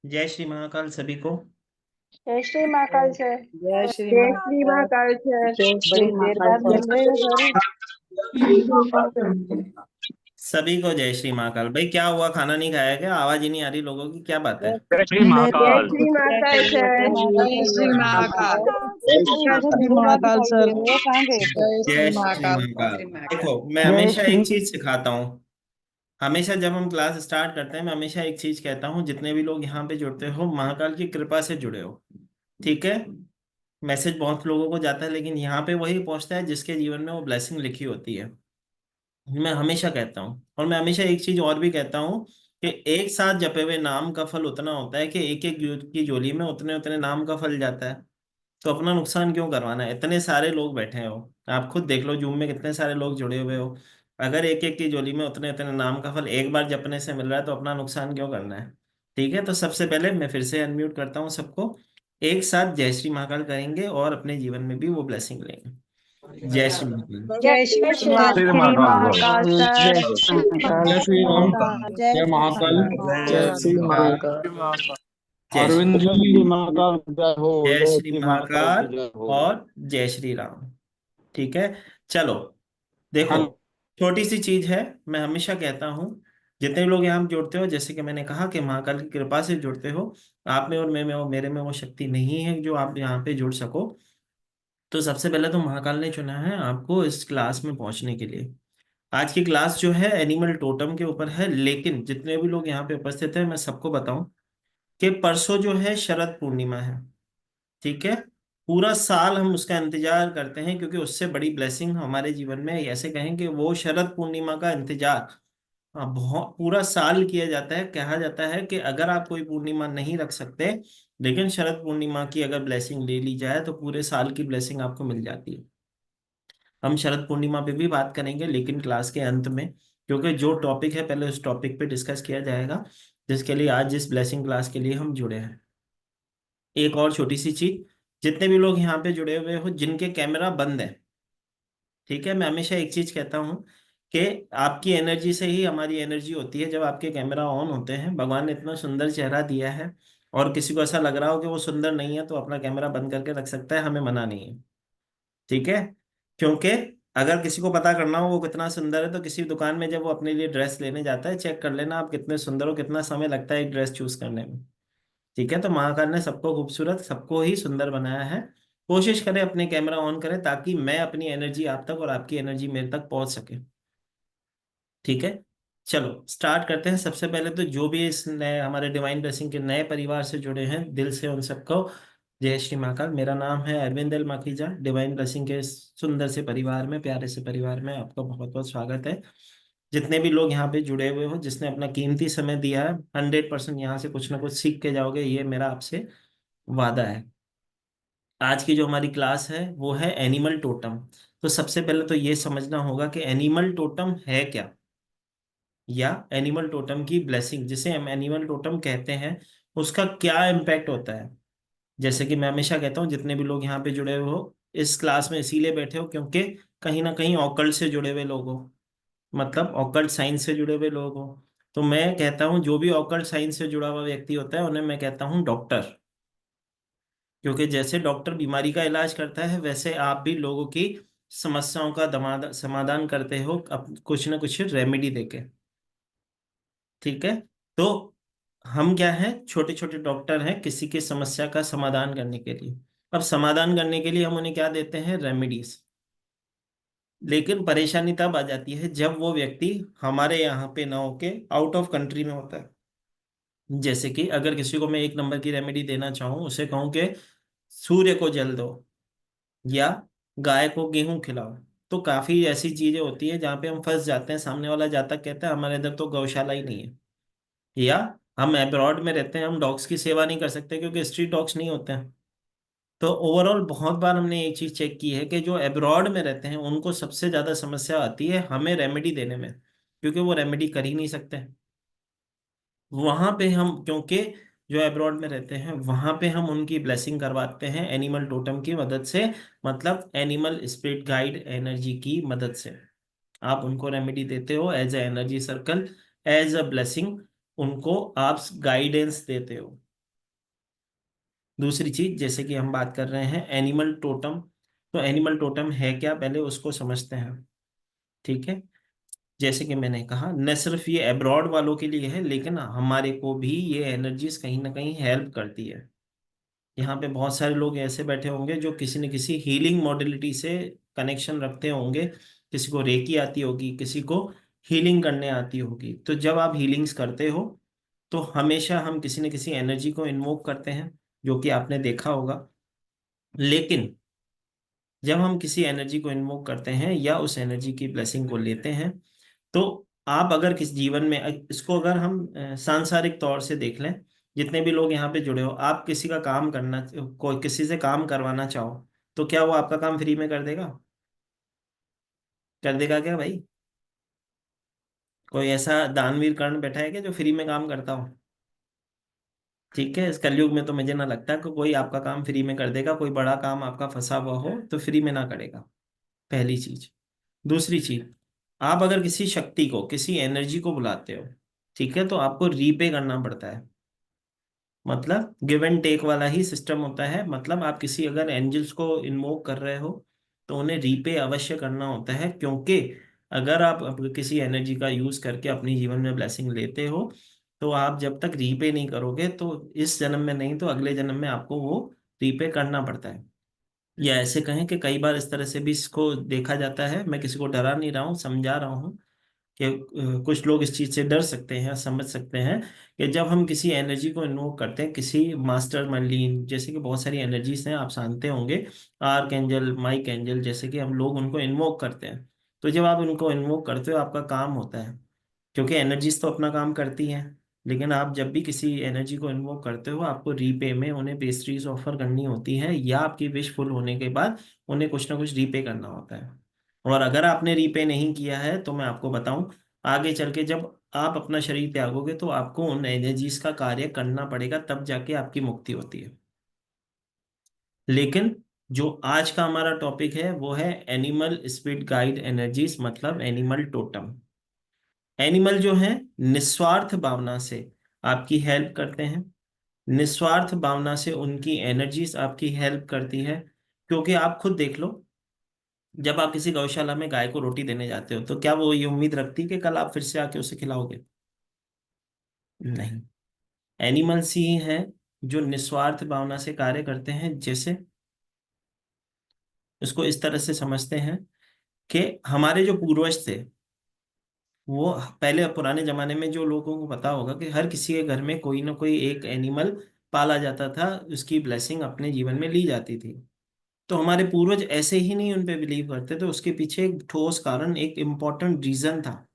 जय श्री महाकाल सभी को। जय श्री महाकाल सर। जय श्री जय श्री महाकाल। महाकाल सर। जय श्री बड़ी देर महाकाल बाद सर। मिल रहे हो सर। सभी को जय श्री महाकाल। भाई क्या हुआ, खाना नहीं खाया क्या? आवाज ही नहीं आ रही लोगों की, क्या बात है? जय श्री जय महाकाल। श्री महाकाल सर। जय श्री महाकाल। जय श्री महाकाल सर। जय श्री जय श्री महाकाल। महाकाल। जय श्री महाकाल। देखो, मैं जय हमेशा श्री एक चीज सिखाता हूँ। हमेशा जब हम क्लास स्टार्ट करते हैं, मैं हमेशा एक चीज कहता हूँ, जितने भी लोग यहाँ पे जुड़ते हो महाकाल की कृपा से जुड़े हो। ठीक है। मैसेज बहुत लोगों को जाता है, लेकिन यहाँ पे वही पहुंचता है जिसके जीवन में वो ब्लेसिंग लिखी होती है। मैं हमेशा कहता हूँ, और मैं हमेशा एक चीज और भी कहता हूँ कि एक साथ जपे हुए नाम का फल उतना होता है कि एक एक की झोली में उतने उतने नाम का फल जाता है। तो अपना नुकसान क्यों करवाना है? इतने सारे लोग बैठे हो, आप खुद देख लो, जूम में कितने सारे लोग जुड़े हुए हो। अगर एक एक की झोली में उतने उतने नाम का फल एक बार जपने से मिल रहा है, तो अपना नुकसान क्यों करना है? ठीक है, तो सबसे पहले मैं फिर से अनम्यूट करता हूँ सबको। एक साथ जय श्री महाकाल करेंगे और अपने जीवन में भी वो ब्लेसिंग लेंगे। जय श्री महाकाल। जय जय श्री श्री श्री महाकाल। महाकाल। महाकाल सर। जय श्री महाकाल। जय श्री राम। जय महाकाल। जय जय श्री श्री महाकाल। महाकाल। जय अरविंद जय जी। श्री महाकाल जय हो। जय जय श्री श्री महाकाल की महाकाल जय हो। और जय श्री राम। ठीक है, चलो। देखो, हेलो। छोटी सी चीज है। मैं हमेशा कहता हूँ, जितने लोग यहाँ जुड़ते हो, जैसे कि मैंने कहा कि महाकाल की कृपा से जुड़ते हो, आप में और मैं में और मेरे में वो शक्ति नहीं है जो आप यहाँ पे जुड़ सको। तो सबसे पहले तो महाकाल ने चुना है आपको इस क्लास में पहुंचने के लिए। आज की क्लास जो है एनिमल टोटम के ऊपर है, लेकिन जितने भी लोग यहाँ पे उपस्थित हैं, मैं सबको बताऊं कि परसों जो है शरद पूर्णिमा है। ठीक है। पूरा साल हम उसका इंतजार करते हैं, क्योंकि उससे बड़ी ब्लेसिंग हमारे जीवन में, ऐसे कहें कि वो शरद पूर्णिमा का इंतजार बहुत पूरा साल किया जाता है। कहा जाता है कि अगर आप कोई पूर्णिमा नहीं रख सकते, लेकिन शरद पूर्णिमा की अगर ब्लेसिंग ले ली जाए, तो पूरे साल की ब्लेसिंग आपको मिल जाती है। हम शरद पूर्णिमा पे भी बात करेंगे, लेकिन क्लास के अंत में, क्योंकि जो टॉपिक है पहले उस टॉपिक पे डिस्कस किया जाएगा, जिसके लिए आज इस ब्लेसिंग क्लास के लिए हम जुड़े हैं। एक और छोटी सी चीज, जितने भी लोग यहाँ पे जुड़े हुए हो जिनके कैमरा बंद है, ठीक है, मैं हमेशा एक चीज कहता हूँ कि आपकी एनर्जी से ही हमारी एनर्जी होती है। जब आपके कैमरा ऑन होते हैं, भगवान ने इतना सुंदर चेहरा दिया है, और किसी को ऐसा लग रहा हो कि वो सुंदर नहीं है, तो अपना कैमरा बंद करके रख सकता है, हमें मना नहीं है। ठीक है। क्योंकि अगर किसी को पता करना हो वो कितना सुंदर है, तो किसी दुकान में जब वो अपने लिए ड्रेस लेने जाता है, चेक कर लेना आप कितने सुंदर हो, कितना समय लगता है एक ड्रेस चूज करने में। ठीक है, तो महाकाल ने सबको खूबसूरत, सबको ही सुंदर बनाया है। कोशिश करें अपने कैमरा ऑन करें, ताकि मैं अपनी एनर्जी आप तक और आपकी एनर्जी मेरे तक पहुंच सके। ठीक है, चलो स्टार्ट करते हैं। सबसे पहले तो जो भी इस नए हमारे डिवाइन ब्लेसिंग के नए परिवार से जुड़े हैं, दिल से उन सबको जय श्री महाकाल। मेरा नाम है Arvind L Makhija. Divine blessing के इस सुंदर से परिवार में, प्यारे से परिवार में आपका बहुत बहुत स्वागत है। जितने भी लोग यहाँ पे जुड़े हुए हो, जिसने अपना कीमती समय दिया है, 100% यहाँ से कुछ ना कुछ सीख के जाओगे, ये मेरा आपसे वादा है। आज की जो हमारी क्लास है वो है एनिमल टोटम। तो सबसे पहले तो ये समझना होगा कि एनिमल टोटम है क्या, या एनिमल टोटम की ब्लेसिंग, जिसे हम एनिमल टोटम कहते हैं, उसका क्या इम्पैक्ट होता है। जैसे कि मैं हमेशा कहता हूँ, जितने भी लोग यहाँ पे जुड़े हुए हो इस क्लास में इसीलिए बैठे हो क्योंकि कहीं ना कहीं ऑकल्ट से जुड़े हुए लोग हो, मतलब ऑकल्ट साइंस से जुड़े हुए लोग हो। तो मैं कहता हूँ, जो भी ऑकल्ट साइंस से जुड़ा हुआ व्यक्ति होता है, उन्हें मैं कहता हूँ डॉक्टर। क्योंकि जैसे डॉक्टर बीमारी का इलाज करता है, वैसे आप भी लोगों की समस्याओं का समाधान करते हो, अब कुछ ना कुछ रेमेडी देके। ठीक है। तो हम क्या है, छोटे छोटे डॉक्टर हैं किसी की समस्या का समाधान करने के लिए। अब समाधान करने के लिए हम उन्हें क्या देते हैं? रेमेडीज। लेकिन परेशानी तब आ जाती है जब वो व्यक्ति हमारे यहाँ पे ना होके आउट ऑफ कंट्री में होता है। जैसे कि अगर किसी को मैं एक नंबर की रेमेडी देना चाहूँ, उसे कहूँ कि सूर्य को जल दो, या गाय को गेहूं खिलाओ, तो काफी ऐसी चीजें होती है जहाँ पे हम फंस जाते हैं। सामने वाला जातक कहता है हमारे इधर तो गौशाला ही नहीं है, या हम अब्रॉड में रहते हैं, हम डॉग्स की सेवा नहीं कर सकते क्योंकि स्ट्रीट डॉग्स नहीं होते हैं। तो ओवरऑल बहुत बार हमने एक चीज चेक की है कि जो अब्रॉड में रहते हैं उनको सबसे ज्यादा समस्या आती है हमें रेमेडी देने में, क्योंकि वो रेमेडी कर ही नहीं सकते। वहां पे हम, क्योंकि जो अब्रॉड में रहते हैं, वहां पे हम उनकी ब्लेसिंग करवाते हैं एनिमल टोटम की मदद से, मतलब एनिमल स्पिरिट गाइड एनर्जी की मदद से। आप उनको रेमेडी देते हो as a energy circle, as a blessing, उनको आप गाइडेंस देते हो। दूसरी चीज, जैसे कि हम बात कर रहे हैं एनिमल टोटम, तो एनिमल टोटम है क्या, पहले उसको समझते हैं। ठीक है, जैसे कि मैंने कहा न सिर्फ ये अब्रॉड वालों के लिए है, लेकिन हमारे को भी ये एनर्जीज कहीं ना कहीं हेल्प करती है। यहाँ पे बहुत सारे लोग ऐसे बैठे होंगे जो किसी न किसी हीलिंग मॉडलिटी से कनेक्शन रखते होंगे। किसी को रेकी आती होगी, किसी को हीलिंग करने आती होगी। तो जब आप हीलिंग्स करते हो तो हमेशा हम किसी न किसी एनर्जी को इन्वोक करते हैं, जो कि आपने देखा होगा। लेकिन जब हम किसी एनर्जी को इन्वोक करते हैं या उस एनर्जी की ब्लेसिंग को लेते हैं, तो आप अगर किस जीवन में इसको अगर हम सांसारिक तौर से देख लें, जितने भी लोग यहाँ पे जुड़े हो, आप किसी का काम करना, कोई किसी से काम करवाना चाहो, तो क्या वो आपका काम फ्री में कर देगा? कर देगा क्या भाई? कोई ऐसा दानवीर कर्ण बैठा है क्या जो फ्री में काम करता हो? ठीक है, इस कलयुग में तो मुझे ना लगता कि कोई आपका काम फ्री में कर देगा। कोई बड़ा काम आपका फंसा हुआ हो तो फ्री में ना करेगा, पहली चीज। दूसरी चीज, आप अगर किसी शक्ति को, किसी एनर्जी को बुलाते हो, ठीक है, तो आपको रीपे करना पड़ता है। मतलब गिव एंड टेक वाला ही सिस्टम होता है। मतलब आप किसी अगर एंजल्स को इन्वोक कर रहे हो तो उन्हें रीपे अवश्य करना होता है, क्योंकि अगर आप किसी एनर्जी का यूज करके अपनी जीवन में ब्लेसिंग लेते हो, तो आप जब तक रीपे नहीं करोगे तो इस जन्म में नहीं तो अगले जन्म में आपको वो रीपे करना पड़ता है। या ऐसे कहें कि कई बार इस तरह से भी इसको देखा जाता है। मैं किसी को डरा नहीं रहा हूँ, समझा रहा हूँ कि कुछ लोग इस चीज से डर सकते हैं, समझ सकते हैं कि जब हम किसी एनर्जी को इन्वोक करते हैं, किसी मास्टर मर्लिन जैसे कि बहुत सारी एनर्जीज हैं, आप जानते होंगे, आर्क एंजल, माइक एंजल, जैसे कि हम लोग उनको इन्वोक करते हैं। तो जब आप उनको इन्वोक करते हो आपका काम होता है, क्योंकि एनर्जीज तो अपना काम करती हैं। लेकिन आप जब भी किसी एनर्जी को इन्वोक करते हो, आपको रीपे में उन्हें पेस्ट्रीज ऑफर करनी होती है, या आपकी विश फुल होने के बाद उन्हें कुछ ना कुछ रीपे करना होता है। और अगर आपने रीपे नहीं किया है तो मैं आपको बताऊं, आगे चल के जब आप अपना शरीर त्यागोगे तो आपको उन एनर्जीज का कार्य करना पड़ेगा, तब जाके आपकी मुक्ति होती है। लेकिन जो आज का हमारा टॉपिक है वो है एनिमल स्पिरिट गाइड एनर्जीज, मतलब एनिमल टोटम। एनिमल जो है निस्वार्थ भावना से आपकी हेल्प करते हैं। निस्वार्थ भावना से उनकी एनर्जीज आपकी हेल्प करती है। क्योंकि आप खुद देख लो, जब आप किसी गौशाला में गाय को रोटी देने जाते हो तो क्या वो ये उम्मीद रखती है कि कल आप फिर से आके उसे खिलाओगे? नहीं। एनिमल्स ही हैं जो निस्वार्थ भावना से कार्य करते हैं। जैसे इसको इस तरह से समझते हैं कि हमारे जो पूर्वज थे, वो पहले पुराने जमाने में, जो लोगों को पता होगा कि हर किसी के घर में कोई ना कोई एक एनिमल पाला जाता था, उसकी ब्लेसिंग अपने जीवन में ली जाती थी। तो हमारे पूर्वज ऐसे ही नहीं उन पे बिलीव करते थे, उसके पीछे एक ठोस कारण, एक इम्पोर्टेंट रीजन था।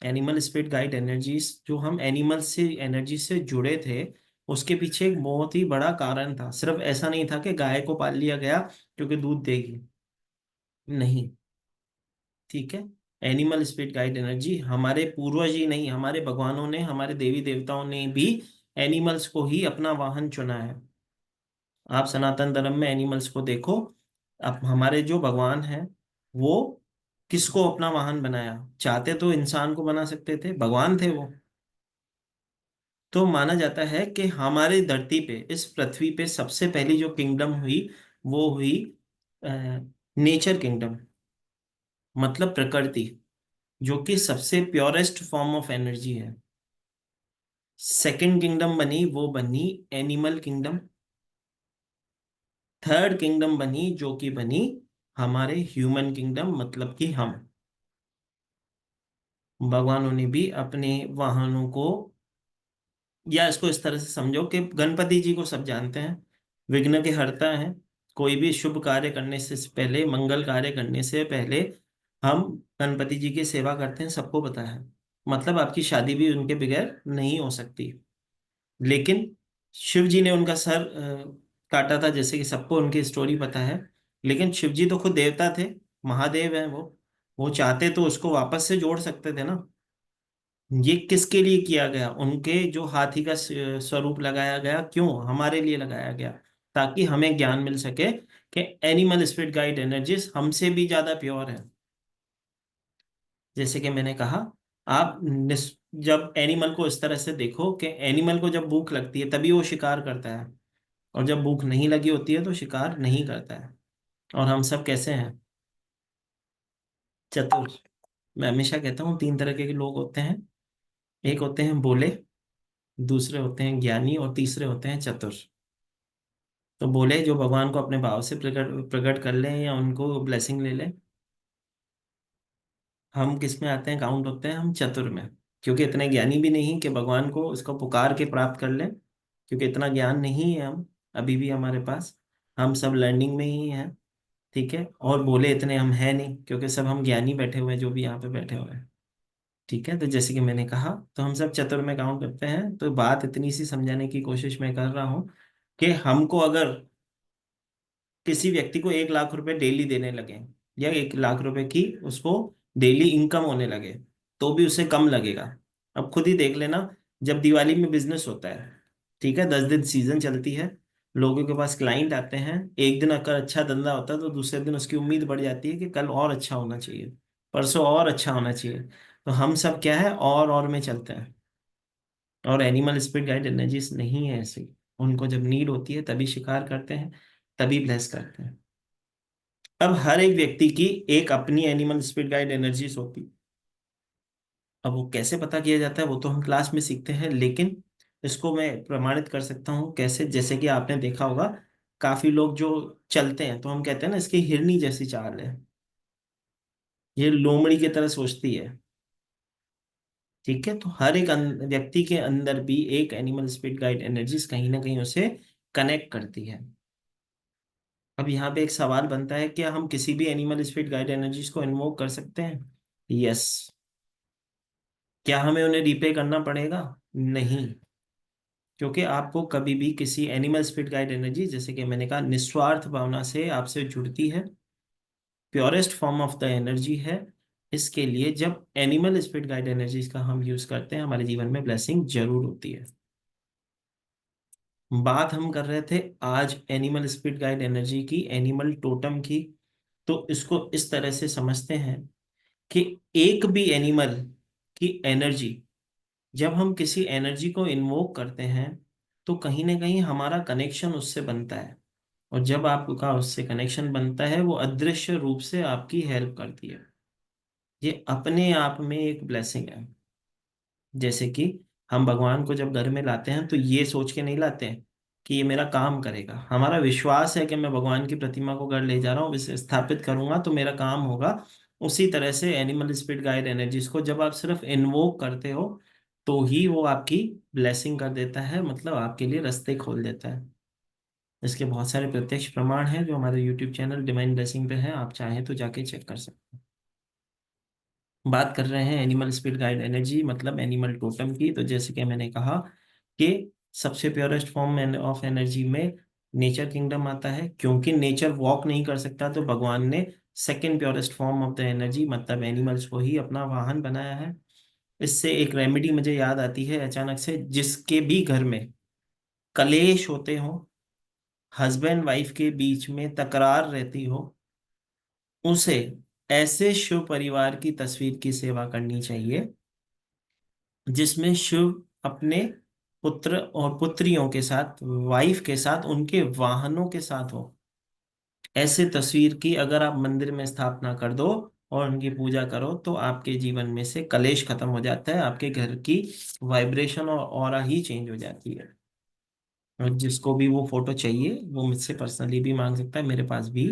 एनिमल स्पिरिट गाइड एनर्जीज, जो हम एनिमल से एनर्जी से जुड़े थे, उसके पीछे एक बहुत ही बड़ा कारण था। सिर्फ ऐसा नहीं था कि गाय को पाल लिया गया क्योंकि दूध देगी, नहीं। ठीक है, एनिमल स्पिरिट गाइड एनर्जी हमारे पूर्वज ही नहीं, हमारे भगवानों ने, हमारे देवी देवताओं ने भी एनिमल्स को ही अपना वाहन चुना है। आप सनातन धर्म में एनिमल्स को देखो। अब हमारे जो भगवान हैं, वो किसको अपना वाहन बनाया? चाहते तो इंसान को बना सकते थे, भगवान थे वो। तो माना जाता है कि हमारे धरती पे, इस पृथ्वी पे सबसे पहली जो किंगडम हुई वो हुई नेचर किंगडम, मतलब प्रकृति, जो कि सबसे प्योरेस्ट फॉर्म ऑफ एनर्जी है। सेकंड किंगडम बनी, वो बनी एनिमल किंगडम। थर्ड किंगडम बनी, जो कि बनी हमारे ह्यूमन किंगडम, मतलब कि हम। भगवानों ने भी अपने वाहनों को, या इसको इस तरह से समझो कि गणपति जी को सब जानते हैं, विघ्न के हरता हैं। कोई भी शुभ कार्य करने से पहले, मंगल कार्य करने से पहले हम गणपति जी की सेवा करते हैं, सबको पता है। मतलब आपकी शादी भी उनके बगैर नहीं हो सकती। लेकिन शिव जी ने उनका सर काटा था, जैसे कि सबको उनकी स्टोरी पता है। लेकिन शिव जी तो खुद देवता थे, महादेव हैं वो चाहते तो उसको वापस से जोड़ सकते थे ना। ये किसके लिए किया गया? उनके जो हाथी का स्वरूप लगाया गया, क्यों? हमारे लिए लगाया गया, ताकि हमें ज्ञान मिल सके कि एनिमल स्पिरिट गाइड एनर्जीज हमसे भी ज्यादा प्योर है। जैसे कि मैंने कहा, आप जब एनिमल को इस तरह से देखो कि एनिमल को जब भूख लगती है तभी वो शिकार करता है। और जब भूख नहीं लगी होती है तो शिकार नहीं करता है। और हम सब कैसे हैं? चतुर। मैं हमेशा कहता हूँ 3 तरह के लोग होते हैं। एक होते हैं भोले, दूसरे होते हैं ज्ञानी, और तीसरे होते हैं चतुर। तो बोले जो भगवान को अपने भाव से प्रकट प्रकट कर लें या उनको ब्लेसिंग ले लें। हम किस में आते हैं, काउंट होते हैं हम चतुर में। क्योंकि इतने ज्ञानी भी नहीं कि भगवान को उसको पुकार के प्राप्त कर लें, क्योंकि इतना ज्ञान नहीं है हम अभी भी हमारे पास। हम सब लर्निंग में ही हैं। ठीक है। और बोले इतने हम हैं नहीं, क्योंकि सब हम ज्ञानी बैठे हुए हैं जो भी यहाँ पे बैठे हुए हैं। ठीक है। तो जैसे कि मैंने कहा, तो हम सब चतुर में काउंट करते हैं। तो बात इतनी सी समझाने की कोशिश मैं कर रहा हूँ कि हमको अगर किसी व्यक्ति को 1 लाख रुपए डेली देने लगे, या 1 लाख रुपए की उसको डेली इनकम होने लगे, तो भी उसे कम लगेगा। अब खुद ही देख लेना, जब दिवाली में बिजनेस होता है, ठीक है, 10 दिन सीजन चलती है, लोगों के पास क्लाइंट आते हैं, एक दिन अगर अच्छा धंधा होता है तो दूसरे दिन उसकी उम्मीद बढ़ जाती है कि कल और अच्छा होना चाहिए, परसों और अच्छा होना चाहिए। तो हम सब क्या है, और में चलते हैं। और एनिमल स्पिरिट गाइड एनर्जीज नहीं है ऐसे। उनको जब नीड होती है तभी शिकार करते हैं, तभी ब्लेस करते हैं। अब हर एक व्यक्ति की एक अपनी एनिमल स्पिरिट गाइड एनर्जीज होती। अब वो कैसे पता किया जाता है वो तो हम क्लास में सीखते हैं, लेकिन इसको मैं प्रमाणित कर सकता हूँ कैसे। जैसे कि आपने देखा होगा, काफी लोग जो चलते हैं तो हम कहते हैं ना, इसकी हिरनी जैसी चाल है, ये लोमड़ी की तरह सोचती है। ठीक है। तो हर एक व्यक्ति के अंदर भी एक एनिमल स्पिरिट गाइड एनर्जीज कहीं ना कहीं उसे कनेक्ट करती है। अब यहाँ पे एक सवाल बनता है, क्या हम किसी भी एनिमल स्पिरिट गाइड एनर्जीज को इन्वोक कर सकते हैं? यस। क्या हमें उन्हें रिपे करना पड़ेगा? नहीं। क्योंकि आपको कभी भी किसी एनिमल स्पिरिट गाइड एनर्जी, जैसे कि मैंने कहा, निस्वार्थ भावना से आपसे जुड़ती है, purest form of the energy है। इसके लिए जब एनिमल स्पिरिट गाइड एनर्जीज का हम यूज करते हैं, हमारे जीवन में ब्लेसिंग जरूर होती है। बात हम कर रहे थे आज एनिमल स्पिरिट गाइड एनर्जी की, एनिमल टोटम की। तो इसको इस तरह से समझते हैं कि एक भी एनिमल की एनर्जी, जब हम किसी एनर्जी को इन्वोक करते हैं तो कहीं ना कहीं हमारा कनेक्शन उससे बनता है। और जब आपका उससे कनेक्शन बनता है, वो अदृश्य रूप से आपकी हेल्प करती है। ये अपने आप में एक ब्लेसिंग है। जैसे कि हम भगवान को जब घर में लाते हैं तो ये सोच के नहीं लाते हैं कि ये मेरा काम करेगा। हमारा विश्वास है कि मैं भगवान की प्रतिमा को घर ले जा रहा हूँ, इसे स्थापित करूंगा तो मेरा काम होगा। उसी तरह से एनिमल स्पिरिट गाइड एनर्जीज को जब आप सिर्फ इन्वोक करते हो, तो ही वो आपकी ब्लेसिंग कर देता है, मतलब आपके लिए रास्ते खोल देता है। इसके बहुत सारे प्रत्यक्ष प्रमाण हैं जो हमारे यूट्यूब चैनल डिवाइन ब्लेसिंग पे हैं, आप चाहें तो जाके चेक कर सकते हैं। बात कर रहे हैं एनिमल स्पिरिट गाइड एनर्जी मतलब एनिमल टोटम की। तो जैसे कि मैंने कहा कि सबसे प्योरेस्ट फॉर्म ऑफ एनर्जी में नेचर किंगडम आता है। क्योंकि नेचर वॉक नहीं कर सकता, तो भगवान ने second purest form of the energy मतलब एनिमल्स को ही अपना वाहन बनाया है। इससे एक रेमेडी मुझे याद आती है अचानक से, जिसके भी घर में कलेश होते हो, हस्बैंड वाइफ के बीच में तकरार रहती हो, उसे ऐसे शिव परिवार की तस्वीर की सेवा करनी चाहिए जिसमें शिव अपने पुत्र और पुत्रियों के साथ, वाइफ के साथ, उनके वाहनों के साथ हो। ऐसे तस्वीर की अगर आप मंदिर में स्थापना कर दो और उनकी पूजा करो, तो आपके जीवन में से कलेश खत्म हो जाता है, आपके घर की वाइब्रेशन और ऑरा ही चेंज हो जाती है। और जिसको भी वो फोटो चाहिए वो मुझसे पर्सनली भी मांग सकता है, मेरे पास भी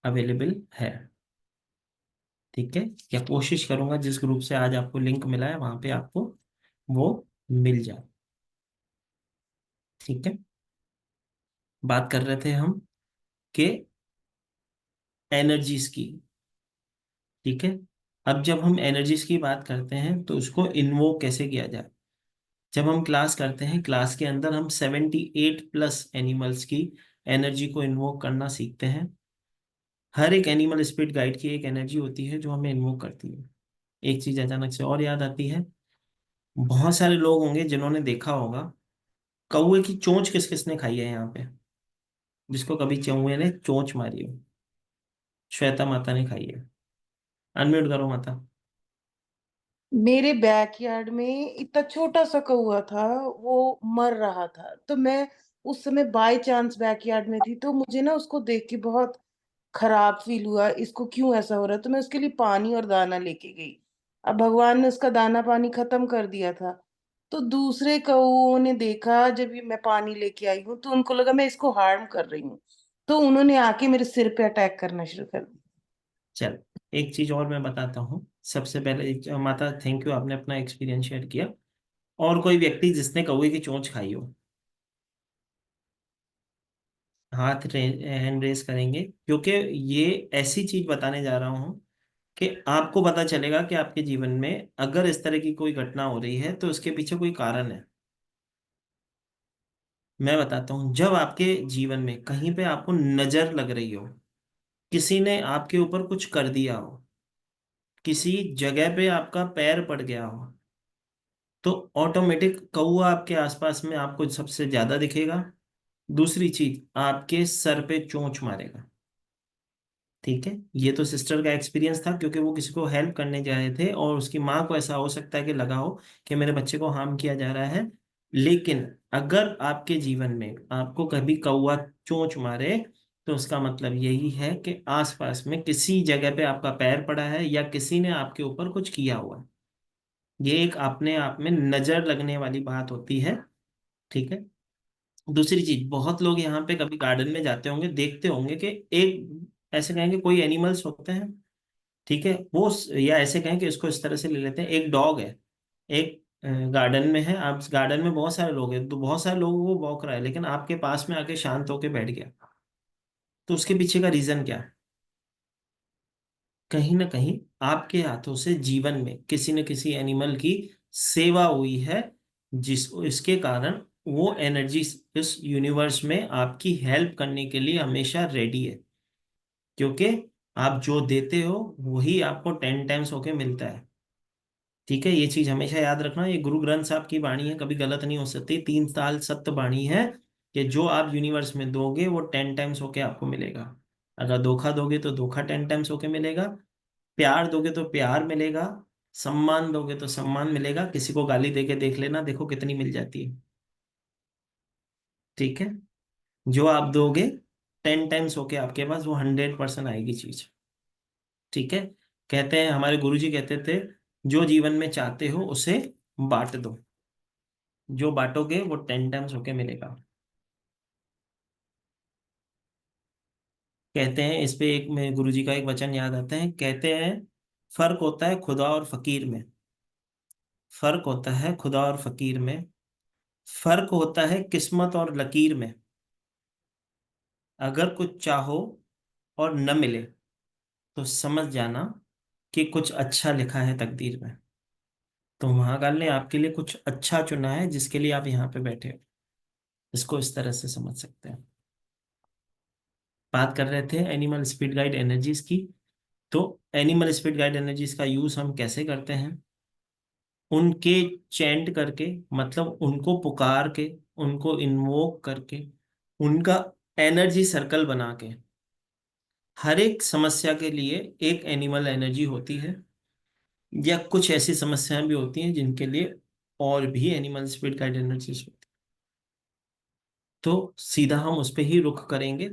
अवेलेबल है। ठीक है। या कोशिश करूंगा जिस ग्रुप से आज आपको लिंक मिला है वहां पे आपको वो मिल जाए। ठीक है। बात कर रहे थे हम कि एनर्जीज की। ठीक है। अब जब हम एनर्जीज की बात करते हैं तो उसको इन्वोक कैसे किया जाए। जब हम क्लास करते हैं, क्लास के अंदर हम 78+ एनिमल्स की एनर्जी को इन्वोक करना सीखते हैं। हर एक एनिमल स्पिरिट गाइड की एक एनर्जी होती है जो हमें इन्वोक करती है। एक चीज अचानक से और याद आती है, बहुत सारे लोग होंगे जिन्होंने देखा होगा कौवे की चोंच किस किसने खाई है यहाँ पे, जिसको कभी कौवे ने चोंच मारी हो। श्वेता माता ने खाई है। अनम्यूट करो माता। मेरे बैकयार्ड में इतना छोटा सा कौवा था, वो मर रहा था, तो मैं उस समय बाय चांस बैकयार्ड में थी, तो मुझे ना उसको देख के बहुत खराब फील हुआ, इसको क्यों ऐसा हो रहा है। तो मैं उसके लिए पानी और दाना लेके गई। अब भगवान ने उसका दाना पानी खत्म कर दिया था। तो दूसरे कौओं ने देखा जब ये मैं पानी लेके आई हूँ, तो उनको लगा मैं इसको हार्म कर रही हूँ, तो उन्होंने आके मेरे सिर पे अटैक करना शुरू कर दिया। चल, एक चीज और मैं बताता हूँ। सबसे पहले माता, थैंक यू, आपने अपना एक्सपीरियंस शेयर किया। और कोई व्यक्ति जिसने कौवे की चोंच खाई हो, हाथ हैंड रेस करेंगे, क्योंकि ये ऐसी चीज बताने जा रहा हूँ कि आपको पता चलेगा कि आपके जीवन में अगर इस तरह की कोई घटना हो रही है तो उसके पीछे कोई कारण है। मैं बताता हूँ, जब आपके जीवन में कहीं पे आपको नजर लग रही हो, किसी ने आपके ऊपर कुछ कर दिया हो, किसी जगह पे आपका पैर पड़ गया हो, तो ऑटोमेटिक कौवा आपके आसपास में आपको सबसे ज्यादा दिखेगा। दूसरी चीज, आपके सर पे चोंच मारेगा। ठीक है, ये तो सिस्टर का एक्सपीरियंस था, क्योंकि वो किसी को हेल्प करने जा रहे थे और उसकी माँ को ऐसा हो सकता है कि लगा हो कि मेरे बच्चे को हार्म किया जा रहा है। लेकिन अगर आपके जीवन में आपको कभी कौवा चोंच मारे, तो उसका मतलब यही है कि आसपास में किसी जगह पे आपका पैर पड़ा है या किसी ने आपके ऊपर कुछ किया हुआ है। ये एक अपने आप में नजर लगने वाली बात होती है। ठीक है। दूसरी चीज, बहुत लोग यहाँ पे कभी गार्डन में जाते होंगे, देखते होंगे कि एक, ऐसे कहेंगे कोई एनिमल्स होते हैं, ठीक है, वो या ऐसे कहें कि इसको इस तरह से ले लेते हैं, एक डॉग है, एक गार्डन में है, आप गार्डन में बहुत सारे लोग हैं, तो बहुत सारे लोगों को भौंक रहा है, लेकिन आपके पास में आके शांत होके बैठ गया। तो उसके पीछे का रीजन क्या है? कहीं ना कहीं आपके हाथों से जीवन में किसी न किसी एनिमल की सेवा हुई है, जिस इसके कारण वो एनर्जी इस यूनिवर्स में आपकी हेल्प करने के लिए हमेशा रेडी है। क्योंकि आप जो देते हो वही आपको 10 टाइम्स होके मिलता है। ठीक है, ये चीज हमेशा याद रखना। ये गुरु ग्रंथ साहब की वाणी है, कभी गलत नहीं हो सकती। 3 साल सत्य वाणी है कि जो आप यूनिवर्स में दोगे वो 10 टाइम्स होके आपको मिलेगा। अगर धोखा दोगे तो धोखा 10 टाइम्स होके मिलेगा। प्यार दोगे तो प्यार मिलेगा। सम्मान दोगे तो सम्मान मिलेगा। किसी को गाली दे के देख लेना, देखो कितनी मिल जाती है। ठीक है, जो आप दोगे 10 टाइम्स होके आपके पास वो 100% आएगी चीज। ठीक है। कहते हैं, हमारे गुरुजी कहते थे, जो जीवन में चाहते हो उसे बांट दो। जो बांटोगे वो 10 टाइम्स होके मिलेगा। कहते हैं, इस पे एक में गुरुजी का एक वचन याद आता है, कहते हैं, फर्क होता है खुदा और फकीर में। फर्क होता है खुदा और फकीर में। फर्क होता है किस्मत और लकीर में। अगर कुछ चाहो और न मिले तो समझ जाना कि कुछ अच्छा लिखा है तकदीर में। तो महाकाल ने आपके लिए कुछ अच्छा चुना है, जिसके लिए आप यहाँ पे बैठे हो। इसको इस तरह से समझ सकते हैं। बात कर रहे थे एनिमल स्पिरिट गाइड एनर्जीज की। तो एनिमल स्पिरिट गाइड एनर्जीज का यूज हम कैसे करते हैं? उनके चैंट करके, मतलब उनको पुकार के, उनको इन्वोक करके, उनका एनर्जी सर्कल बना के। हर एक समस्या के लिए एक एनिमल एनर्जी होती है, या कुछ ऐसी समस्याएं भी होती हैं जिनके लिए और भी एनिमल स्पिरिट गाइड एनर्जीज होती हैं। तो सीधा हम उस पर ही रुख करेंगे।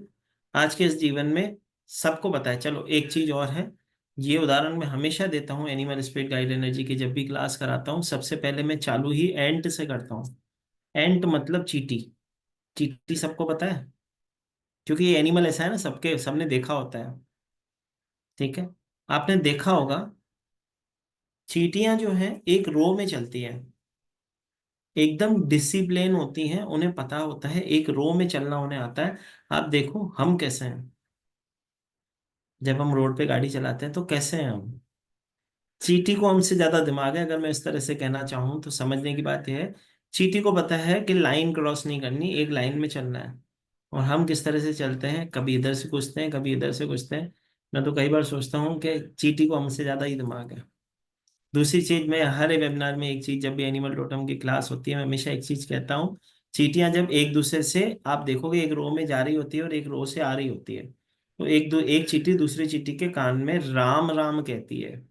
आज के इस जीवन में सबको पता है। चलो, एक चीज और है, ये उदाहरण मैं हमेशा देता हूँ एनिमल स्पिरिट गाइड एनर्जी की। जब भी क्लास कराता हूँ, सबसे पहले मैं चालू ही एंट से करता हूँ। एंट मतलब चींटी। चींटी सबको पता है, क्योंकि ये एनिमल ऐसा है ना, सबके सबने देखा होता है। ठीक है, आपने देखा होगा, चींटियां जो हैं एक रो में चलती हैं, एकदम डिसिप्लिन होती हैं, उन्हें पता होता है एक रो में चलना उन्हें आता है। आप देखो हम कैसे हैं, जब हम रोड पे गाड़ी चलाते हैं तो कैसे हैं हम। चींटी को हमसे ज्यादा दिमाग है, अगर मैं इस तरह से कहना चाहूँ तो समझने की बात यह है। चींटी को पता है कि लाइन क्रॉस नहीं करनी, एक लाइन में चलना है। और हम किस तरह से चलते हैं, कभी इधर से घुसते हैं, कभी इधर से घुसते हैं। मैं तो कई बार सोचता हूँ कि चींटी को हमसे ज्यादा ही दिमाग है। दूसरी चीज, मैं हर वेबिनार में एक चीज, जब भी एनिमल टोटम की क्लास होती है, मैं हमेशा एक चीज कहता हूँ। चींटियां जब एक दूसरे से, आप देखोगे, एक रो में जा रही होती है और एक रो से आ रही होती है, तो एक चींटी दूसरी चींटी के कान में राम राम कहती है,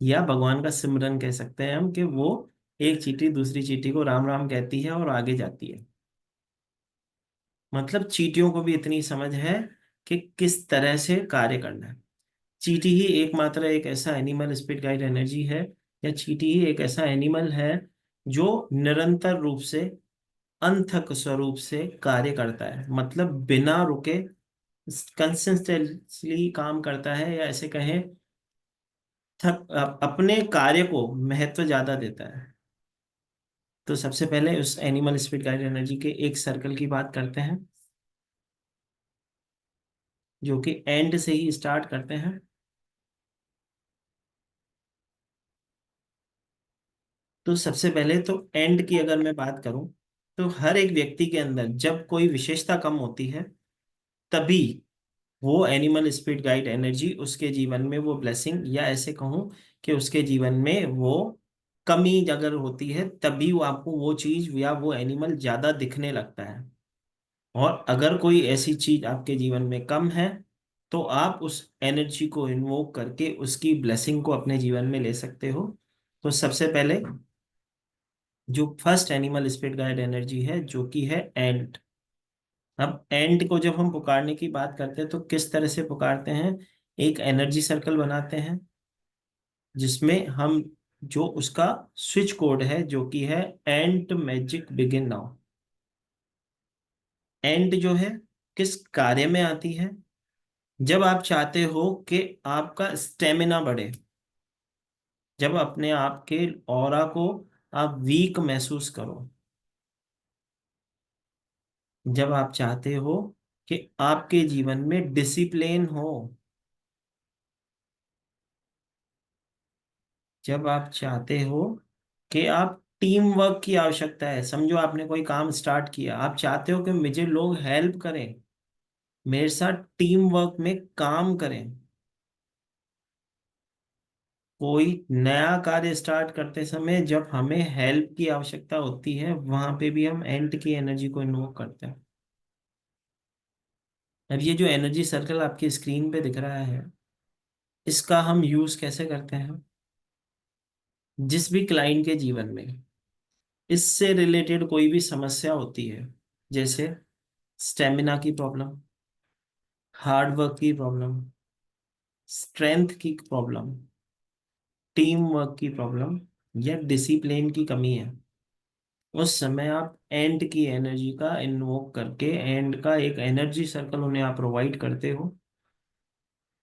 या भगवान का सिमरन कह सकते हैं हम, कि वो एक चींटी दूसरी चींटी को राम राम कहती है और आगे जाती है। मतलब चींटियों को भी इतनी समझ है कि किस तरह से कार्य करना है। चींटी ही एकमात्र एक ऐसा एनिमल स्पिरिट गाइड एनर्जी है, या चींटी ही एक ऐसा एनिमल है जो निरंतर रूप से अनथक स्वरूप से कार्य करता है, मतलब बिना रुके कंसिस्टेंटली काम करता है, या ऐसे कहें अपने कार्य को महत्व ज्यादा देता है। तो सबसे पहले उस एनिमल स्पिरिट गाइड एनर्जी के एक सर्कल की बात करते हैं, जो कि एंड से ही स्टार्ट करते हैं। तो सबसे पहले तो एंड की अगर मैं बात करूं, तो हर एक व्यक्ति के अंदर जब कोई विशेषता कम होती है, तभी वो एनिमल स्पिरिट गाइड एनर्जी उसके जीवन में वो ब्लेसिंग, या ऐसे कहूं कि उसके जीवन में वो कमी अगर होती है, तभी वो आपको वो चीज या वो एनिमल ज्यादा दिखने लगता है। और अगर कोई ऐसी चीज आपके जीवन में कम है, तो आप उस एनर्जी को इन्वोक करके उसकी ब्लेसिंग को अपने जीवन में ले सकते हो। तो सबसे पहले जो first animal spirit guide energy है, जो कि है एंट। अब एंट को जब हम पुकारने की बात करते हैं, तो किस तरह से पुकारते हैं? एक एनर्जी सर्कल बनाते हैं, जिसमें हम जो उसका स्विच कोड है, जो कि है एंट मैजिक बिगिन नाउ। एंट जो है किस कार्य में आती है? जब आप चाहते हो कि आपका स्टेमिना बढ़े, जब अपने आप के ऑरा को आप वीक महसूस करो, जब आप चाहते हो कि आपके जीवन में डिसिप्लिन हो, जब आप चाहते हो कि आप टीम वर्क की आवश्यकता है, समझो आपने कोई काम स्टार्ट किया, आप चाहते हो कि मुझे लोग हेल्प करें, मेरे साथ टीम वर्क में काम करें। कोई नया कार्य स्टार्ट करते समय जब हमें हेल्प की आवश्यकता होती है, वहां पे भी हम एंट की एनर्जी को इन्वोक करते हैं। अब ये जो एनर्जी सर्कल आपकी स्क्रीन पे दिख रहा है, इसका हम यूज कैसे करते हैं? जिस भी क्लाइंट के जीवन में इससे रिलेटेड कोई भी समस्या होती है, जैसे स्टेमिना की प्रॉब्लम, हार्ड वर्क की प्रॉब्लम, स्ट्रेंथ की प्रॉब्लम, टीम वर्क की प्रॉब्लम, या डिसिप्लिन की कमी है, उस समय आप एंड की एनर्जी का इन्वोक करके एंड का एक एनर्जी सर्कल उन्हें आप प्रोवाइड करते हो।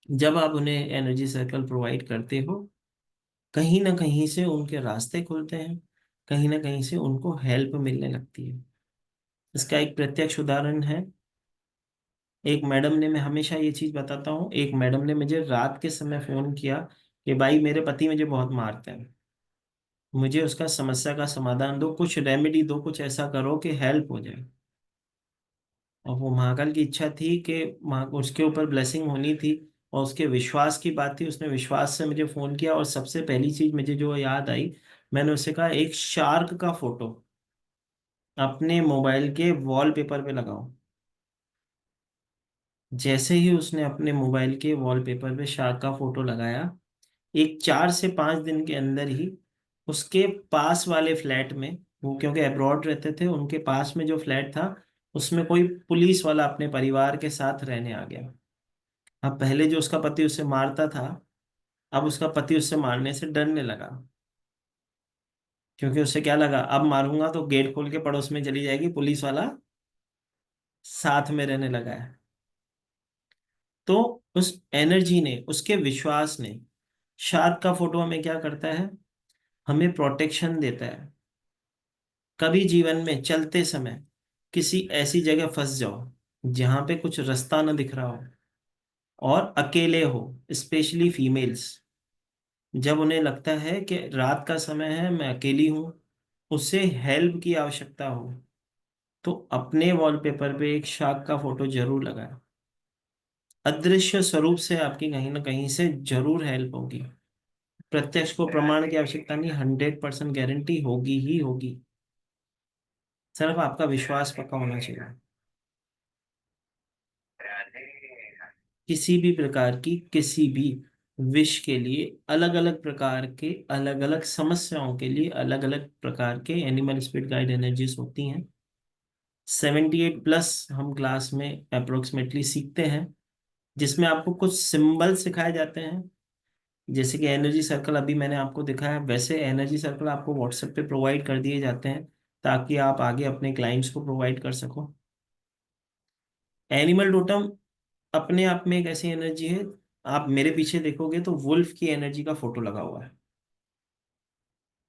जब आप उन्हें एनर्जी सर्कल प्रोवाइड करते हो, कहीं ना कहीं से उनके रास्ते खुलते हैं, कहीं ना कहीं से उनको हेल्प मिलने लगती है। इसका एक प्रत्यक्ष उदाहरण है, एक मैडम ने, मैं हमेशा ये चीज बताता हूँ, एक मैडम ने मुझे रात के समय फोन किया कि भाई मेरे पति मुझे बहुत मारते हैं, मुझे उसका समस्या का समाधान दो, कुछ रेमेडी दो, कुछ ऐसा करो कि हेल्प हो जाए। और वो महाकाल की इच्छा थी कि उसके ऊपर ब्लेसिंग होनी थी, और उसके विश्वास की बात थी, उसने विश्वास से मुझे फोन किया। और सबसे पहली चीज मुझे जो याद आई, मैंने उससे कहा एक शार्क का फोटो अपने मोबाइल के वॉलपेपर पे लगाओ। जैसे ही उसने अपने मोबाइल के वॉलपेपर पे शार्क का फोटो लगाया, एक 4 से 5 दिन के अंदर ही उसके पास वाले फ्लैट में, वो क्योंकि अब्रॉड रहते थे, उनके पास में जो फ्लैट था, उसमें कोई पुलिस वाला अपने परिवार के साथ रहने आ गया। अब पहले जो उसका पति उससे मारता था, अब उसका पति उससे मारने से डरने लगा, क्योंकि उससे क्या लगा, अब मारूंगा तो गेट खोल के पड़ोस में चली जाएगी, पुलिस वाला साथ में रहने लगा है। तो उस एनर्जी ने, उसके विश्वास ने, शार्क का फोटो हमें क्या करता है? हमें प्रोटेक्शन देता है। कभी जीवन में चलते समय किसी ऐसी जगह फंस जाओ जहां पे कुछ रास्ता न दिख रहा हो, और अकेले हो, स्पेशली फीमेल्स, जब उन्हें लगता है कि रात का समय है, मैं अकेली हूँ, उसे हेल्प की आवश्यकता हो, तो अपने वॉलपेपर पे एक शार्क का फोटो जरूर लगाएं। अदृश्य स्वरूप से आपकी कहीं ना कहीं से जरूर हेल्प होगी। प्रत्यक्ष को प्रमाण की आवश्यकता नहीं, 100% गारंटी होगी ही होगी। सिर्फ आपका विश्वास पक्का होना चाहिए। किसी भी प्रकार की किसी भी विश के लिए अलग अलग प्रकार के, अलग अलग समस्याओं के लिए अलग अलग प्रकार के एनिमल स्पिरिट गाइड एनर्जीज होती हैं। 78+ हम क्लास में अप्रोक्सीमेटली सीखते हैं, जिसमें आपको कुछ सिंबल सिखाए जाते हैं। जैसे कि एनर्जी सर्कल अभी मैंने आपको दिखाया, वैसे एनर्जी सर्कल आपको व्हाट्सएप पे प्रोवाइड कर दिए जाते हैं ताकि आप आगे अपने क्लाइंट्स को प्रोवाइड कर सको। एनिमल टोटम अपने आप में एक ऐसी एनर्जी है, आप मेरे पीछे देखोगे तो वुल्फ की एनर्जी का फोटो लगा हुआ है।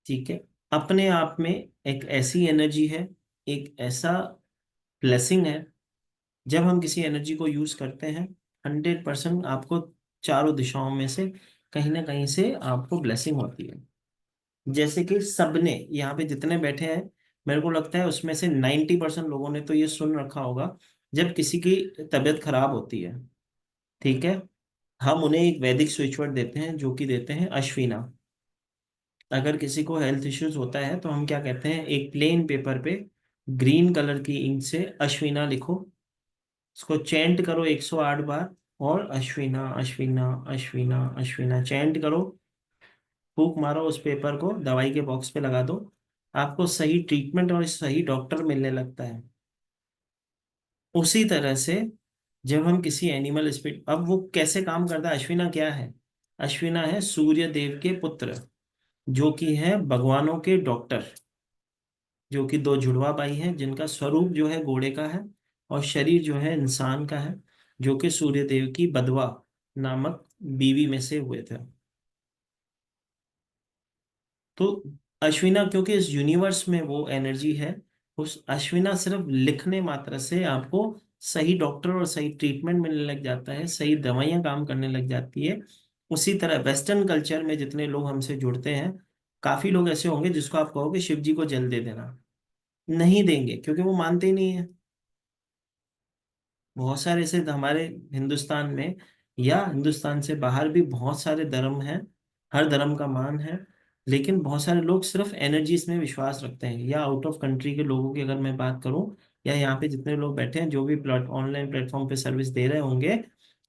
ठीक है, अपने आप में एक ऐसी एनर्जी है, एक ऐसा ब्लेसिंग है। जब हम किसी एनर्जी को यूज करते हैं, 100% आपको चारों दिशाओं में से कहीं ना कहीं से आपको ब्लेसिंग होती है। जैसे कि सबने यहाँ पे जितने बैठे हैं, मेरे को लगता है उसमें से 90% लोगों ने तो ये सुन रखा होगा, जब किसी की तबीयत खराब होती है, ठीक है, हम उन्हें एक वैदिक स्विच वर्ड देते हैं जो कि देते हैं अश्विना। अगर किसी को हेल्थ इश्यूज होता है तो हम क्या कहते हैं, एक प्लेन पेपर पे ग्रीन कलर की इंक से अश्विना लिखो, उसको चैंट करो 108 बार, और अश्विना अश्विना अश्विना अश्विना चैंट करो, फूक मारो उस पेपर को, दवाई के बॉक्स पे लगा दो, आपको सही ट्रीटमेंट और सही डॉक्टर मिलने लगता है। उसी तरह से जब हम किसी एनिमल स्पिरिट, अब वो कैसे काम करता है, अश्विना क्या है, अश्विना है सूर्य देव के पुत्र, जो कि है भगवानों के डॉक्टर, जो कि दो जुड़वा भाई हैं जिनका स्वरूप जो है घोड़े का है और शरीर जो है इंसान का है, जो कि सूर्य देव की बदवा नामक बीवी में से हुए थे। तो अश्विना, क्योंकि इस यूनिवर्स में वो एनर्जी है, उस अश्विना सिर्फ लिखने मात्र से आपको सही डॉक्टर और सही ट्रीटमेंट मिलने लग जाता है, सही दवाइयां काम करने लग जाती है। उसी तरह वेस्टर्न कल्चर में जितने लोग हमसे जुड़ते हैं, काफी लोग ऐसे होंगे जिसको आप कहोगे शिव जी को जल दे देना, नहीं देंगे, क्योंकि वो मानते ही नहीं है। बहुत सारे ऐसे हमारे हिंदुस्तान में या हिंदुस्तान से बाहर भी बहुत सारे धर्म हैं, हर धर्म का मान है, लेकिन बहुत सारे लोग सिर्फ एनर्जीज में विश्वास रखते हैं। या आउट ऑफ कंट्री के लोगों की अगर मैं बात करूं, या यहाँ पे जितने लोग बैठे हैं जो भी ऑनलाइन प्लेटफॉर्म पे सर्विस दे रहे होंगे,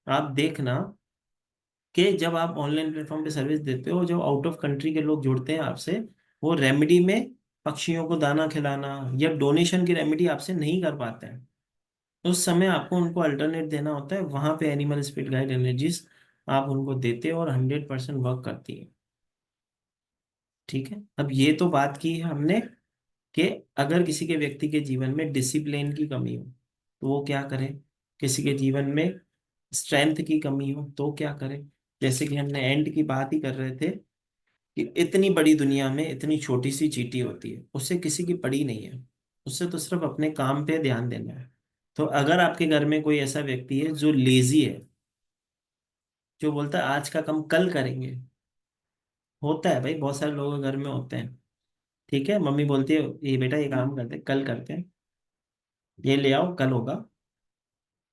आप देखना कि जब आप ऑनलाइन प्लेटफॉर्म पे सर्विस देते हो, जो आउट ऑफ कंट्री के लोग जुड़ते हैं आपसे, वो रेमेडी में पक्षियों को दाना खिलाना या डोनेशन की रेमेडी आपसे नहीं कर पाते हैं। उस समय आपको उनको अल्टरनेट देना होता है, वहां पे एनिमल स्पिरिट गाइड एनर्जीज आप उनको देते हो और 100% वर्क करती है। ठीक है, अब ये तो बात की है हमने कि अगर किसी के व्यक्ति के जीवन में डिसिप्लिन की कमी हो तो वो क्या करे, किसी के जीवन में स्ट्रेंथ की कमी हो तो क्या करे। जैसे कि हमने एंड की बात ही कर रहे थे कि इतनी बड़ी दुनिया में इतनी छोटी सी चींटी होती है, उससे किसी की पड़ी नहीं है, उससे तो सिर्फ अपने काम पे ध्यान देना है। तो अगर आपके घर में कोई ऐसा व्यक्ति है जो लेजी है, जो बोलता है आज का काम कल करेंगे, होता है भाई, बहुत सारे लोग घर में होते हैं। ठीक है, मम्मी बोलती है ये बेटा ये काम करते हैं, कल करते हैं, ये ले आओ कल होगा,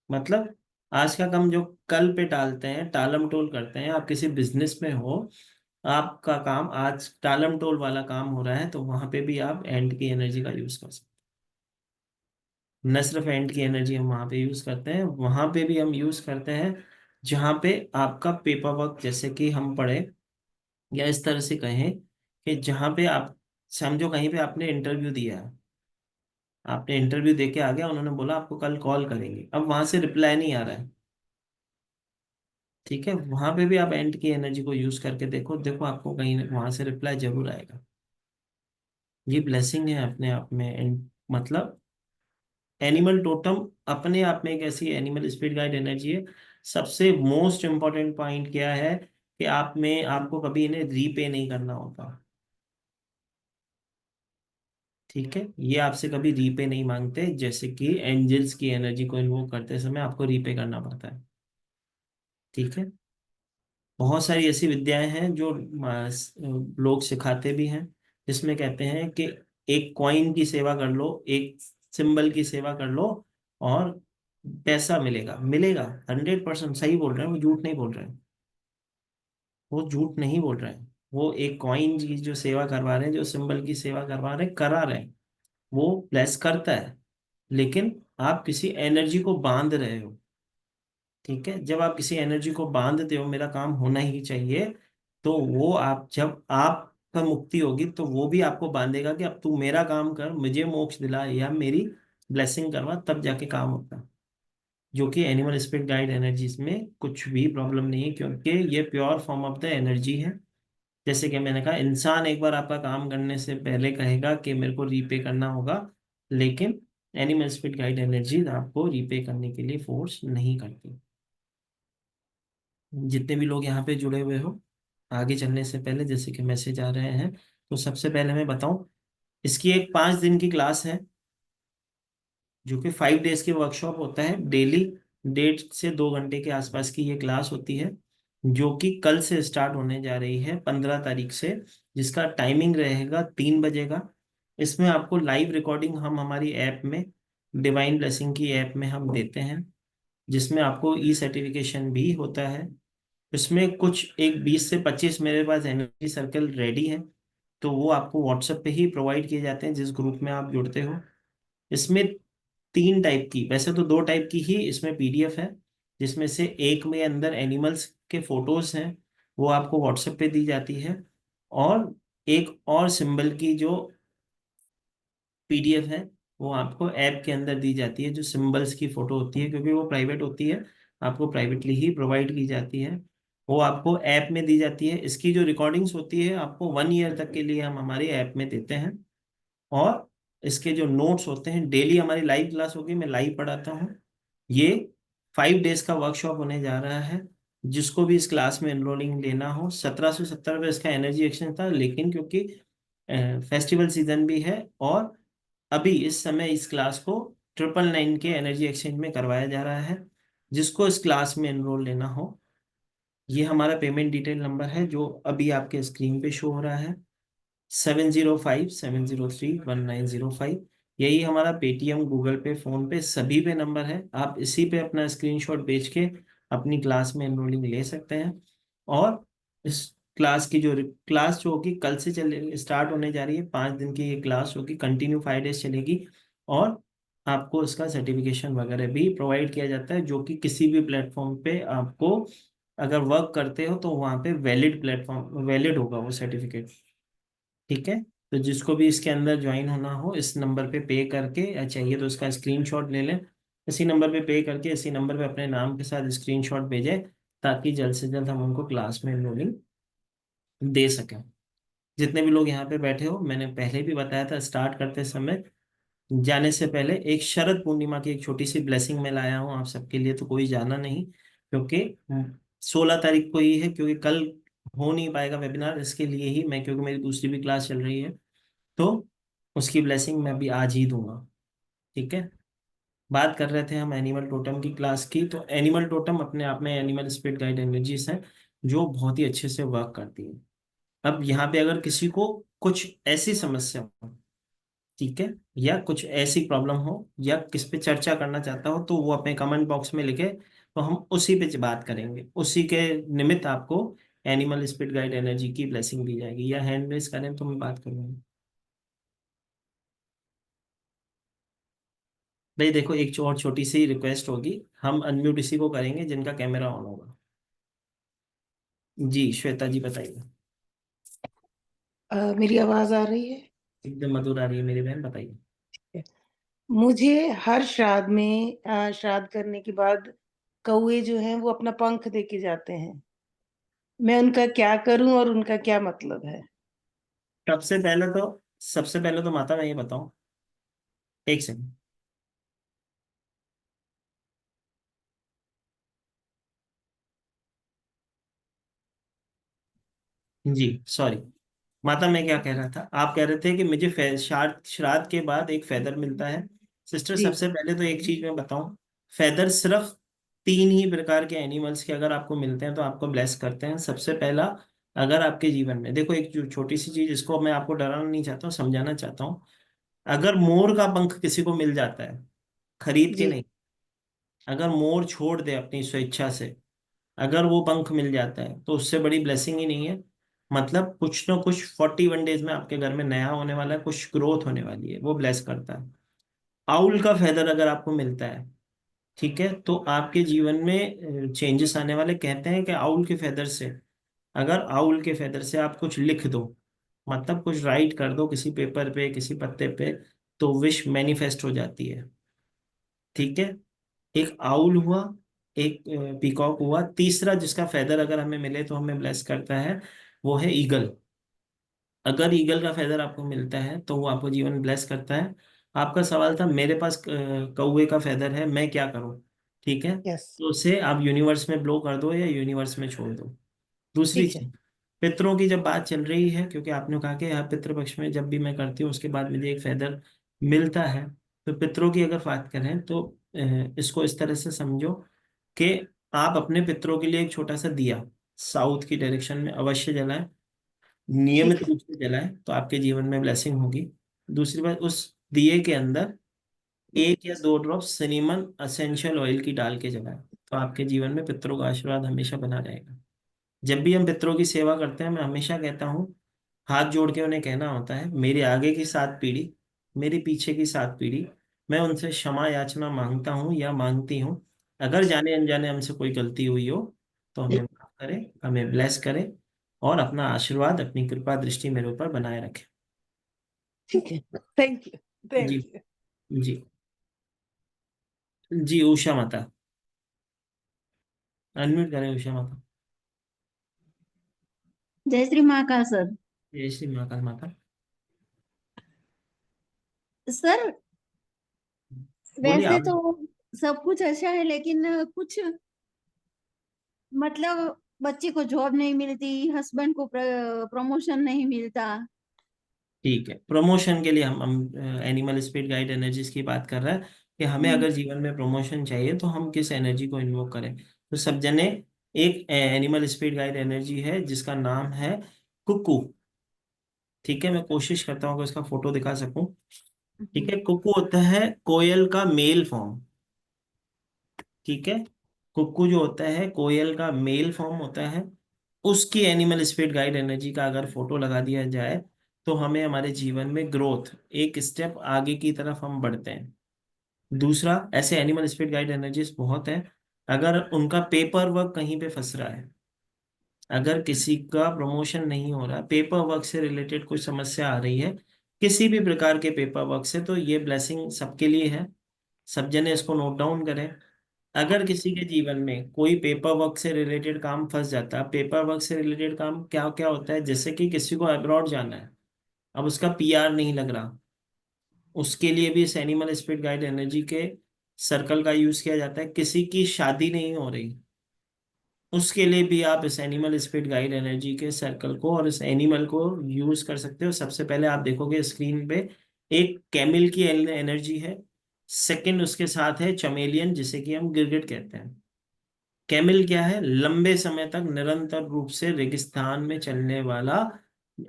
मतलब आज का काम जो कल पे टालते हैं, टालम टोल करते हैं। आप किसी बिजनेस में हो, आपका काम आज टालम टोल वाला काम हो रहा है, तो वहां पे भी आप एंड की एनर्जी का यूज कर सकते हैं। न सिर्फ एंड की एनर्जी हम वहां पे यूज करते हैं, वहां पे भी हम यूज करते हैं जहां पे आपका पेपर वर्क, जैसे कि हम पढ़े या इस तरह से कहें कि जहां पे आप समझो कहीं पे आपने इंटरव्यू दिया है, आपने इंटरव्यू दे के आ गया, उन्होंने बोला आपको कल कॉल करेंगे, अब वहां से रिप्लाई नहीं आ रहा है, ठीक है, वहां पे भी आप एंड की एनर्जी को यूज करके देखो, देखो आपको कहीं वहां से रिप्लाई जरूर आएगा। ये ब्लेसिंग है अपने आप में। मतलब एनिमल टोटम अपने आप में एक ऐसी एनिमल स्पिरिट गाइड एनर्जी है। सबसे मोस्ट इम्पोर्टेंट पॉइंट क्या है कि आप में आपको कभी इन्हें रीपे नहीं करना होता। ठीक है, ये आपसे कभी रीपे नहीं मांगते, जैसे कि एंजल्स की एनर्जी को इन्वोक करते समय आपको रीपे करना पड़ता है। ठीक है, बहुत सारी ऐसी विद्याएं हैं जो लोग सिखाते भी हैं, जिसमें कहते हैं कि एक कॉइन की सेवा कर लो, एक सिंबल की सेवा कर लो, और पैसा मिलेगा, मिलेगा। 100% सही बोल रहे हैं, वो झूठ नहीं बोल रहे हैं, वो झूठ नहीं बोल रहे हैं। वो एक कॉइन की जो सेवा करवा रहे हैं, जो सिंबल की सेवा करवा रहे हैं, करा रहे हैं, वो ब्लेस करता है, लेकिन आप किसी एनर्जी को बांध रहे हो। ठीक है, जब आप किसी एनर्जी को बांधते हो मेरा काम होना ही चाहिए, तो वो आप जब आपका मुक्ति होगी तो वो भी आपको बांधेगा कि अब तू मेरा काम कर, मुझे मोक्ष दिला या मेरी ब्लेसिंग करवा, तब जाके काम होता है। जो कि एनिमल स्पिरिट गाइड एनर्जीज में कुछ भी प्रॉब्लम नहीं है, क्योंकि ये pure form of the energy है। जैसे कि मैंने कहा, इंसान एक बार आपका काम करने से पहले कहेगा कि मेरे को रीपे करना होगा, लेकिन एनिमल स्पिरिट गाइड एनर्जीज आपको रीपे करने के लिए फोर्स नहीं करती। जितने भी लोग यहाँ पे जुड़े हुए हो, आगे चलने से पहले जैसे कि मैसेज आ रहे हैं, तो सबसे पहले मैं बताऊं, इसकी एक 5 दिन की क्लास है, जो कि 5 डेज की वर्कशॉप होता है। डेली 1.5 से 2 घंटे के आसपास की ये क्लास होती है, जो कि कल से स्टार्ट होने जा रही है, 15 तारीख से, जिसका टाइमिंग रहेगा 3 बजे का। इसमें आपको लाइव रिकॉर्डिंग हम हमारी ऐप में, डिवाइन ब्लेसिंग की ऐप में हम देते हैं, जिसमें आपको ई सर्टिफिकेशन भी होता है। इसमें कुछ एक 20 से 25 मेरे पास एनर्जी सर्कल रेडी है, तो वो आपको व्हाट्सएप पे ही प्रोवाइड किए जाते हैं जिस ग्रुप में आप जुड़ते हो। इसमें 3 टाइप की, वैसे तो 2 टाइप की ही इसमें पीडीएफ है, जिसमें से एक में अंदर एनिमल्स के फोटोज हैं, वो आपको व्हाट्सएप पे दी जाती है। और एक और सिंबल की जो पीडीएफ है, वो आपको ऐप के अंदर दी जाती है, जो सिंबल्स की फोटो होती है, क्योंकि वो प्राइवेट होती है, आपको प्राइवेटली ही प्रोवाइड की जाती है। वो आपको ऐप में दी जाती है। इसकी जो रिकॉर्डिंग्स होती है, आपको 1 ईयर तक के लिए हम हमारे ऐप में देते हैं। और इसके जो नोट्स होते हैं, डेली हमारी लाइव क्लास होगी, मैं लाइव पढ़ाता हूँ। ये 5 डेज का वर्कशॉप होने जा रहा है। जिसको भी इस क्लास में एनरोलिंग लेना हो, 1770 रुपये इसका एनर्जी एक्सचेंज था, लेकिन क्योंकि फेस्टिवल सीजन भी है, और अभी इस समय इस क्लास को 999 के एनर्जी एक्सचेंज में करवाया जा रहा है। जिसको इस क्लास में एनरोल लेना हो, ये हमारा पेमेंट डिटेल नंबर है, जो अभी आपके स्क्रीन पे शो हो रहा है, 7057031905। यही हमारा पेटीएम, गूगल पे, फोन पे, सभी पे नंबर है। आप इसी पे अपना स्क्रीनशॉट भेज के अपनी क्लास में एनरोलिंग ले सकते हैं। और इस क्लास की जो क्लास जो होगी, कल से चले स्टार्ट होने जा रही है, 5 दिन की ये क्लास होगी, कंटिन्यू 5 डेज चलेगी। और आपको इसका सर्टिफिकेशन वगैरह भी प्रोवाइड किया जाता है, जो कि किसी भी प्लेटफॉर्म पे आपको, अगर वर्क करते हो तो वहाँ पे वैलिड प्लेटफॉर्म, वैलिड होगा वो सर्टिफिकेट। ठीक है। तो जिसको भी इसके अंदर ज्वाइन होना हो, इस नंबर पे पे करके, या चाहिए तो इसका स्क्रीनशॉट ले लें, इसी नंबर पे पे करके इसी नंबर पे अपने नाम के साथ स्क्रीनशॉट भेजें, ताकि जल्द से जल्द हम उनको क्लास में एनरोलिंग दे सकें। जितने भी लोग यहाँ पे बैठे हो, मैंने पहले भी बताया था स्टार्ट करते समय, जाने से पहले एक शरद पूर्णिमा की एक छोटी सी ब्लेसिंग मैं लाया हूँ आप सबके लिए, तो कोई जाना नहीं, क्योंकि 16 तारीख को ही है, क्योंकि कल हो नहीं पाएगा वेबिनार, इसके लिए ही मैं, क्योंकि मेरी दूसरी भी क्लास चल रही है, तो उसकी ब्लेसिंग मैं अभी आज ही दूंगा। ठीक है। बात कर रहे थे हम एनिमल टोटम की क्लास की, तो एनिमल टोटम अपने आप में एनिमल स्पिरिट गाइड एनर्जीज हैं, जो बहुत ही अच्छे से वर्क करती हैं। अब यहाँ पे अगर किसी को कुछ ऐसी समस्या हो, ठीक है, या कुछ ऐसी प्रॉब्लम हो, या किस पे चर्चा करना चाहता हो, तो वो अपने कमेंट बॉक्स में लिखे, तो हम उसी पे बात करेंगे। उसी के निमित्त आपको एनिमल स्पिरिट गाइड एनर्जी की ब्लेसिंग दी जाएगी। या हैंड रेस करें तो मैं बात करूंगा। भाई देखो, एक और छोटी सी रिक्वेस्ट होगी, हम अनम्यूट इसी को करेंगे जिनका कैमरा ऑन होगा। जी श्वेता जी बताइए। मेरी आवाज आ रही है? एकदम मधुर आ रही है मेरी बहन, बताइए। मुझे हर श्राद्ध में श्राद्ध करने के बाद कौवे जो हैं वो अपना पंख दे के जाते हैं। मैं उनका क्या करूं और उनका क्या मतलब है? सबसे पहले तो माता मैं ये बताऊं, एक सेकंड। जी सॉरी माता, मैं क्या कह रहा था, आप कह रहे थे कि मुझे श्राद्ध श्राद्ध के बाद एक फेदर मिलता है। सिस्टर, जी सबसे पहले तो एक चीज मैं बताऊं, फेदर सिर्फ 3 ही प्रकार के एनिमल्स के अगर आपको मिलते हैं तो आपको ब्लेस करते हैं। सबसे पहला, अगर आपके जीवन में देखो, एक जो छोटी सी चीज, इसको मैं आपको डराना नहीं चाहता हूँ, समझाना चाहता हूँ। अगर मोर का पंख किसी को मिल जाता है, खरीद के जी नहीं, अगर मोर छोड़ दे अपनी स्वेच्छा से, अगर वो पंख मिल जाता है, तो उससे बड़ी ब्लेसिंग ही नहीं है। मतलब कुछ ना कुछ 41 डेज में आपके घर में नया होने वाला है, कुछ ग्रोथ होने वाली है, वो ब्लेस करता है। आउल का फेदर अगर आपको मिलता है, ठीक है, तो आपके जीवन में चेंजेस आने वाले। कहते हैं कि आउल के फेदर से, अगर आउल के फेदर से आप कुछ लिख दो, मतलब कुछ राइट कर दो किसी पेपर पे, किसी पत्ते पे, तो विश मैनिफेस्ट हो जाती है। ठीक है, एक आउल हुआ, एक पीकॉक हुआ, तीसरा जिसका फेदर अगर हमें मिले तो हमें ब्लेस करता है, वो है ईगल। अगर ईगल का फेदर आपको मिलता है तो वो आपको जीवन ब्लेस करता है। आपका सवाल था मेरे पास कौवे का फेदर है, मैं क्या करूं? ठीक है, यस, तो उसे आप यूनिवर्स में ब्लो कर दो या यूनिवर्स में छोड़ दो। दूसरी ठीक है। चीज, पितरों की जब बात चल रही है, क्योंकि आपने कहा कि यहाँ पितृपक्ष में जब भी मैं करती हूँ उसके बाद मुझे एक फेदर मिलता है, तो पितरों की अगर बात करें तो इसको इस तरह से समझो कि आप अपने पितरों के लिए एक छोटा सा दिया साउथ की डायरेक्शन में अवश्य जलाएं, ठीक नियमित है। रूप से जलाएं, तो आपके जीवन में ब्लेसिंग होगी। दूसरी बात, उस दिए के अंदर 1 या 2 ड्रॉप सिनेमन असेंशियल ऑयल की डाल के जलाएं, तो आपके जीवन में पितरों का आशीर्वाद हमेशा बना रहेगा। जब भी हम पितरों की सेवा करते हैं, मैं हमेशा कहता हूँ, हाथ जोड़ के उन्हें कहना होता है, मेरी आगे की 7 पीढ़ी, मेरी पीछे की 7 पीढ़ी, मैं उनसे क्षमा याचना मांगता हूँ या मांगती हूँ। अगर जाने अनजाने हमसे कोई गलती हुई हो तो हमें माफ करें, हमें ब्लेस करें और अपना आशीर्वाद, अपनी कृपा दृष्टि मेरे ऊपर बनाए रखें। ठीक है, थैंक यू, जी। Thank you. जी। जी उषा माता, अनम्यूट करें उषा माता। जय श्री महाकाल सर। जय श्री महाकाल माता। सर बोलिए वैसे आप। तो सब कुछ अच्छा है, लेकिन कुछ मतलब बच्चे को जॉब नहीं मिलती, हस्बैंड को प्रमोशन नहीं मिलता। ठीक है, प्रमोशन के लिए हम एनिमल स्पिरिट गाइड एनर्जीज की बात कर रहे हैं कि हमें हम्म, अगर जीवन में प्रमोशन चाहिए तो हम किस एनर्जी को इन्वोक करें। तो सब जने, एक एनिमल स्पिरिट गाइड एनर्जी है जिसका नाम है कुकू। ठीक है, मैं कोशिश करता हूँ कि उसका फोटो दिखा सकूं। ठीक है, कुकू होता है कोयल का मेल फॉर्म। ठीक है, कुक्कू जो होता है कोयल का मेल फॉर्म होता है, उसकी एनिमल स्पिरिट गाइड एनर्जी का अगर फोटो लगा दिया जाए तो हमें हमारे जीवन में ग्रोथ, एक स्टेप आगे की तरफ हम बढ़ते हैं। दूसरा, ऐसे एनिमल स्पिरिट गाइड एनर्जीज बहुत है, अगर उनका पेपर वर्क कहीं पे फंस रहा है, अगर किसी का प्रमोशन नहीं हो रहा, पेपर वर्क से रिलेटेड कोई समस्या आ रही है, किसी भी प्रकार के पेपर वर्क से, तो ये ब्लेसिंग सबके लिए है। सब जने इसको नोट डाउन करें। अगर किसी के जीवन में कोई पेपर वर्क से रिलेटेड काम फंस जाता है, पेपर वर्क से रिलेटेड काम क्या क्या होता है, जैसे कि किसी को अब्रॉड जाना है, अब उसका पीआर नहीं लग रहा, उसके लिए भी इस एनिमल स्पिरिट गाइड एनर्जी के सर्कल का यूज किया जाता है। किसी की शादी नहीं हो रही, उसके लिए भी आप इस एनिमल स्पिरिट गाइड एनर्जी के सर्कल को और इस एनिमल को यूज कर सकते हो। सबसे पहले आप देखोगे स्क्रीन पे एक कैमिल की एनर्जी है, सेकंड उसके साथ है चमेलियन जिसे कि हम गिरगिट कहते हैं। कैमिल क्या है? लंबे समय तक निरंतर रूप से रेगिस्तान में चलने वाला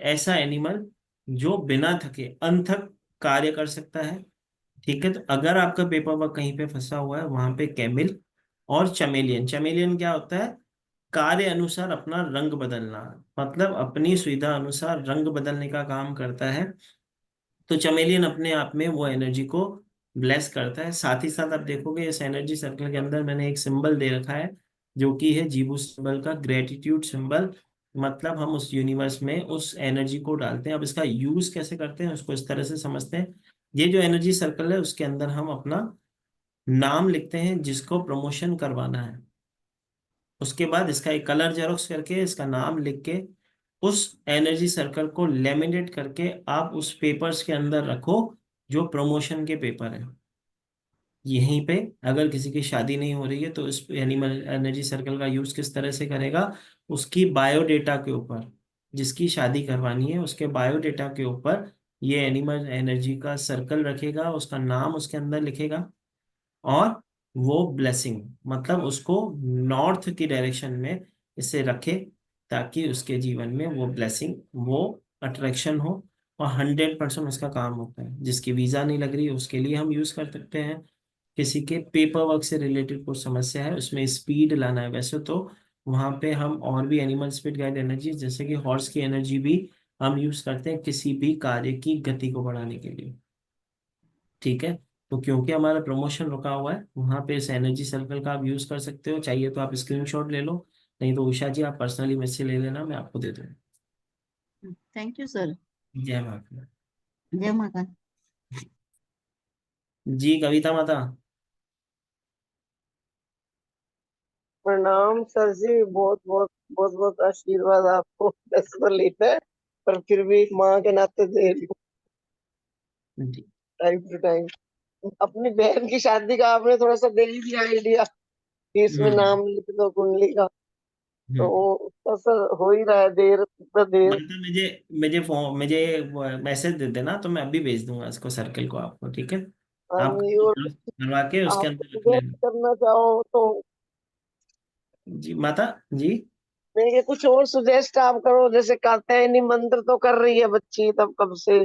ऐसा एनिमल जो बिना थके अनथक कार्य कर सकता है। ठीक है, तो अगर आपका पेपर वर्क कहीं पे फंसा हुआ है, वहां पे कैमिल और चमेलियन। चमेलियन क्या होता है? कार्य अनुसार अपना रंग बदलना, मतलब अपनी सुविधा अनुसार रंग बदलने का काम करता है। तो चमेलियन अपने आप में वो एनर्जी को ब्लेस करता है। साथ ही साथ आप देखोगे इस एनर्जी सर्कल के अंदर मैंने एक सिंबल दे रखा है जो कि है जीबू सिंबल का ग्रेटिट्यूड सिंबल। मतलब हम उस यूनिवर्स में उस एनर्जी को डालते हैं। अब इसका यूज कैसे करते हैं उसको इस तरह से समझते हैं। ये जो एनर्जी सर्कल है उसके अंदर हम अपना नाम लिखते हैं जिसको प्रमोशन करवाना है। उसके बाद इसका एक कलर जेरोक्स करके इसका नाम लिख के उस एनर्जी सर्कल को लेमिनेट करके आप उस पेपर्स के अंदर रखो जो प्रमोशन के पेपर है। यहीं पे अगर किसी की शादी नहीं हो रही है तो इस एनिमल एनर्जी सर्कल का यूज किस तरह से करेगा? उसकी बायोडेटा के ऊपर, जिसकी शादी करवानी है उसके बायोडेटा के ऊपर ये एनिमल एनर्जी का सर्कल रखेगा, उसका नाम उसके अंदर लिखेगा और वो ब्लेसिंग, मतलब उसको नॉर्थ की डायरेक्शन में इसे रखे ताकि उसके जीवन में वो ब्लेसिंग, वो अट्रैक्शन हो। और 100% उसका काम होता है। जिसकी वीजा नहीं लग रही उसके लिए हम यूज कर सकते हैं। किसी के पेपर वर्क से रिलेटेड कुछ समस्या है, उसमें स्पीड लाना है, वैसे तो वहां पे हम और भी एनिमल स्पीड गाइड एनर्जी जैसे कि हॉर्स की एनर्जी भी हम यूज करते हैं किसी भी कार्य की गति को बढ़ाने के लिए। ठीक है, तो क्योंकि हमारा प्रमोशन रुका हुआ है वहां पे इस एनर्जी सर्कल का आप यूज कर सकते हो। चाहिए तो आप स्क्रीनशॉट ले लो, नहीं तो उषा जी आप पर्सनली मुझसे ले लेना, मैं आपको दे दूंगा। Thank you sir. जय महाकाल। जय महाकाल। जी कविता माता। प्रणाम सर जी, बहुत बहुत बहुत बहुत आशीर्वाद आपको। वैसे तो लेता है, पर फिर भी माँ के नाते दे रही हूँ जी। Time to time. अपनी बहन की शादी का आपने थोड़ा सा दे ही दिया आइडिया कि इसमें हम्म। नाम लिख दो कुंडली का, तो हम्म। उसका सर हो ही रहा है, देर इतना देर। मतलब मुझे मुझे मैसेज दे देना, तो मैं अभी भेज दूंगा इसको सर्कल को आपको, ठीक है। आप और करवा के उसके आप अंदर रख suggest लेना। करना चाहो तो जी माता जी। नहीं, ये कुछ और सुजेस्ट आप करो, जैसे कहते हैं नहीं मंत्र तो कर रही है बच्ची तब कब से।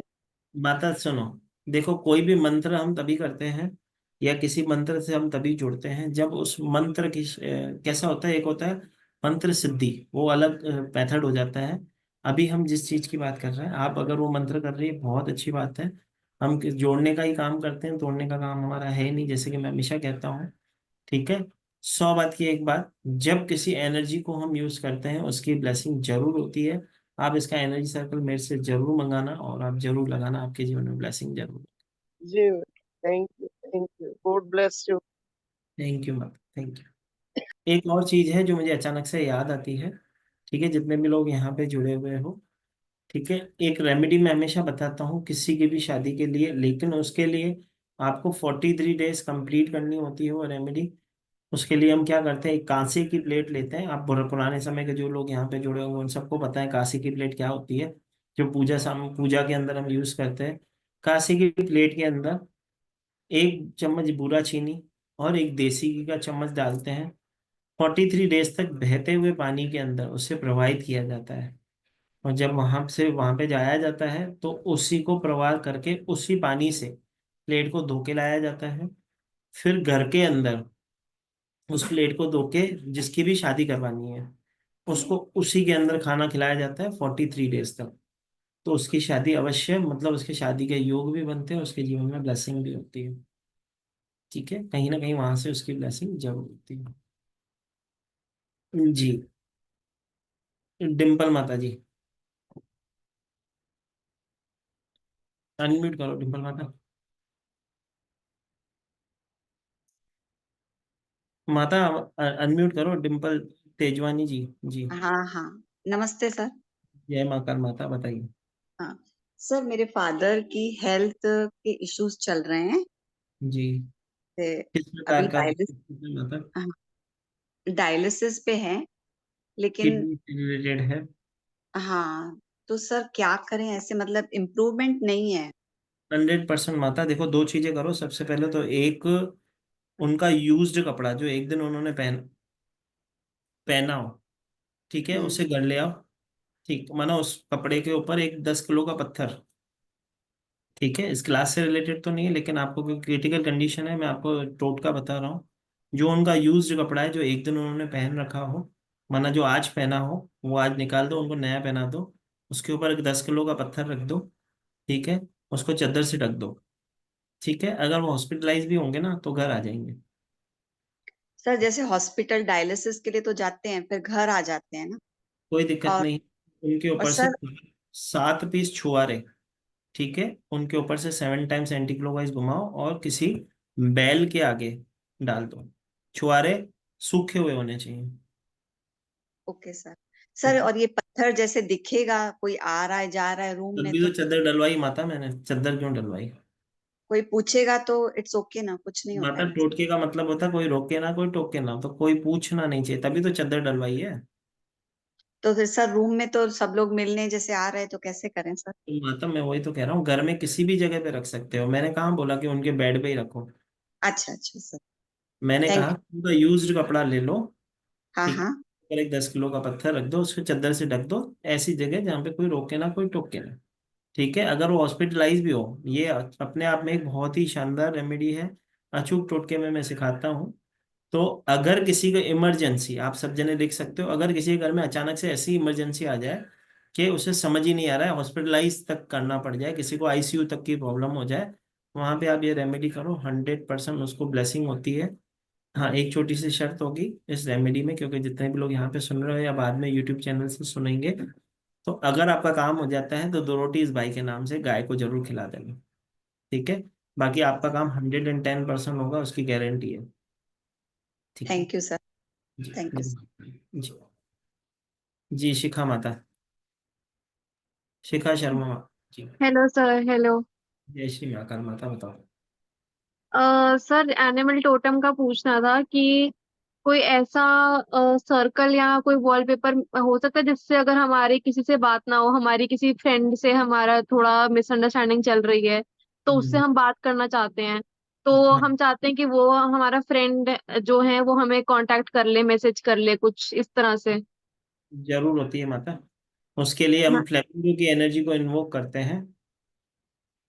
माता सुनो, देखो कोई भी मंत्र हम तभी करते हैं, या किसी मंत्र से हम तभी जुड़ते हैं जब उस मंत्र की कैसा होता है, एक होता है मंत्र सिद्धि, वो अलग मेथड हो जाता है। अभी हम जिस चीज की बात कर रहे हैं, आप अगर वो मंत्र कर रही है बहुत अच्छी बात है। हम जोड़ने का ही काम करते हैं, तोड़ने का काम हमारा है ही नहीं, जैसे कि मैं हमेशा कहता हूँ, ठीक है। 100 बात की एक बात, जब किसी एनर्जी को हम यूज करते हैं उसकी ब्लेसिंग जरूर होती है। आप इसका एनर्जी सर्कल मेरे से जरूर मंगाना, और आप जरूर लगाना, आपके जीवन में ब्लेसिंग जरूर। जी, thank you, God bless you. Thank you मत, थैंक यू। एक और चीज है जो मुझे अचानक से याद आती है, ठीक है, जितने भी लोग यहाँ पे जुड़े हुए हो, ठीक है। एक रेमेडी मैं हमेशा बताता हूँ किसी की भी शादी के लिए, लेकिन उसके लिए आपको 43 डेज कंप्लीट करनी होती है वो रेमेडी। उसके लिए हम क्या करते हैं, एक कांसे की प्लेट लेते हैं। आप पुराने समय के जो लोग यहाँ पे जुड़े होंगे उन सबको पता है कांसे की प्लेट क्या होती है, जो पूजा के अंदर हम यूज करते हैं। कांसे की प्लेट के अंदर 1 चम्मच बूरा चीनी और एक देसी घी का चम्मच डालते हैं। 43 डेज तक बहते हुए पानी के अंदर उससे प्रवाहित किया जाता है। और जब वहां पे जाया जाता है तो उसी को प्रवाह करके उसी पानी से प्लेट को धो के लाया जाता है। फिर घर के अंदर उस प्लेट को धो के जिसकी भी शादी करवानी है उसको उसी के अंदर खाना खिलाया जाता है 43 डेज तक। तो उसकी शादी अवश्य, मतलब उसके शादी के योग भी बनते हैं, उसके जीवन में ब्लेसिंग भी होती है, ठीक है। कहीं ना कहीं वहां से उसकी ब्लेसिंग जरूर होती है। जी। डिम्पल माता जी, अनम्यूट करो डिम्पल माता। माता अनम्यूट करो डिम्पल तेजवानी जी। जी। हाँ हाँ। नमस्ते सर। जय महाकाल माता, बताइए। हाँ सर, मेरे फादर की हेल्थ के इश्यूज चल रहे हैं। जी। ते किस अभी प्रकार का माता? डायलिसिस पे है, लेकिन किडनी से रिलेटेड है? हाँ, तो सर क्या करें, ऐसे मतलब इम्प्रूवमेंट नहीं है। 100% माता, देखो दो चीजें करो। सबसे पहले तो एक, उनका यूज्ड कपड़ा जो एक दिन उन्होंने पहना हो, ठीक है, उसे हम्म। घर ले आओ। ठीक, माना उस कपड़े के ऊपर एक 10 किलो का पत्थर, ठीक है, इस क्लास से रिलेटेड तो नहीं है, लेकिन आपको कोई क्रिटिकल कंडीशन है, मैं आपको टोटका बता रहा हूँ। जो उनका यूज्ड कपड़ा है जो एक दिन उन्होंने पहन रखा हो, माना जो आज पहना हो वो आज निकाल दो, उनको नया पहना दो। उसके ऊपर एक 10 किलो का पत्थर रख दो, ठीक है। उसको चादर से ढक दो, ठीक है। अगर वो हॉस्पिटलाइज भी होंगे ना तो घर आ जाएंगे। सर जैसे हॉस्पिटल डायलिसिस के लिए तो जाते हैं, फिर घर आ जाते हैं ना। कोई दिक्कत और नहीं। उनके और ऊपर से सर 7 पीस छुआरे, ठीक है, उनके ऊपर से 7 टाइम्स एंटी क्लॉकवाइज घुमाओ और किसी बैल के आगे डाल दो। छुआरे सूखे हुए होने चाहिए, ओके सर। सर ठीक है। और ये पत्थर जैसे दिखेगा, कोई आ रहा है जा रहा है रूम में तभी तो तो चादर डलवाई माता, मैंने चादर क्यों डलवाई? कोई पूछेगा तो इट्स ओके ना, कुछ नहीं होता माता, है ना। टोटके का मतलब होता है कोई रोके ना कोई टोके ना, तो कोई पूछना नहीं चाहिए, तभी तो चादर डलवाई है। तो फिर सर रूम में तो सब लोग मिलने जैसे आ रहे हैं तो कैसे करें सर। तो माता मैं वही तो कह रहा हूँ, घर में किसी भी जगह पे रख सकते हो, मैंने कहाँ बोला कि उनके बेड पे ही रखो। अच्छा अच्छा सर। मैंने थैंक कहा यू। उनका यूज्ड कपड़ा ले लो, हाँ ठीक है, हाँ। और एक 10 किलो का पत्थर रख दो, उसको चादर से ढक दो, ऐसी जगह जहाँ पे कोई रोके ना कोई टोके ना, ठीक है। अगर वो हॉस्पिटलाइज भी हो, ये अपने आप में एक बहुत ही शानदार रेमेडी है। अचूक टोटके में मैं सिखाता हूँ। तो अगर किसी को इमरजेंसी, आप सब जने लिख सकते हो, अगर किसी के घर में अचानक से ऐसी इमरजेंसी आ जाए कि उसे समझ ही नहीं आ रहा है, हॉस्पिटलाइज तक करना पड़ जाए, किसी को आईसीयू तक की प्रॉब्लम हो जाए, वहां पे आप ये रेमेडी करो, 100% उसको ब्लेसिंग होती है। हाँ, एक छोटी सी शर्त होगी इस रेमेडी में, क्योंकि जितने भी लोग यहाँ पे सुन रहे हो या बाद में यूट्यूब चैनल से सुनेंगे, तो अगर आपका काम हो जाता है तो 2 रोटी इस भाई के नाम से गाय को जरूर खिला देना, ठीक है। बाकी आपका काम 110% होगा, उसकी गारंटी है, ठीक है। Thank you sir. जी थैंक यू। जी जी, शिखा माता, Shikha Sharma ji. Hello sir. Hello. जय श्री महाकाल माता, बताओ। सर एनिमल टोटम का पूछना था कि कोई ऐसा सर्कल या कोई वॉलपेपर हो सकता है जिससे अगर हमारी किसी से बात ना हो, हमारी किसी फ्रेंड से हमारा थोड़ा मिसअंडरस्टैंडिंग चल रही है तो उससे हम्म, हम बात करना चाहते हैं, तो हम चाहते हैं कि वो हमारा फ्रेंड जो है वो हमें कांटेक्ट कर ले, मैसेज कर ले, कुछ इस तरह से। जरूर होती है माता। उसके लिए हम हाँ। फ्लेमिंगो की एनर्जी को इन्वोक करते हैं।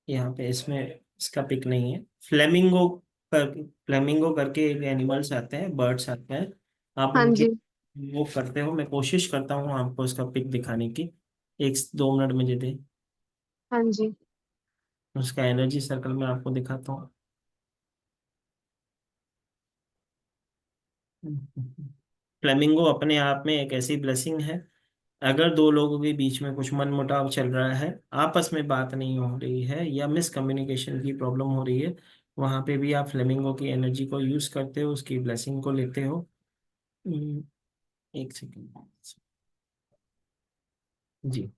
यहाँ पे इसमें इसका पिक नहीं है। फ्लेमिंगो कर फ्लेमिंगो करके एक एनिमल्स आते हैं, बर्ड्स आते हैं। आप हाँ उनकी जी। वो करते हो, मैं कोशिश करता हूँ आपको इसका पिक दिखाने की। 1-2 मिनट मुझे दे। हाँ जी। उसका एनर्जी सर्कल मैं आपको दिखाता हूँ। फ्लेमिंगो अपने आप में एक ऐसी ब्लेसिंग है। अगर दो लोगों के बीच में कुछ मनमुटाव चल रहा है, आपस में बात नहीं हो रही है या मिसकम्युनिकेशन की प्रॉब्लम हो रही है, वहां पे भी आप फ्लेमिंगो की एनर्जी को यूज करते हो, उसकी ब्लेसिंग को लेते हो। हम्म, एक सेकेंड जी।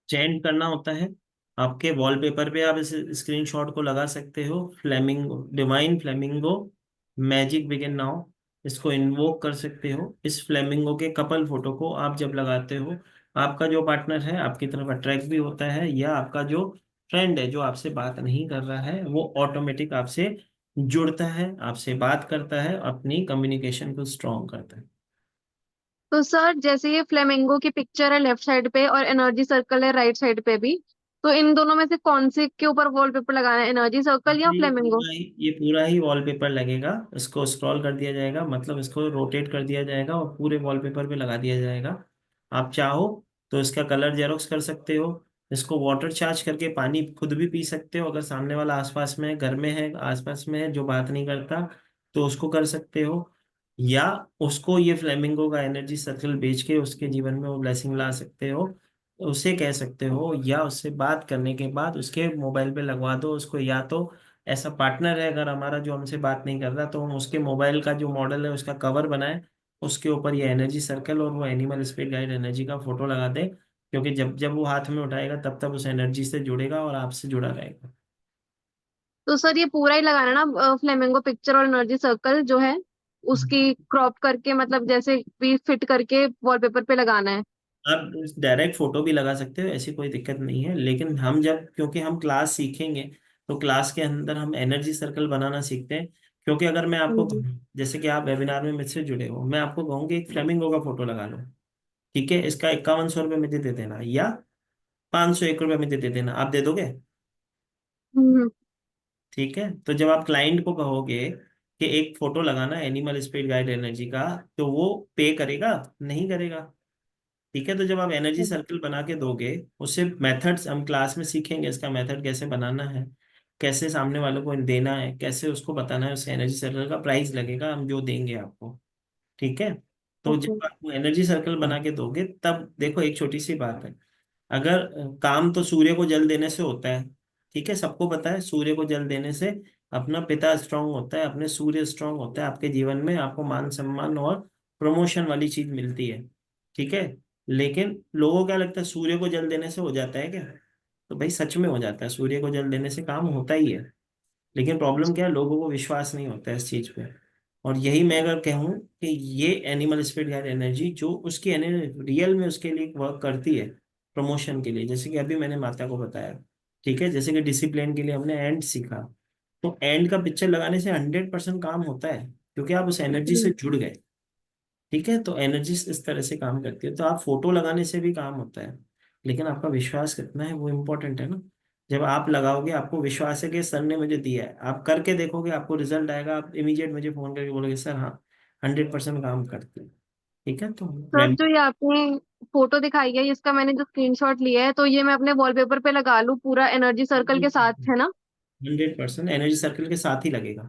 चेंज करना होता है आपके वॉलपेपर पे, आप इस स्क्रीनशॉट को लगा सकते हो। Flamingo, divine flamingo, magic begin now, इसको इन्वोक कर सकते हो। इस फ्लेमिंगो के कपल फोटो को आप जब लगाते हो, आपका जो पार्टनर है आपकी तरफ अट्रैक्ट भी होता है, या आपका जो फ्रेंड है जो आपसे बात नहीं कर रहा है वो ऑटोमेटिक आपसे जुड़ता है, आपसे बात करता है, अपनी कम्युनिकेशन को स्ट्रॉन्ग करता है। तो सर जैसे ये फ्लेमिंगो की पिक्चर है लेफ्ट साइड पे और एनर्जी सर्कल है राइट साइड पे भी, तो इन दोनों में से कौन से के ऊपर वॉलपेपर लगाना है, एनर्जी सर्कल या फ्लेमिंगो? ये पूरा ही वॉलपेपर लगेगा। इसको स्क्रॉल कर दिया जाएगा, मतलब इसको रोटेट कर दिया जाएगा और पूरे वॉलपेपर पे लगा दिया जाएगा। आप चाहो तो इसका कलर जेरोक्स कर सकते हो। इसको वाटर चार्ज करके पानी खुद भी पी सकते हो, अगर सामने वाला आसपास में है, घर में है, आसपास में है जो बात नहीं करता, तो उसको कर सकते हो। या उसको ये फ्लेमिंगो का एनर्जी सर्कल बेच के उसके जीवन में वो ब्लेसिंग ला सकते हो, उसे कह सकते हो। या उससे बात करने के बाद उसके मोबाइल पे लगवा दो उसको। या तो ऐसा पार्टनर है अगर हमारा जो हमसे बात नहीं कर रहा, तो हम उसके मोबाइल का जो मॉडल है उसका कवर बनाए, उसके ऊपर ये एनर्जी सर्कल और वो एनिमल स्पिरिट गाइड एनर्जी का फोटो लगा दे, क्योंकि जब जब वो हाथ में उठाएगा तब तब उस एनर्जी से जुड़ेगा और आपसे जुड़ा रहेगा। तो सर ये पूरा ही लगाना है ना, फ्लेमिंगो पिक्चर और एनर्जी सर्कल जो है उसकी क्रॉप करके, मतलब जैसे भी फिट करके वॉलपेपर पे लगाना है? आप डायरेक्ट फोटो भी लगा सकते हो, ऐसी कोई दिक्कत नहीं है। लेकिन हम जब, क्योंकि हम क्लास सीखेंगे, तो क्लास के अंदर हम एनर्जी सर्कल बनाना सीखते हैं। क्योंकि अगर मैं हाँ आपको जी। जैसे कि आप वेबिनार में मुझसे जुड़े हो, मैं आपको कहूँगी एक फ्लेमिंगो का फोटो लगा लो, ठीक है, इसका 5100 रुपये मुझे दे देना, या 501 रुपये मुझे दे देना, आप दे दोगे? हम्म। ठीक है, तो जब आप क्लाइंट को कहोगे कि एक फोटो लगाना एनिमल स्पिरिट गाइड एनर्जी का, तो वो पे करेगा? नहीं करेगा। ठीक है, तो जब आप एनर्जी सर्कल बना के दोगे, उससे मेथड्स हम क्लास में सीखेंगे, इसका मेथड कैसे बनाना है, कैसे सामने वालों को देना है, कैसे उसको बताना है, उससे एनर्जी सर्कल का प्राइस लगेगा हम जो देंगे आपको। ठीक है, तो ओके। जब आप एनर्जी सर्कल बना के दोगे, तब देखो एक छोटी सी बात है। अगर काम तो सूर्य को जल देने से होता है, ठीक है, सबको पता है सूर्य को जल देने से अपना पिता स्ट्रांग होता है, अपने सूर्य स्ट्रांग होता है, आपके जीवन में आपको मान सम्मान और प्रमोशन वाली चीज मिलती है। ठीक है, लेकिन लोगों को क्या लगता है सूर्य को जल देने से हो जाता है क्या? तो भाई सच में हो जाता है, सूर्य को जल देने से काम होता ही है। लेकिन प्रॉब्लम क्या है, लोगों को विश्वास नहीं होता है इस चीज पे। और यही मैं अगर कहूँ कि ये एनिमल स्पिरिट गाइड एनर्जी जो उसकी रियल में उसके लिए वर्क करती है प्रमोशन के लिए, जैसे कि अभी मैंने माता को बताया, ठीक है, जैसे कि डिसिप्लिन के लिए हमने एंड सीखा, तो एंड का पिक्चर लगाने से 100% काम होता है, क्योंकि आप उस एनर्जी से जुड़ गए। ठीक है, तो एनर्जी इस तरह से काम करती है। तो आप फोटो लगाने से भी काम होता है, लेकिन आपका विश्वास कितना है वो इम्पोर्टेंट है ना। जब आप लगाओगे, आपको विश्वास है कि सर ने मुझे दिया है, आप करके देखोगे, आपको रिजल्ट आएगा, आप इमीडिएट मुझे फोन करके बोलोगे सर हाँ 100% काम करते हैं। ठीक है, तो सर जो ये आपने फोटो दिखाई है इसका मैंने जो स्क्रीनशॉट लिया है, तो ये मैं अपने वॉलपेपर पे लगा लूं पूरा एनर्जी सर्कल के साथ, है ना? 100% एनर्जी सर्कल के साथ ही लगेगा।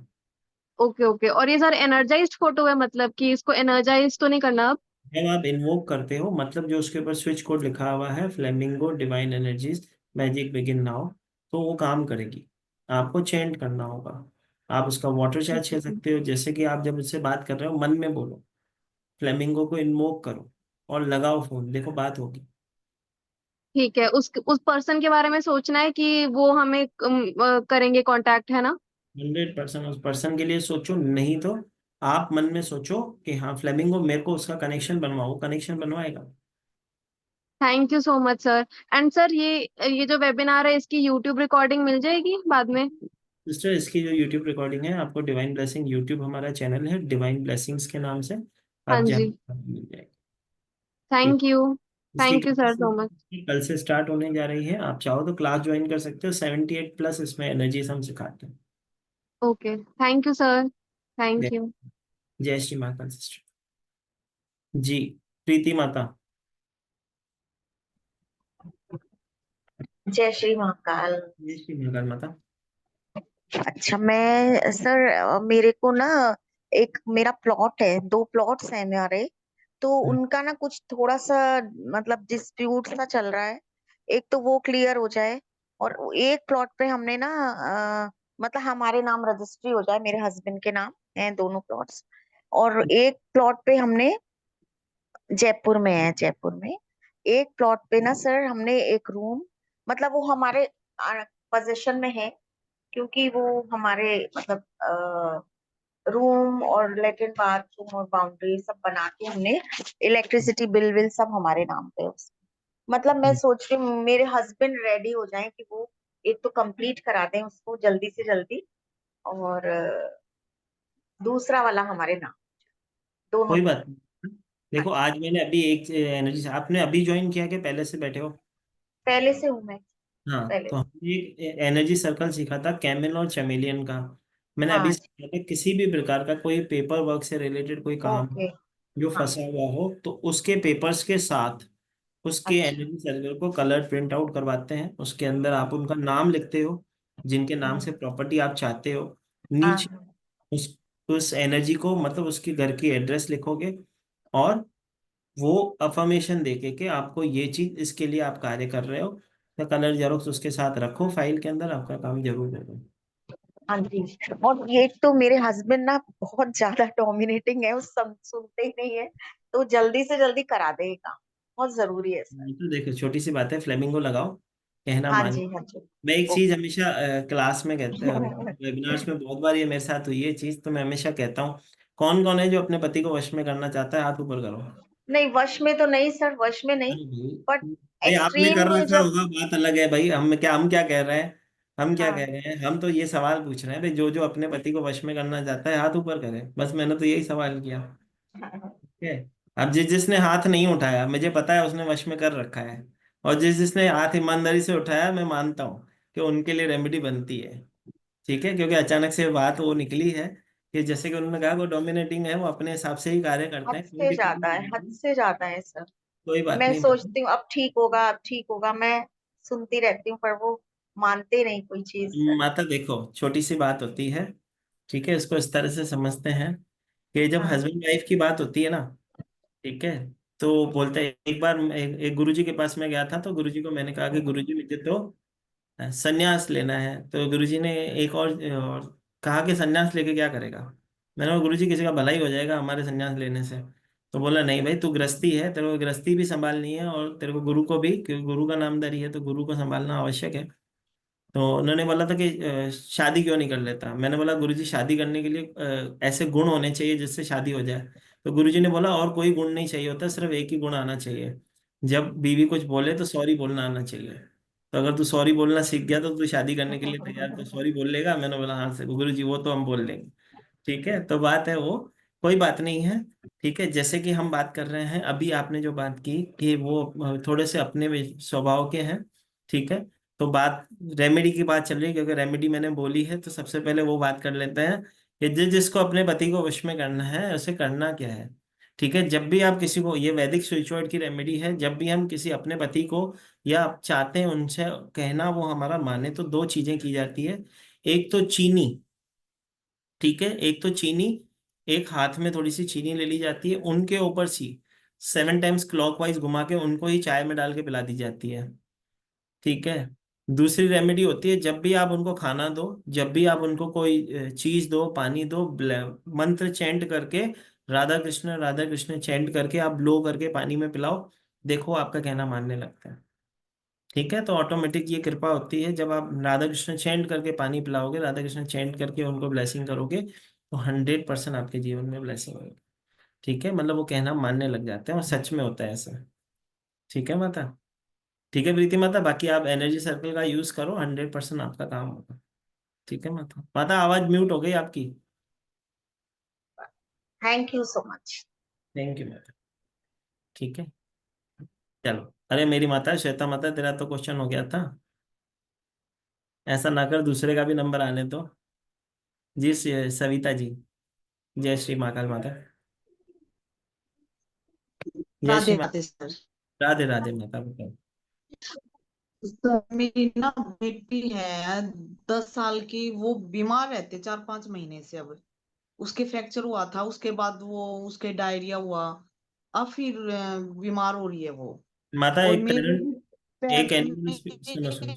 Okay okay. और ये सर एनर्जाइज्ड फोटो है, मतलब कि इसको एनर्जाइज तो नहीं करना अब? जब आप इन्वोक करते हो, मतलब जो उसके ऊपर स्विच कोड लिखा हुआ है, flamingo divine energies magic begin now, तो वो काम करेगी। आपको चेंट करना होगा। आप उसका वाटर चार्ज कह सकते हो, जैसे कि आप जब उससे बात कर रहे हो मन में बोलो, फ्लेमिंगो को इन्वोक करो और लगाओ फोन, देखो बात होगी। ठीक है, उस पर्सन के बारे में सोचना है कि वो हमें करेंगे कांटेक्ट, है ना? 100% उस पर्सन के लिए सोचो, नहीं तो आप मन में सोचो कि हाँ फ्लेमिंगो मेरे को उसका कनेक्शन बनवाओ, कनेक्शन बनवाएगा। Thank you so much sir. And sir, ये जो वेबिनार है इसकी यूट्यूब रिकॉर्डिंग मिल जाएगी बाद में? सिस्टर, इसकी जो यूट्यूब रिकॉर्डिंग है आपको डिवाइन ब्लेसिंग यूट्यूब हमारा चैनल है, डिवाइन ब्लेसिंग्स के नाम से हाँ आप जी। जहाँ मिल जाएगी। ठीक। Thank you. इसकी thank you sir class so much. कल से स्टार्ट होने जा रही है, आप चाहो तो क्लास ज्वाइन कर सकते हो। 78+ इसमें एनर्जीज हम सिखाते हैं। Okay, thank you sir. Thank जय यू। जय श्री माता सिस्टर जी। प्रीति माता। जय श्री महाकाल। जय श्री महाकाल माता। अच्छा, मैं सर मेरे को ना एक मेरा प्लॉट है, 2 प्लॉट्स हैं मेरे। तो उनका ना कुछ थोड़ा सा मतलब डिस्प्यूट सा चल रहा है। एक तो वो क्लियर हो जाए, और एक प्लॉट पे हमने ना मतलब हमारे नाम रजिस्ट्री हो जाए, मेरे हस्बैंड के नाम है दोनों प्लॉट्स। और एक प्लॉट पे हमने, जयपुर में है, जयपुर में एक प्लॉट पे ना सर हमने एक रूम, मतलब वो हमारे पोजीशन में है, क्योंकि वो हमारे मतलब रूम और लेटरिन बाथरूम और बाउंड्री सब बना के हमने, इलेक्ट्रिसिटी बिल विल सब हमारे नाम पे है मतलब मैं सोच रही हूँ मेरे हस्बैंड रेडी हो जाएं कि वो एक तो कंप्लीट करा दें उसको जल्दी से जल्दी, और दूसरा वाला हमारे नाम, दोनों कोई प्लॉट। बात नहीं। देखो आज मैंने अभी एक एनर्जी से, आपने अभी ज्वाइन किया कि पहले से बैठे हो? पहले से हूँ मैं, हाँ, पहले तो से। हमने एक एनर्जी सर्कल सीखा था कैमल और चमेलियन का। मैंने अभी हाँ जी। सीखा था किसी भी प्रकार का कोई पेपर वर्क से रिलेटेड कोई काम ओके। जो हाँ। फंसा हुआ हो, तो उसके पेपर्स के साथ उसके अच्छा। एनर्जी सर्कल को कलर प्रिंट आउट करवाते हैं। उसके अंदर आप उनका नाम लिखते हो, जिनके नाम हम्म, से प्रॉपर्टी आप चाहते हो। हाँ नीचे हाँ। उस एनर्जी को, मतलब उसके घर की एड्रेस लिखोगे, और वो अफर्मेशन देके कि आपको ये चीज, इसके लिए आप कार्य कर रहे हो, तो कलर जेरोक्स उसके साथ रखो फाइल के अंदर, आपका काम जरूर होगा। हाँ जी। और ये तो मेरे हस्बैंड ना बहुत ज्यादा डोमिनेटिंग है, वो सब सुनते ही नहीं है, तो जल्दी से जल्दी करा दे ये काम, बहुत जरूरी है सर। नहीं तो देखो, छोटी सी बात है, फ्लेमिंगो लगाओ, कहना हाँ मान। जी, हाँ जी। मैं एक चीज ओके। हमेशा क्लास में कहते हैं, वेबिनार्स में बहुत बार ये मेरे साथ हुई है चीज, तो मैं हमेशा कहता हूँ, कौन कौन है जो अपने पति को वश में करना चाहता है, हाथ ऊपर करो। नहीं, वश में तो नहीं सर, वश में नहीं, अरे भाई, बट भाई आपने एक्सट्रीम कर में रखा जब। होगा, बात अलग है भाई। हम क्या कह रहे हैं, हम क्या कह हाँ। रहे हैं, हम तो ये सवाल पूछ रहे हैं भाई, जो जो अपने पति को वश में करना चाहता है हाथ ऊपर करे, बस मैंने तो यही सवाल किया। ठीक है। अब जिसने हाथ नहीं उठाया, मुझे पता है उसने वश में कर रखा है, और जिसने हाथ ईमानदारी से उठाया, मैं मानता हूँ कि उनके लिए रेमेडी बनती है। ठीक है, क्योंकि अचानक से बात वो निकली है कि जैसे कि उन्होंने कहा, वो डोमिनेटिंग है, वो अपने हिसाब से ही कार्य करते हद हैं, कोई से दिक्कत ज्यादा है, नहीं हद है। से ज्यादा है सर। कोई बात मैं नहीं मैडम। सोचती हूँ अब ठीक होगा, अब ठीक होगा, मैं सुनती रहती हूँ, पर वो मानते नहीं कोई चीज सर। माता देखो, छोटी सी बात होती है, ठीक है, इसको इस तरह से समझते हैं कि जब हाँ। हस्बैंड वाइफ की बात होती है ना, ठीक है, तो बोलते हैं, एक बार एक गुरुजी के पास में गया था, तो गुरुजी को मैंने कहा कि गुरुजी मुझे तो संन्यास लेना है। तो गुरुजी ने एक और कहा कि संन्यास लेके क्या करेगा। मैंने कहा गुरुजी किसी का भला ही हो जाएगा हमारे संन्यास लेने से। तो बोला नहीं भाई, तू गृहस्थी है, तेरे को गृहस्थी भी संभालनी है, और तेरे को गुरु को भी, क्योंकि गुरु का नामधारी है तो गुरु को संभालना आवश्यक है। तो उन्होंने बोला था कि शादी क्यों नहीं कर लेता। मैंने बोला गुरुजी शादी करने के लिए ऐसे गुण होने चाहिए जिससे शादी हो जाए। तो गुरुजी ने बोला और कोई गुण नहीं चाहिए होता, सिर्फ एक ही गुण आना चाहिए, जब बीवी कुछ बोले तो सॉरी बोलना आना चाहिए। तो अगर तू सॉरी बोलना सीख गया तो तू शादी करने के लिए तैयार, तो सॉरी बोल लेगा। मैंने बोला हाँ सर गुरुजी, वो तो हम बोल लेंगे। ठीक है, तो बात है वो, कोई बात नहीं है। ठीक है, जैसे कि हम बात कर रहे हैं अभी, आपने जो बात की कि वो थोड़े से अपने स्वभाव के हैं। ठीक है, तो बात रेमेडी की बात चल रही है, क्योंकि रेमेडी मैंने बोली है, तो सबसे पहले वो बात कर लेते हैं कि जिसको अपने पति को वश में करना है उसे करना क्या है। ठीक है, जब भी आप किसी को, ये वैदिक स्विच वर्ड की रेमेडी है, जब भी हम किसी अपने पति को या आप चाहते हैं उनसे कहना वो हमारा माने, तो दो चीजें की जाती है। एक तो चीनी, ठीक है, एक तो चीनी, एक हाथ में थोड़ी सी चीनी ले ली जाती है, उनके ऊपर सी 7 टाइम्स क्लॉकवाइज घुमा के उनको ही चाय में डाल के पिला दी जाती है। ठीक है। दूसरी रेमेडी होती है, जब भी आप उनको खाना दो, जब भी आप उनको कोई चीज दो, पानी दो, मंत्र चैंट करके राधा कृष्ण चैंट करके आप ब्लो करके पानी में पिलाओ, देखो आपका कहना मानने लगता है। ठीक है, तो ऑटोमेटिक ये कृपा होती है, जब आप राधा कृष्ण चैंट करके पानी पिलाओगे, राधा कृष्ण चैंट करके उनको ब्लेसिंग करोगे, तो 100% आपके जीवन में ब्लेसिंग होगी। ठीक है, मतलब वो कहना मानने लग जाते हैं और सच में होता है ऐसा। ठीक है माता। ठीक है प्रीति माता, बाकी आप एनर्जी सर्कल का यूज करो, 100% आपका काम होगा। ठीक है माता। माता आवाज म्यूट हो गई आपकी। Thank you so much. Thank you माता। ठीक है, चलो। अरे मेरी माता श्वेता माता, तेरा तो क्वेश्चन हो गया था, ऐसा ना कर, दूसरे का भी नंबर आने दो। जी सविता जी, जय श्री महाकाल माता। जय श्री राधे माता। राधे सर। राधे राधे माता, बताओ। सर मेरी ना बेटी है 10 साल की, वो बीमार रहते 4-5 महीने से। अब उसके फ्रैक्चर हुआ था, उसके बाद वो उसके डायरिया हुआ, अब फिर बीमार हो रही है वो। माता और एक मेरे भी टैलेंट, पैर एक एनिमल में, सुनो सुनो।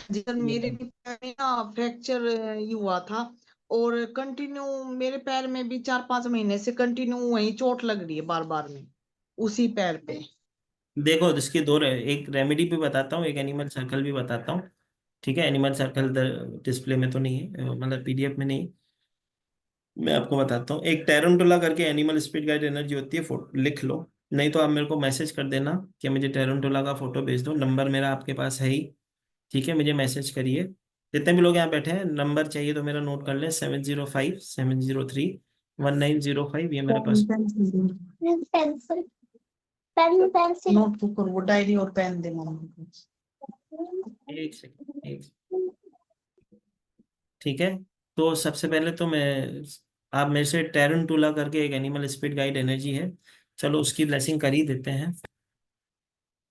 जी सर, ये मेरे भी पैर में ना फ्रैक्चर ही हुआ था। और कंटिन्यू मेरे पैर में भी 4-5 महीने से कंटिन्यू वही चोट लग रही है बार बार में, उसी पैर पे। देखो, इसकी दो एक रेमेडी भी बताता हूँ, एक एनिमल सर्कल भी बताता हूँ। ठीक है, एनिमल सर्कल डिस्प्ले में तो नहीं है, मतलब पीडीएफ में नहीं। मैं आपको बताता हूँ, एक टेरंटुला करके एनिमल स्पिरिट गाइड एनर्जी होती है, फोटो लिख लो, नहीं तो आप मेरे को मैसेज कर देना कि मुझे टेरंटुला का फोटो भेज दो, नंबर मेरा आपके पास है ही। ठीक है, मुझे मैसेज करिए। जितने भी लोग यहाँ बैठे हैं, नंबर चाहिए तो मेरा नोट कर लें, 7057031905, ये मेरे पेन पास। Pencil pencil, pen pencil. Notebook और वो डायरी और पेन दे मम्मी को। एक सेकंड, एक। ठीक है, तो सबसे पहले तो मैं, आप मेरे से टेरंटुला करके एक एनिमल स्पिरिट गाइड एनर्जी है, चलो उसकी ब्लेसिंग कर ही देते हैं।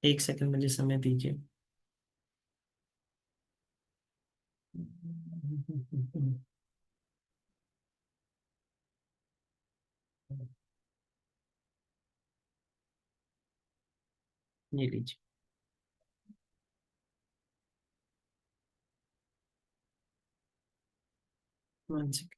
एक सेकंड मुझे समय दीजिए। ये लीजिए। One second.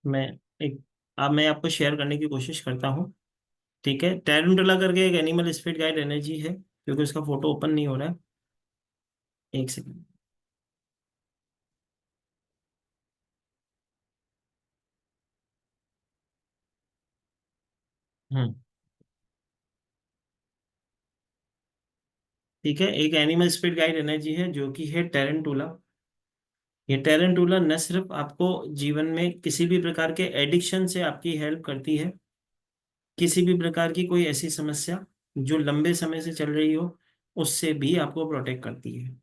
मैं एक, अब मैं आपको शेयर करने की कोशिश करता हूँ। ठीक है, टेरंटुला करके एक एनिमल स्पिरिट गाइड एनर्जी है, क्योंकि उसका फोटो ओपन नहीं हो रहा है। एक सेकंड। हम्म। ठीक है, एक एनिमल स्पिरिट गाइड एनर्जी है जो कि है टेरंटुला। ये टेरंटुला न सिर्फ आपको जीवन में किसी भी प्रकार के एडिक्शन से आपकी हेल्प करती है, किसी भी प्रकार की कोई ऐसी समस्या जो लंबे समय से चल रही हो, उससे भी आपको प्रोटेक्ट करती है।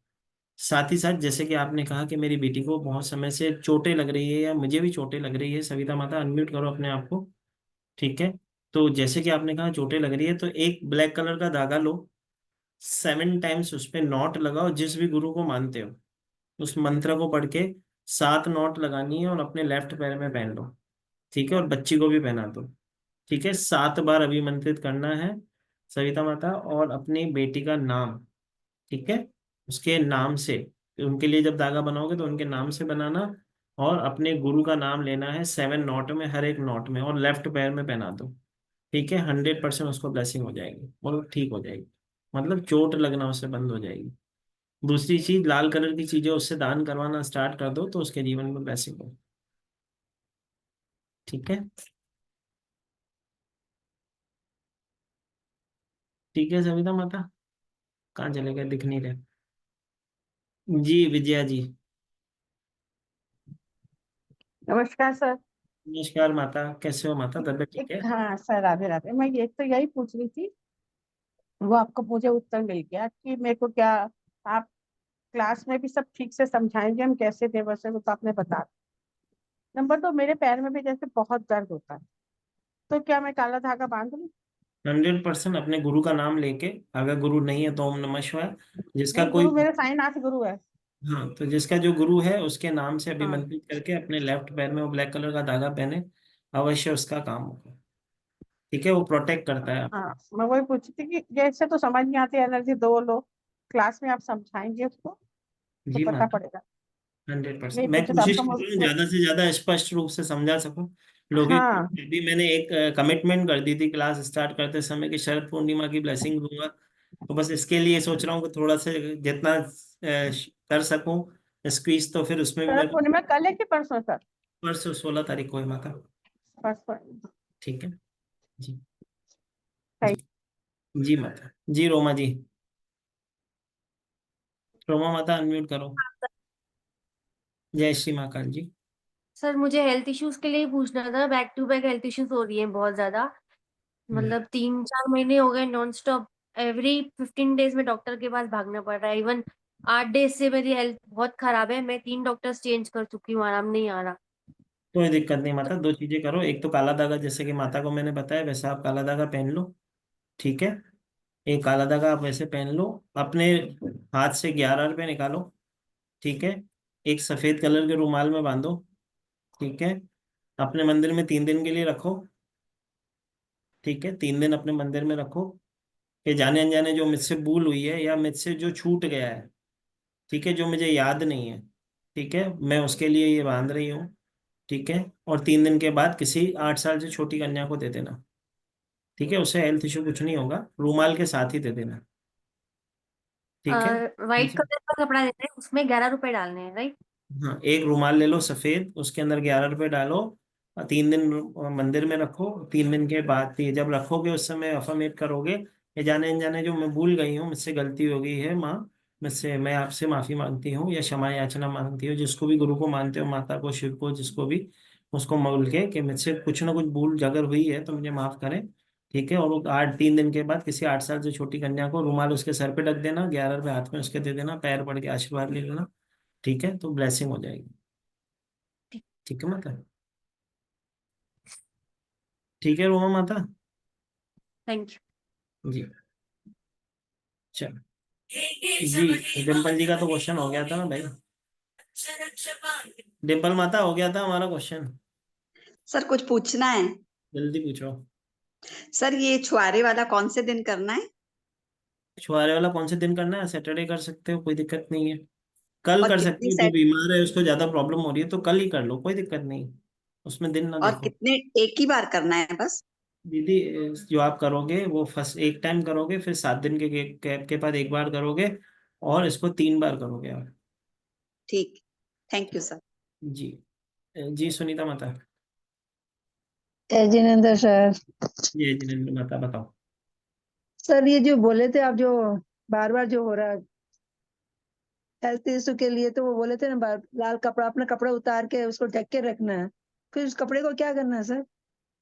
साथ ही साथ, जैसे कि आपने कहा कि मेरी बेटी को बहुत समय से चोटें लग रही है, या मुझे भी चोटें लग रही है, सविता माता अनम्यूट करो अपने आप को। ठीक है, तो जैसे कि आपने कहा चोटें लग रही है, तो एक ब्लैक कलर का धागा लो, 7 टाइम्स उस पे नॉट लगाओ, जिस भी गुरु को मानते हो उस मंत्र को पढ़ के 7 नॉट लगानी है और अपने लेफ्ट पैर में पहन लो। ठीक है, और बच्ची को भी पहना दो। ठीक है, 7 बार अभिमंत्रित करना है सविता माता, और अपनी बेटी का नाम, ठीक है, उसके नाम से, उनके लिए जब धागा बनाओगे तो उनके नाम से बनाना, और अपने गुरु का नाम लेना है 7 नॉट में, हर एक नॉट में, और लेफ्ट पैर में पहना दो। ठीक है, 100% उसको ब्लेसिंग हो जाएगी और ठीक हो जाएगी, मतलब चोट लगना उससे बंद हो जाएगी। दूसरी चीज, लाल कलर की चीजें उससे दान करवाना स्टार्ट कर दो, तो उसके जीवन में ब्लेसिंग हो। ठीक है। ठीक है सविता माता, कहाँ चले गए, दिख नहीं रहे। जी विजया जी। नमस्कार सर। नमस्कार माता, कैसे हो माता, तबीयत ठीक है? हाँ सर, राधे राधे। मैं ये तो यही पूछ रही थी, वो आपको मुझे उत्तर मिल गया कि मेरे को क्या, आप क्लास में भी सब ठीक से समझाएंगे, हम कैसे दें वैसे, वो तो आपने बता दिया। नंबर 2, मेरे पैर में भी जैसे बहुत दर्द होता है, तो क्या मैं काला धागा बांध लूं? 100% अपने गुरु का नाम लेके, अगर गुरु नहीं है तो ओम नमः शिवाय। जिसका नहीं, कोई, गुरु मेरे साईनाथ गुरु है। हाँ, तो जिसका जो गुरु है उसके नाम से हाँ अभिमंत्रित करके अपने लेफ्ट पैर में वो ब्लैक कलर का धागा पहने, अवश्य उसका काम होगा। ठीक है, वो प्रोटेक्ट करता है हाँ, आपको। मैं वही पूछती थी कि जैसे तो समझ नहीं आती एनर्जी, दो लोग क्लास में आप समझाएंगे उसको तो जी पता माता, पड़ेगा। 100% यही मैं पूछे तो कोशिश आपका कर रहा हूँ ज्यादा से ज्यादा स्पष्ट रूप से समझा सकूं लोगों को। हाँ अभी मैंने एक कमिटमेंट कर दी थी क्लास स्टार्ट करते समय कि शरद पूर्णिमा की ब्लेसिंग दूंगा। तो बस इसके लिए सोच रहा हूँ कि थोड़ा सा जितना कर सकूं स्क्वीज, तो फिर उसमें भी शरद मेरे पूर्णिमा कल है कि परसों सर? परसों 16 तारीख को है माता। परसों। ठीक है। जी। सही। जी। जी माता। जी रोमा जी। रोमा माता अनम्यूट करो। जय श्री महाकाल जी। सर मुझे हेल्थ इश्यूज के लिए ही पूछना था। Back to back health issues हो रही हैं बहुत ज्यादा। हम्म। मतलब 3-4 महीने हो गए नॉन स्टॉप। एवरी 15 डेज में डॉक्टर के पास भागना पड़ रहा है। इवन 8 डेज से मेरी हेल्थ बहुत खराब है। मैं 3 डॉक्टर्स चेंज कर चुकी हूँ, आराम नहीं आ रहा। कोई दिक्कत नहीं माता, दो चीजें करो। एक तो काला धागा, जैसे कि माता को मैंने बताया वैसा आप काला धागा पहन लो। ठीक है, एक काला धागा आप वैसे पहन लो। अपने हाथ से 11 रुपए निकालो। ठीक है, एक सफेद कलर के रुमाल में बांधो। ठीक है, अपने मंदिर में 3 दिन के लिए रखो। ठीक है, 3 दिन अपने मंदिर में रखो कि जाने अनजाने जो मुझसे भूल हुई है या मुझसे जो छूट गया है, ठीक है, जो मुझे याद नहीं है, ठीक है, मैं उसके लिए ये बांध रही हूँ। ठीक है, और 3 दिन के बाद किसी 8 साल से छोटी कन्या को दे देना। ठीक है, उससे हेल्थ इशू कुछ नहीं होगा, रूमाल के साथ ही दे देना। ठीक है। वाइट कलर का कपड़ा देते हैं, उसमें 11 रुपए डालने हैं, राइट? हाँ, एक रुमाल ले लो सफेद, उसके अंदर 11 रुपए डालो और 3 दिन मंदिर में रखो। 3 दिन के बाद ये जब रखोगे उस समय अफर्मेट करोगे, ये जाने अनजाने जो मैं भूल गई हूँ, मुझसे गलती हो गई है माँ, मुझसे, मैं आपसे माफी मांगती हूँ या क्षमा याचना मांगती हूँ, जिसको भी गुरु को मानते हो, माता को, शिव को, जिसको भी, उसको बोल के कि मुझसे कुछ ना कुछ भूल अगर हुई है तो मुझे माफ करें। ठीक है, और वो 3 दिन के बाद किसी 8 साल से छोटी कन्या को रुमाल उसके सर पे ढक देना, 11 रुपए हाथ में उसके दे देना, पैर पड़ के आशीर्वाद ले लेना। ठीक है, तो ब्लेसिंग हो जाएगी। ठीक है माता। ठीक है रोमा माता। Thank you. जी। चलो। जी डिम्पल जी का तो क्वेश्चन हो गया था ना भाई। डिम्पल माता हो गया था हमारा क्वेश्चन। सर कुछ पूछना है। जल्दी पूछो। सर ये छुआरे वाला कौन से दिन करना है? छुआरे वाला कौन से दिन करना है? सैटरडे कर सकते हो, कोई दिक्कत नहीं है। कल और कर सकते कितनी हो, जो सेट बीमार है उसको ज्यादा प्रॉब्लम हो रही है तो कल ही कर लो, कोई दिक्कत नहीं, उसमें दिन ना और देखो। कितने, एक ही बार करना है बस? दीदी, जो आप करोगे वो फर्स्ट एक टाइम करोगे, फिर 7 दिन के गैप के बाद एक बार करोगे, और इसको 3 बार करोगे आप। ठीक। Thank you sir. जी। जी सुनीता माता। जय जिनेन्द्र सर। जी जिनेन्द्र माता बताओ। सर ये जो बोले थे आप, जो बार बार जो हो रहा है हेल्थ इशू के लिए, तो वो बोले थे ना, लाल कपड़ा, अपना कपड़ा उतार के उसको ढक के रखना है, फिर उस कपड़े को क्या करना है सर?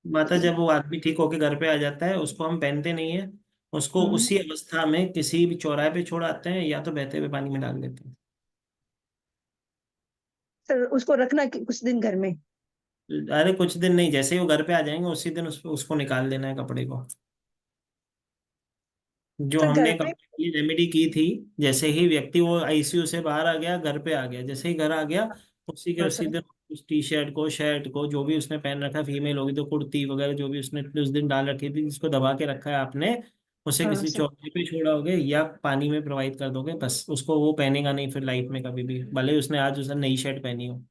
माता, जब वो आदमी ठीक होके घर पे आ जाता है उसको हम पहनते नहीं है, उसको हम्म। उसी अवस्था में किसी भी चौराहे पे छोड़ आते हैं या तो बहते हुए पानी में डाल देते सर उसको रखना कुछ दिन घर में? हैं। अरे कुछ दिन नहीं, जैसे ही वो घर पे आ जाएंगे उसी दिन उसको निकाल देना है कपड़े को। जो सर हमने घर पे? कपड़े की रेमेडी की थी, जैसे ही व्यक्ति वो आईसीयू से बाहर आ गया, घर पे आ गया, जैसे ही घर आ गया उसी के हाँ उसी सर। दिन उस टी शर्ट को, शर्ट को, जो भी उसने पहन रखा, फीमेल होगी तो कुर्ती वगैरह जो भी उसने उस दिन डाल रखी थी, जिसको दबा के रखा है आपने, उसे हाँ किसी सर। चौराहे पे छोड़ोगे या पानी में प्रोवाइड कर दोगे, बस उसको वो पहनेगा नहीं फिर लाइफ में कभी भी, भले ही उसने आज उसने नई शर्ट पहनी हो।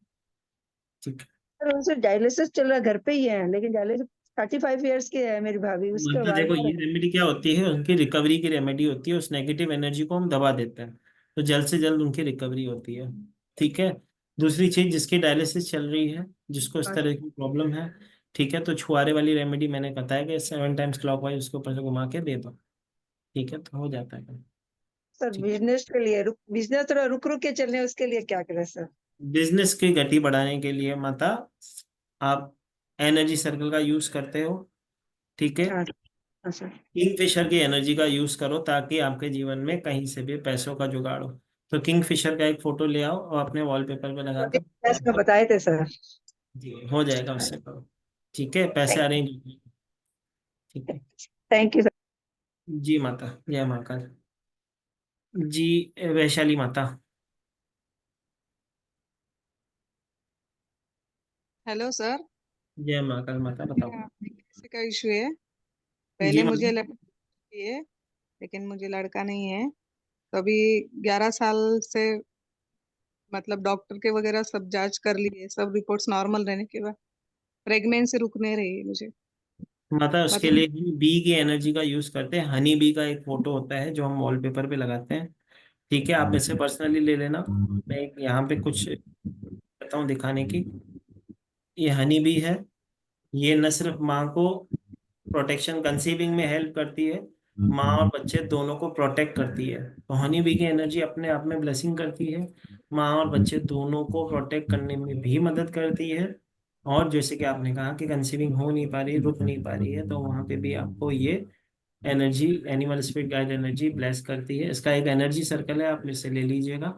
ठीक है। सर उनसे डायलिसिस चल रहा है, घर पे ही है, लेकिन डायलिसिस 35 ईयर्स की है मेरी भाभी, उसका माता बार देखो, बार। ये रेमेडी क्या होती है, उनकी रिकवरी की रेमेडी होती है, उस नेगेटिव एनर्जी को हम दबा देते हैं, तो जल्द से जल्द उनकी रिकवरी होती है। ठीक है। दूसरी चीज, जिसकी डायलिसिस चल रही है, जिसको इस तरह की प्रॉब्लम है, ठीक है, तो छुआरे वाली रेमेडी मैंने बताया कि 7 टाइम्स क्लॉकवाइज उसके ऊपर से घुमा के दे दो। ठीक है, तो हो जाता है। सर बिजनेस के लिए बिजनेस थोड़ा रुक रुक के चलने उसके लिए क्या करें सर? बिजनेस की गति बढ़ाने के लिए माता, आप एनर्जी सर्कल का यूज करते हो, ठीक है। हाँ हाँ सर। किंगफिशर की एनर्जी का यूज करो ताकि आपके जीवन में कहीं से भी पैसों का जुगाड़ हो। तो किंगफिशर का एक फोटो ले आओ और अपने वॉलपेपर पे लगा दो। क्लास में बताए थे सर। जी हो जाएगा, उससे करो, ठीक है, पैसे अरेंज, ठीक है। Thank you sir. जी माता, जय महाकाल। जी वैशाली माता। Hello sir. जय महाकाल माता, बताओ। मेरा प्रेगनेंसी का इशू है। जी पहले मुझे माता। लड़का चाहिए, लेकिन मुझे लड़का नहीं है। तो अभी 11 साल से मतलब डॉक्टर के वगैरह सब जांच कर लिए, सब रिपोर्ट्स नॉर्मल रहने के बाद प्रेगनेंसी रुक नहीं रही है मुझे। माता उसके मतलब लिए हम बी की एनर्जी का यूज करते हैं। हनी बी का एक फोटो होता है जो हम वॉलपेपर पे लगाते हैं, ठीक है। आप इसे पर्सनली ले लेना। मैं यहाँ पे कुछ करता हूँ दिखाने की। ये हनी बी है। ये न सिर्फ माँ को प्रोटेक्शन कंसीविंग में हेल्प करती है, माँ और बच्चे दोनों को प्रोटेक्ट करती है। तो हनी बी की एनर्जी अपने आप में ब्लेसिंग करती है, माँ और बच्चे दोनों को प्रोटेक्ट करने में भी मदद करती है। और जैसे कि आपने कहा कि कंसीविंग हो नहीं पा रही, रुक नहीं पा रही है, तो वहां पे भी आपको ये energy, animal spirit guide energy bless करती है। इसका एक एनर्जी सर्कल है, आप मेरे से ले लीजिएगा,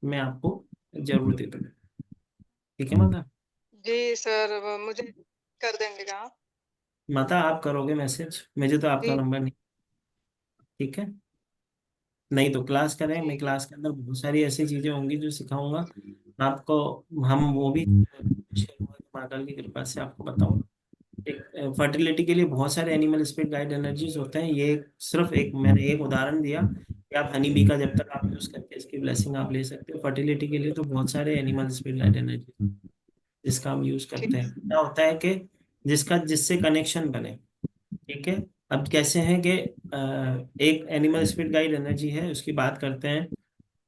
मैं आपको जरूर दे दूंगा, ठीक है माता। जी सर, मुझे कर देंगे क्या आप? माता आप करोगे मैसेज, मुझे तो आपका जी नंबर नहीं, ठीक है। नहीं तो क्लास करें, मैं ठीक है। क्लास के अंदर बहुत सारी ऐसी चीजें होंगी जो सिखाऊंगा आपको। हम वो भी महाकाल की कृपा से आपको बताऊं। एक फर्टिलिटी के लिए बहुत सारे एनिमल स्पिरिट गाइड एनर्जीज होते हैं। ये सिर्फ एक, मैंने एक उदाहरण दिया कि आप हनी बी का जब तक आप यूज करके इसकी ब्लेसिंग आप ले सकते हो। फर्टिलिटी के लिए तो बहुत सारे एनिमल स्पिरिट गाइड एनर्जी जिसका हम यूज करते ठीक हैं। क्या होता है कि जिसका जिससे कनेक्शन बने, ठीक है। अब कैसे हैं कि एक एनिमल स्पिरिट गाइड एनर्जी है, उसकी बात करते हैं,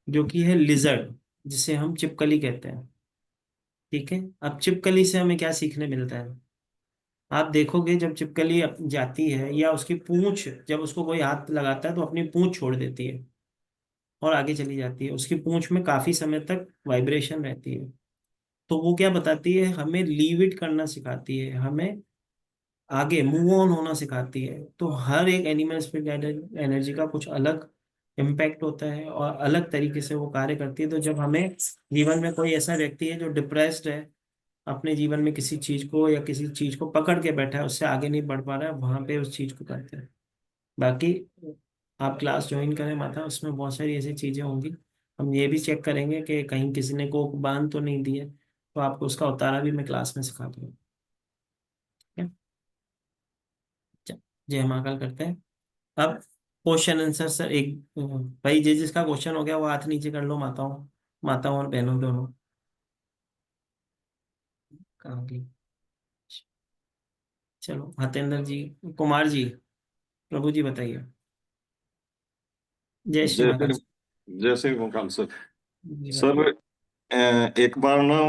जो कि है लिजर्ड, जिसे हम चिपकली कहते हैं, ठीक है। अब चिपकली से हमें क्या सीखने मिलता है? आप देखोगे जब चिपकली जाती है या उसकी पूंछ, जब उसको कोई हाथ लगाता है तो अपनी पूंछ छोड़ देती है और आगे चली जाती है। उसकी पूंछ में काफी समय तक वाइब्रेशन रहती है। तो वो क्या बताती है? हमें लीव इट करना सिखाती है, हमें आगे मूव ऑन होना सिखाती है। तो हर एक एनिमल स्पिरिट गाइडेड एनर्जी का कुछ अलग इम्पैक्ट होता है और अलग तरीके से वो कार्य करती है। तो जब हमें जीवन में कोई ऐसा व्यक्ति है जो डिप्रेस्ड है, अपने जीवन में किसी चीज को या किसी चीज को पकड़ के बैठा है, उससे आगे नहीं बढ़ पा रहा है, वहां पे उस चीज को करते हैं। बाकी आप क्लास ज्वाइन करें माता, उसमें बहुत सारी ऐसी चीजें होंगी। हम ये भी चेक करेंगे कि कहीं किसी ने कोक बांध तो नहीं दिया, तो आपको उसका उतारा भी मैं क्लास में सिखा दूंगा, ठीक है। जय महाकाल करते हैं। अब क्वेश्चन आंसर सर, एक भाई जिसका क्वेश्चन हो गया वो हाथ नीचे कर लो, माताओं, माताओं और बहनों दोनों। कहाँ गई? चलो हतेंद्र जी, कुमार जी, प्रभु जी बताइए। जय श्री जय महाकाल। जय श्री गोपाल सर। जी सर बताइए। एक बार ना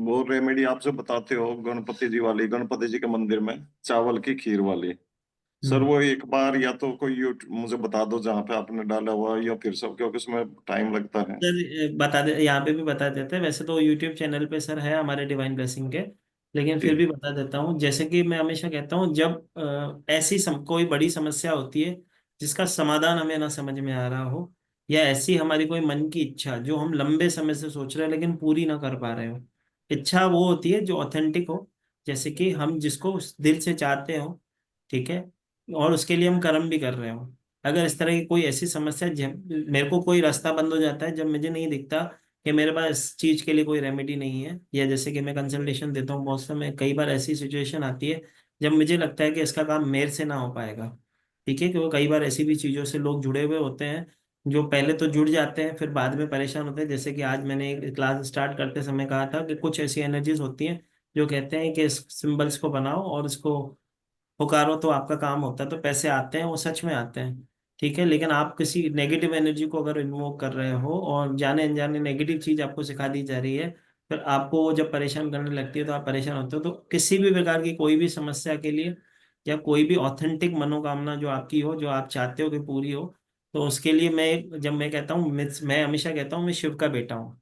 वो रेमेडी आपसे बताते हो गणपति जी वाली, गणपति जी के मंदिर में चावल की खीर वाली। सर हम्म। वो एक बार या तो कोई यूट्यूब मुझे बता दो जहाँ पे आपने डाला हुआ, या फिर सब, क्योंकि उसमें टाइम लगता है। सर बता दे, यहाँ पे भी बता देते हैं। वैसे तो यूट्यूब चैनल पे सर है हमारे डिवाइन ब्लेसिंग के, लेकिन फिर जी भी बता देता हूँ। जैसे कि मैं हमेशा कहता हूँ, जब ऐसी कोई बड़ी समस्या होती है जिसका समाधान हमें ना समझ में आ रहा हो, या ऐसी हमारी कोई मन की इच्छा जो हम लंबे समय से सोच रहे हैं लेकिन पूरी ना कर पा रहे हो, इच्छा वो होती है जो ऑथेंटिक हो, जैसे कि हम जिसको उस दिल से चाहते हो, ठीक है, और उसके लिए हम कर्म भी कर रहे हो। अगर इस तरह की कोई ऐसी समस्या, जब मेरे को कोई रास्ता बंद हो जाता है, जब मुझे नहीं दिखता कि मेरे पास इस चीज के लिए कोई रेमेडी नहीं है, या जैसे कि मैं कंसल्टेशन देता हूँ बहुत समय, कई बार ऐसी सिचुएशन आती है जब मुझे लगता है कि इसका काम मेरे से ना हो पाएगा, ठीक है। क्योंकि कई बार ऐसी भी चीजों से लोग जुड़े हुए होते हैं जो पहले तो जुड़ जाते हैं फिर बाद में परेशान होते हैं। जैसे कि आज मैंने एक क्लास स्टार्ट करते समय कहा था कि कुछ ऐसी एनर्जीज होती हैं जो कहते हैं कि इस सिंबल्स को बनाओ और इसको पुकारो तो आपका काम होता है, तो पैसे आते हैं, वो सच में आते हैं, ठीक है। लेकिन आप किसी नेगेटिव एनर्जी को अगर इन्वोक कर रहे हो और जाने अनजाने नेगेटिव चीज आपको सिखा दी जा रही है, फिर आपको वो जब परेशान करने लगती है तो आप परेशान होते हो। तो किसी भी प्रकार की कोई भी समस्या के लिए, या कोई भी ऑथेंटिक मनोकामना जो आपकी हो, जो आप चाहते हो कि पूरी हो, तो उसके लिए मैं, जब मैं कहता हूँ, मैं हमेशा कहता हूँ मैं शिव का बेटा हूँ।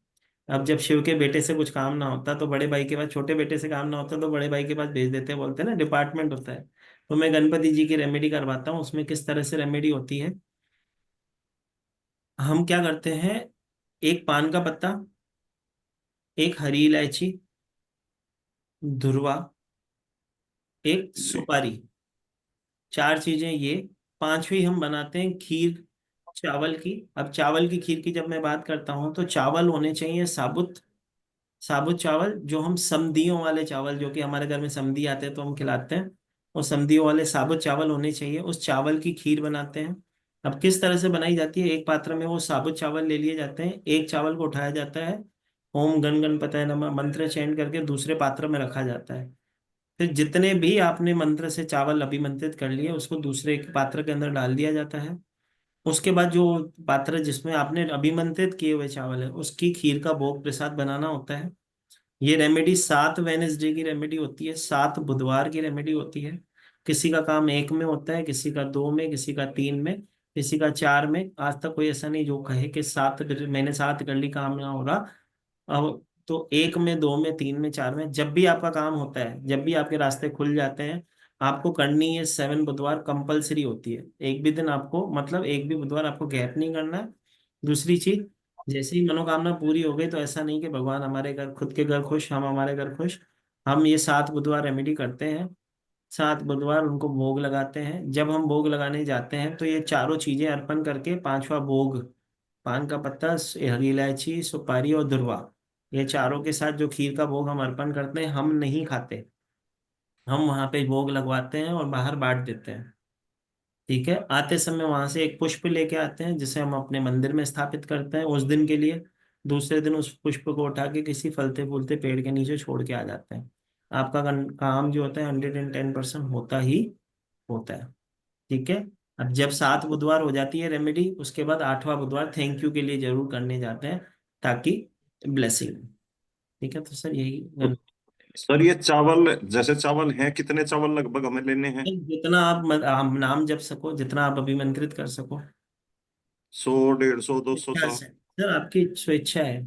अब जब शिव के बेटे से कुछ काम ना होता तो बड़े भाई के पास, छोटे बेटे से काम ना होता तो बड़े भाई के पास भेज देते, बोलते हैं ना डिपार्टमेंट होता है। तो मैं गणपति जी की रेमेडी करवाता हूँ। उसमें किस तरह से रेमेडी होती है, हम क्या करते हैं, एक पान का पत्ता, एक हरी इलायची, धुर्वा, एक सुपारी, चार चीजें ये। पांचवी हम बनाते हैं खीर चावल की। अब चावल की खीर की जब मैं बात करता हूँ तो चावल होने चाहिए साबुत, साबुत चावल, जो हम समधियों वाले चावल, जो कि हमारे घर में समधी आते हैं तो हम खिलाते हैं, वो समधियों वाले साबुत चावल होने चाहिए। उस चावल की खीर बनाते हैं। अब किस तरह से बनाई जाती है, एक पात्र में वो साबुत चावल ले लिए जाते हैं, एक चावल को उठाया जाता है, ओम गण गणपतये नमः मंत्र चयन करके दूसरे पात्र में रखा जाता है। फिर जितने भी आपने मंत्र से चावल अभिमंत्रित कर लिए उसको दूसरे एक पात्र के अंदर डाल दिया जाता है। उसके बाद जो पात्र जिसमें आपने अभिमंत्रित किए हुए चावल है उसकी खीर का भोग प्रसाद बनाना होता है। ये रेमेडी 7 वेनेसडे की रेमेडी होती है, 7 बुधवार की रेमेडी होती है। किसी का काम 1 में होता है, किसी का 2 में, किसी का 3 में, किसी का 4 में। आज तक कोई ऐसा नहीं जो कहे कि मैंने 7 कर ली काम ना हो रहा। अब तो 1 में, 2 में, 3 में, 4 में, जब भी आपका काम होता है, जब भी आपके रास्ते खुल जाते हैं, आपको करनी है 7 बुधवार कंपलसरी होती है। एक भी दिन आपको, मतलब एक भी बुधवार आपको गैप नहीं करना है। दूसरी चीज, जैसे ही मनोकामना पूरी हो गई तो ऐसा नहीं कि भगवान हमारे घर, खुद के घर खुश, हम हमारे घर खुश। हम ये 7 बुधवार रेमेडी करते हैं। 7 बुधवार उनको भोग लगाते हैं। जब हम भोग लगाने जाते हैं तो ये चारों चीजें अर्पण करके, पांचवा भोग, पान का पत्ता, हरी इलायची, सुपारी और दुर्वा, ये चारों के साथ जो खीर का भोग हम अर्पण करते हैं, हम नहीं खाते। हम वहां पे भोग लगवाते हैं और बाहर बांट देते हैं। ठीक है, आते समय वहां से एक पुष्प लेके आते हैं जिसे हम अपने मंदिर में स्थापित करते हैं उस दिन के लिए। दूसरे दिन उस पुष्प को उठा के किसी फलते फूलते पेड़ के नीचे छोड़ के आ जाते हैं। आपका काम जो होता है 110% होता ही होता है। ठीक है। अब जब 7 बुधवार हो जाती है रेमेडी, उसके बाद 8वां बुधवार थैंक यू के लिए जरूर करने जाते हैं, ताकि ब्लेसिंग। ठीक है, तो सर यही तो सर ये चावल, जैसे चावल हैं, कितने चावल लगभग हमें लेने हैं? जितना आप नाम जप सको, जितना आप अभिमंत्रित कर सको। 100, 150, 200, इच्छा 100? से सर, आपकी स्वेच्छा है।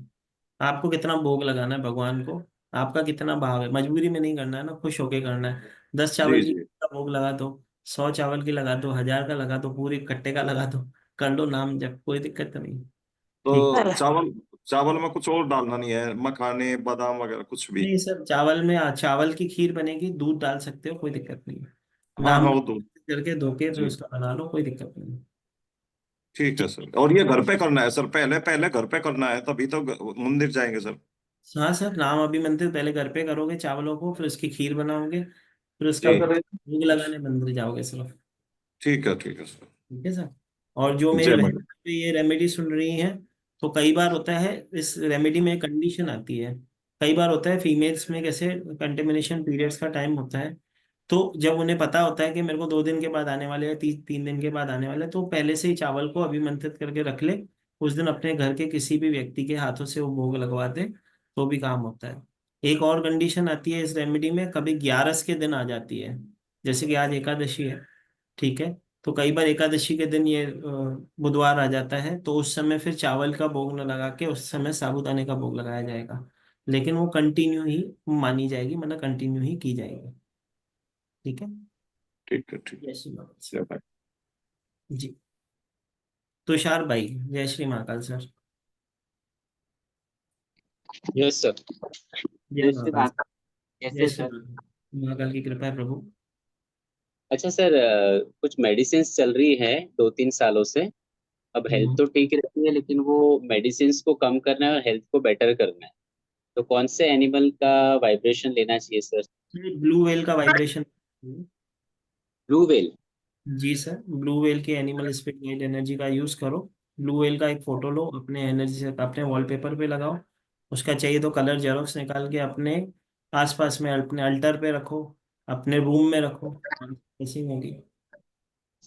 आपको कितना भोग लगाना है भगवान को, आपका कितना भाव है, मजबूरी में नहीं करना है ना, खुश होके करना है। 10 चावल जी की जी। का भोग लगा दो, 100 चावल की लगा दो, 1000 का लगा दो, पूरी कट्टे का लगा दो, कर लो नाम जब, कोई दिक्कत नहीं। ठीक तो है। चावल, चावल में कुछ और डालना नहीं है, मखाने बादाम वगैरह कुछ भी? नहीं सर, चावल में चावल की खीर बनेगी, दूध डाल सकते हो, कोई दिक्कत नहीं है। हाँ नाम हाँ, वो तो। करके धो के फिर जी, उसका बना लो, कोई दिक्कत नहीं है। ठीक है ठीक सर। और ये घर पे करना है सर? पहले पहले घर पे करना है, तभी तो मंदिर जाएंगे सर? हाँ सर, नाम अभिमंत्रित पहले घर पे करोगे चावलों को, फिर उसकी खीर बनाओगे, फिर उसका जी, भोग लगाने मंदिर जाओगे सर। ठीक है सर। ठीक है सर। और जो मेरी जय बहन माता। पे ये रेमेडी सुन रही हैं, तो कई बार होता है इस रेमेडी में कंडीशन आती है। कई बार होता है फीमेल्स में, कैसे कंटेमिनेशन पीरियड्स का टाइम होता है, तो जब उन्हें पता होता है कि मेरे को 2 दिन के बाद आने वाले हैं, 3 दिन के बाद आने वाले हैं, तो पहले से ही चावल को अभिमंत्रित करके रख ले। उस दिन अपने घर के किसी भी व्यक्ति के हाथों से वो भोग लगवा दे, तो भी काम होता है। एक और कंडीशन आती है इस रेमेडी में, कभी 11 के दिन आ जाती है, जैसे कि आज एकादशी है। ठीक है। तो कई बार एकादशी के दिन ये बुधवार आ जाता है, तो उस समय फिर चावल का भोग न लगा के उस समय साबूदाने का भोग लगाया जाएगा। लेकिन वो कंटिन्यू ही मानी जाएगी, मतलब कंटिन्यू ही की जाएगी। ठीक है। ठीक है, ठीक जय श्री महाकाल है। सर। जी। तुषार भाई, जय Shri Mahakal sir. Yes sir. जय जय श्री महाकाल सर। माता। जय कैसे श्री सर? महाकाल, महाकाल की कृपा है प्रभु। अच्छा सर, कुछ मेडिसिन चल रही है 2-3 सालों से। अब हेल्थ हम्म। तो ठीक रहती है, लेकिन वो मेडिसिन को कम करना है और हेल्थ को बेटर करना है। तो कौन से एनिमल का वाइब्रेशन लेना चाहिए सर? ब्लू व्हेल का वाइब्रेशन। Blue whale? जी सर, ब्लू व्हेल के एनिमल स्पिरिट गाइड एनर्जी का यूज करो। ब्लू व्हेल का एक फोटो लो, अपने एनर्जी से अपने वॉलपेपर पे लगाओ। उसका चाहिए तो कलर जेरोक्स निकाल के अपने आसपास में, अपने अल्टर पे रखो, अपने रूम में रखो, ऐसी होगी।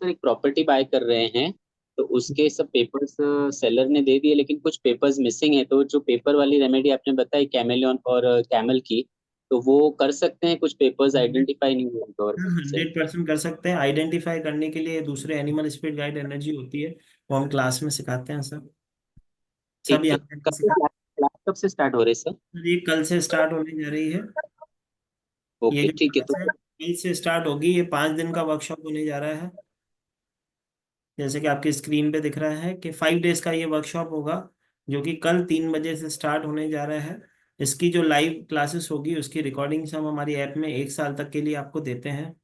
सर एक प्रॉपर्टी बाय कर रहे हैं, तो उसके सब पेपर्स सेलर ने दे दिए, लेकिन कुछ पेपर्स मिसिंग है। तो जो पेपर वाली रेमेडी आपने बताई कैमेलियन और कैमल की, तो वो कर सकते हैं, कुछ पेपर्स आइडेंटिफाई नहीं हुए गवर्नमेंट से। 100% कर सकते हैं। आइडेंटिफाई करने के लिए दूसरे एनिमल स्पिरिट गाइड एनर्जी होती है, वो हम क्लास में सिखाते हैं सर। सब ठीक है, यहाँ पे नहीं सिखाते। क्लास कब से स्टार्ट हो रही है सर? ये कल से स्टार्ट होने जा रही है। ये ओके जो ठीक है। क्लास है कल से स्टार्ट होगी। ये 5 दिन का वर्कशॉप होने जा रहा है। जैसे कि आपकी स्क्रीन पे दिख रहा है कि 5 डेज का ये वर्कशॉप होगा, जो कि कल 3 बजे से स्टार्ट होने जा रहा है। इसकी जो लाइव क्लासेस होगी उसकी रिकॉर्डिंग्स हम हमारी ऐप में 1 साल तक के लिए आपको देते हैं।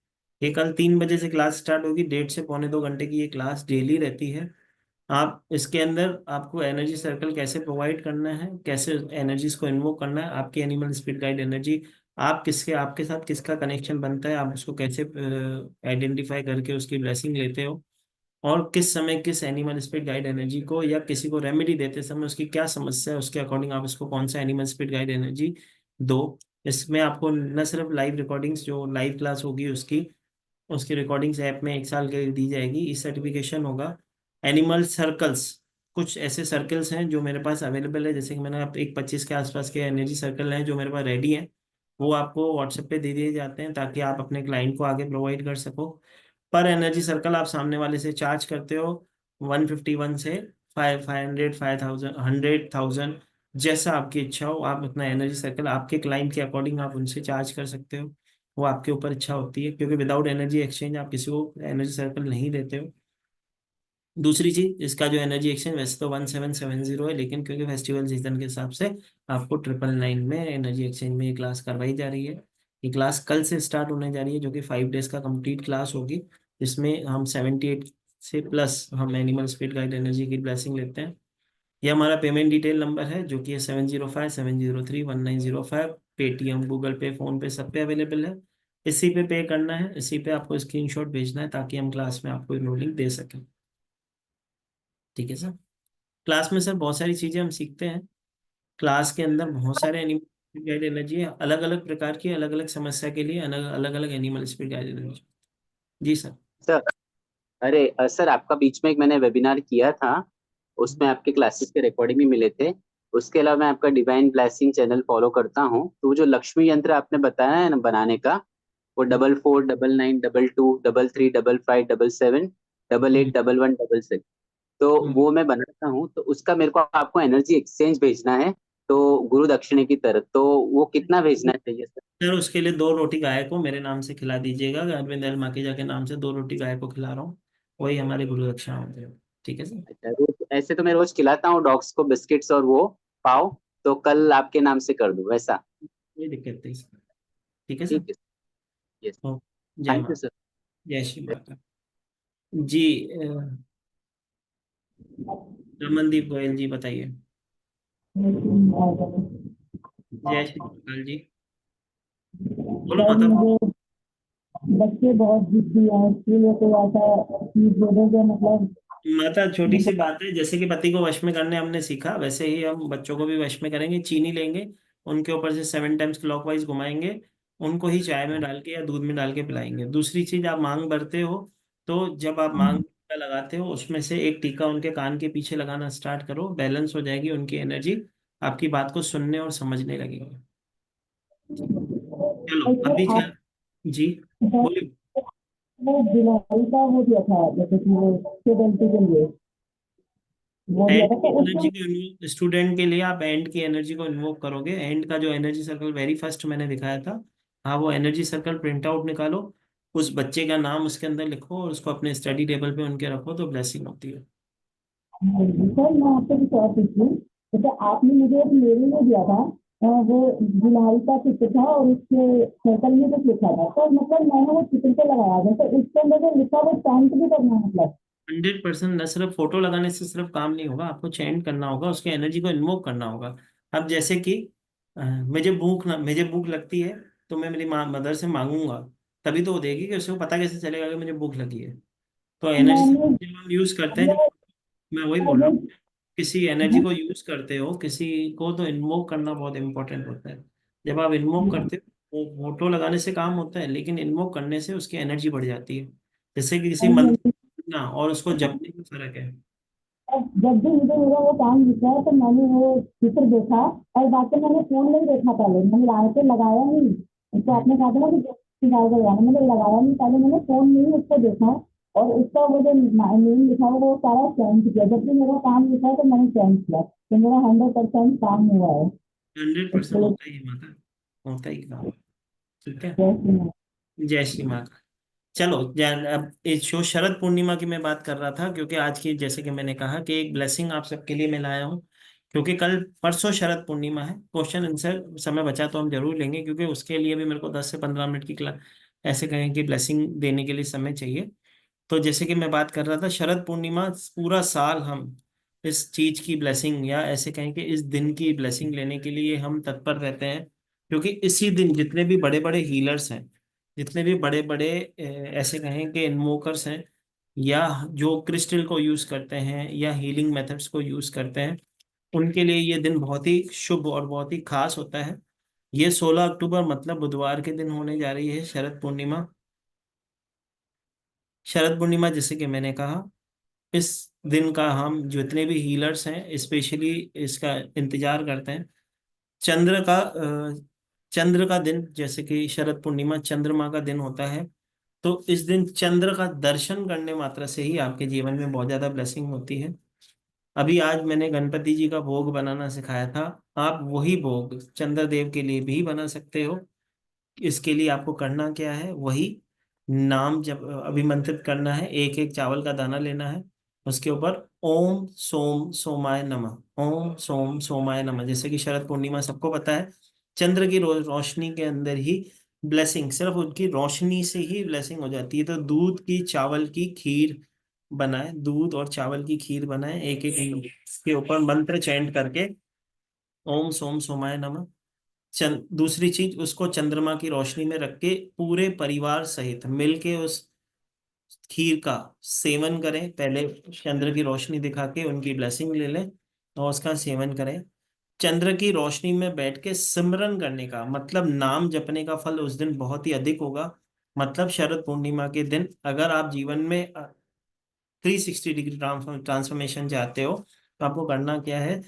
ये कल 3 बजे से क्लास स्टार्ट होगी। 1.5 से पौने 2 घंटे की ये क्लास डेली रहती है। आप इसके अंदर आपको एनर्जी सर्कल कैसे प्रोवाइड करना है, कैसे एनर्जीज को इन्वोक करना है, आपकी एनिमल स्पिरिट गाइड एनर्जी आप किसके आपके साथ किसका कनेक्शन बनता है, आप उसको कैसे आइडेंटिफाई करके उसकी ब्लेसिंग लेते हो, और किस समय किस एनिमल स्पिरिट गाइड एनर्जी को या किसी को रेमेडी देते समय उसकी क्या समस्या है, उसके अकॉर्डिंग आप उसको कौन सा एनिमल स्पिरिट गाइड एनर्जी दो। इसमें आपको न सिर्फ लाइव रिकॉर्डिंग्स, जो लाइव क्लास होगी उसकी उसकी रिकॉर्डिंग्स ऐप में 1 साल के लिए दी जाएगी। ई सर्टिफिकेशन होगा। एनिमल सर्कल्स, कुछ ऐसे सर्कल्स हैं जो मेरे पास अवेलेबल है, जैसे कि मैंने आप एक 25 के आसपास के एनर्जी सर्कल हैं जो मेरे पास रेडी हैं। वो आपको व्हाट्सएप पे दे दिए जाते हैं ताकि आप अपने क्लाइंट को आगे प्रोवाइड कर सको। पर एनर्जी सर्कल आप सामने वाले से चार्ज करते हो 151 से 500, 5000, 100,000, जैसा आपकी इच्छा हो। आप अपना एनर्जी सर्कल आपके क्लाइंट के अकॉर्डिंग आप उनसे चार्ज कर सकते हो। वो आपके ऊपर इच्छा होती है, क्योंकि विदाउट एनर्जी एक्सचेंज आप किसी को एनर्जी सर्कल नहीं देते हो। दूसरी चीज, इसका जो एनर्जी एक्सचेंज वैसे तो 1770 है, लेकिन क्योंकि फेस्टिवल सीजन के हिसाब से आपको 999 में एनर्जी एक्सचेंज में ये क्लास करवाई जा रही है। ये क्लास कल से स्टार्ट होने जा रही है, जो कि 5 डेज का कंप्लीट क्लास होगी, जिसमें हम 78 से प्लस हम एनिमल स्पिरिट गाइड एनर्जी की ब्लेसिंग लेते हैं। ये हमारा पेमेंट डिटेल नंबर है, जो कि है 7057031905। पेटीएम, गूगल पे, फोन पे, सब पे अवेलेबल है। इसी पे पे करना है, इसी पे आपको स्क्रीनशॉट भेजना है ताकि हम क्लास में आपको इनरोलिंग दे सकें। ठीक है सर। क्लास में सर बहुत सारी चीज़ें हम सीखते हैं। क्लास के अंदर बहुत सारे एनिमल गाइड एनर्जी है, अलग अलग प्रकार की, अलग अलग समस्या के लिए अलग अलग अलग एनिमल स्पिरिट गाइड एनर्जी। जी सर। सर अरे सर, आपका बीच में एक मैंने वेबिनार किया था, उसमें आपके क्लासेस के रिकॉर्डिंग भी मिले थे। उसके अलावा मैं आपका डिवाइन ब्लेसिंग चैनल फॉलो करता हूँ। तो वो जो लक्ष्मी यंत्र आपने बताया है ना बनाने का, वो 449922335577881166, तो वो मैं बनाता हूँ। तो उसका मेरे को आपको एनर्जी एक्सचेंज भेजना है, तो गुरु दक्षिणे की तरफ, तो वो कितना भेजना चाहिए सर? सर उसके लिए 2 रोटी गाय को मेरे नाम से खिला दीजिएगा। अरविंद एल माखीजा के नाम से 2 रोटी गाय को खिला रहा हूँ, वही हमारे गुरु दक्षिणा होते हैं। ठीक है सर। अच्छा, ऐसे तो मैं रोज खिलाता हूँ डॉग्स को बिस्किट्स और वो पाव, तो कल आपके नाम से कर दूं वैसा? कोई दिक्कत नहीं सर। ठीक है सर। ठीक है। यस। ओ, जय थैंक यू माता, सर। जय श्री माता। जी रमनदीप गोयल जी बताइए। जय श्री गोपाल जी। बोलो सर माता। मुझे बच्चे बहुत जिद्दी हैं, इसके लिए कोई ऐसा चीज दे दोगे मतलब? माता छोटी सी बात है, जैसे कि पति को वश में करने हमने सीखा, वैसे ही हम बच्चों को भी वश में करेंगे। चीनी लेंगे, उनके ऊपर से 7 टाइम्स क्लॉकवाइज घुमाएंगे, उनको ही चाय में डाल के या दूध में डाल के पिलाएंगे। दूसरी चीज, आप मांग भरते हो तो जब आप मांग टीका लगाते हो उसमें से एक टीका उनके कान के पीछे लगाना स्टार्ट करो, बैलेंस हो जाएगी उनकी एनर्जी, आपकी बात को सुनने और समझने लगेगी। चलो अभी सर आप जी बोलिए। वो जुलाई का हो गया था, जैसे कि वो स्टूडेंट के लिए वो दिया एंड था की तो एनर्जी उसमें को स्टूडेंट के लिए आप एंड की एनर्जी को इन्वोक करोगे। एंड का जो एनर्जी सर्कल वेरी फर्स्ट मैंने दिखाया था, हाँ वो एनर्जी सर्कल प्रिंट आउट निकालो, उस बच्चे का नाम उसके अंदर लिखो और उसको अपने स्टडी टेबल पे उनके रखो, तो ब्लेसिंग होती है। सर मैं आपसे भी सवाल पूछूं, जैसे आपने मुझे एक मेल में दिया था, वो जुलाई का चित्र था और उसके सर्कल में कुछ लिखा था, तो मतलब मैंने वो चित्र पे लगाया था, तो उसके अंदर जो लिखा वो चैंट भी करना है मतलब? 100%। न सिर्फ फोटो लगाने से सिर्फ काम नहीं होगा, आपको चैंट करना होगा, उसके एनर्जी को इन्वोक करना होगा। अब जैसे कि मुझे भूख लगती है, तो मैं मेरी माँ मदर से मांगूंगा, तभी तो वो देगी, कि उसको पता कैसे चलेगा कि मुझे भूख लगी है। तो एनर्जी मैंने जब हम यूज करते हैं, वो जब मैं वही बोल रहा वो हूँ, किसी एनर्जी को यूज करते हो किसी को, तो इन्वोक करना बहुत इंपॉर्टेंट होता है। जब आप इन्वोक करते हो, वो फोटो लगाने से काम होता है, लेकिन इन्वोक करने से उसकी एनर्जी बढ़ जाती है। जैसे कि किसी मंत्र ना और उसको जपने में फर्क है। और जब भी मुझे मेरा वो काम दिखा है तो मैंने वो चित्र देखा, और बाकी मैंने फोन नहीं देखा, पहले मैंने लाए पे लगाया नहीं। तो आपने कहा था ना कि निकाल कर जाना, मैंने लगाया नहीं, पहले मैंने फोन में ही उसको देखा, और उसका वो जो नेम लिखा हुआ वो सारा चेंज किया। जब भी मेरा काम लिखा है तो मैंने चेंज किया, तो मेरा 100% काम हुआ है। 100% होता ही है माता, होता ही काम। ठीक है, जय श्री राम। जय श्री माता। चलो अब इस शो शरद पूर्णिमा की मैं बात कर रहा था, क्योंकि आज की, जैसे कि मैंने कहा, कि एक ब्लेसिंग आप सबके लिए मैं लाया हूँ। क्योंकि कल परसों शरद पूर्णिमा है, क्वेश्चन आंसर समय बचा तो हम जरूर लेंगे, क्योंकि उसके लिए भी मेरे को 10 से 15 मिनट की क्लास, ऐसे कहें कि ब्लेसिंग देने के लिए समय चाहिए। तो जैसे कि मैं बात कर रहा था, शरद पूर्णिमा पूरा साल हम इस चीज की ब्लेसिंग, या ऐसे कहें कि इस दिन की ब्लेसिंग लेने के लिए हम तत्पर रहते हैं। क्योंकि इसी दिन जितने भी बड़े बड़े हीलर्स हैं, जितने भी बड़े बड़े ऐसे कहें कि इन्वोकर्स हैं, या जो क्रिस्टल को यूज करते हैं या हीलिंग मेथड्स को यूज करते हैं, उनके लिए ये दिन बहुत ही शुभ और बहुत ही खास होता है। ये 16 अक्टूबर मतलब बुधवार के दिन होने जा रही है शरद पूर्णिमा। शरद पूर्णिमा, जैसे कि मैंने कहा, इस दिन का हम जितने भी हीलर्स हैं स्पेशली इसका इंतजार करते हैं। चंद्र का दिन, जैसे कि शरद पूर्णिमा चंद्रमा का दिन होता है, तो इस दिन चंद्र का दर्शन करने मात्र से ही आपके जीवन में बहुत ज्यादा ब्लेसिंग होती है। अभी आज मैंने गणपति जी का भोग बनाना सिखाया था। आप वही भोग चंद्रदेव के लिए भी बना सकते हो। इसके लिए आपको करना क्या है, वही नाम जब अभिमंत्रित करना है, एक एक चावल का दाना लेना है, उसके ऊपर ओम सोम सोमाय नमः, ओम सोम सोमाय नमः। जैसे कि शरद पूर्णिमा सबको पता है, चंद्र की रोशनी के अंदर ही ब्लेसिंग, सिर्फ उनकी रोशनी से ही ब्लेसिंग हो जाती है। तो दूध की चावल की खीर बनाए, दूध और चावल की खीर बनाए, एक एक के ऊपर मंत्र चैंट करके ओम सोम सोमाय नमः। दूसरी चीज, उसको चंद्रमा की रोशनी में रख के पूरे परिवार सहित मिलके उस खीर का सेवन करें। पहले चंद्र की रोशनी दिखा के उनकी ब्लेसिंग ले लें और उसका सेवन करें। चंद्र की रोशनी में बैठ के सिमरन करने का मतलब नाम जपने का फल उस दिन बहुत ही अधिक होगा। मतलब शरद पूर्णिमा के दिन अगर आप जीवन में 360 डिग्री ट्रांसफॉर्मेशन चाहते हो, तो आपको करना क्या है,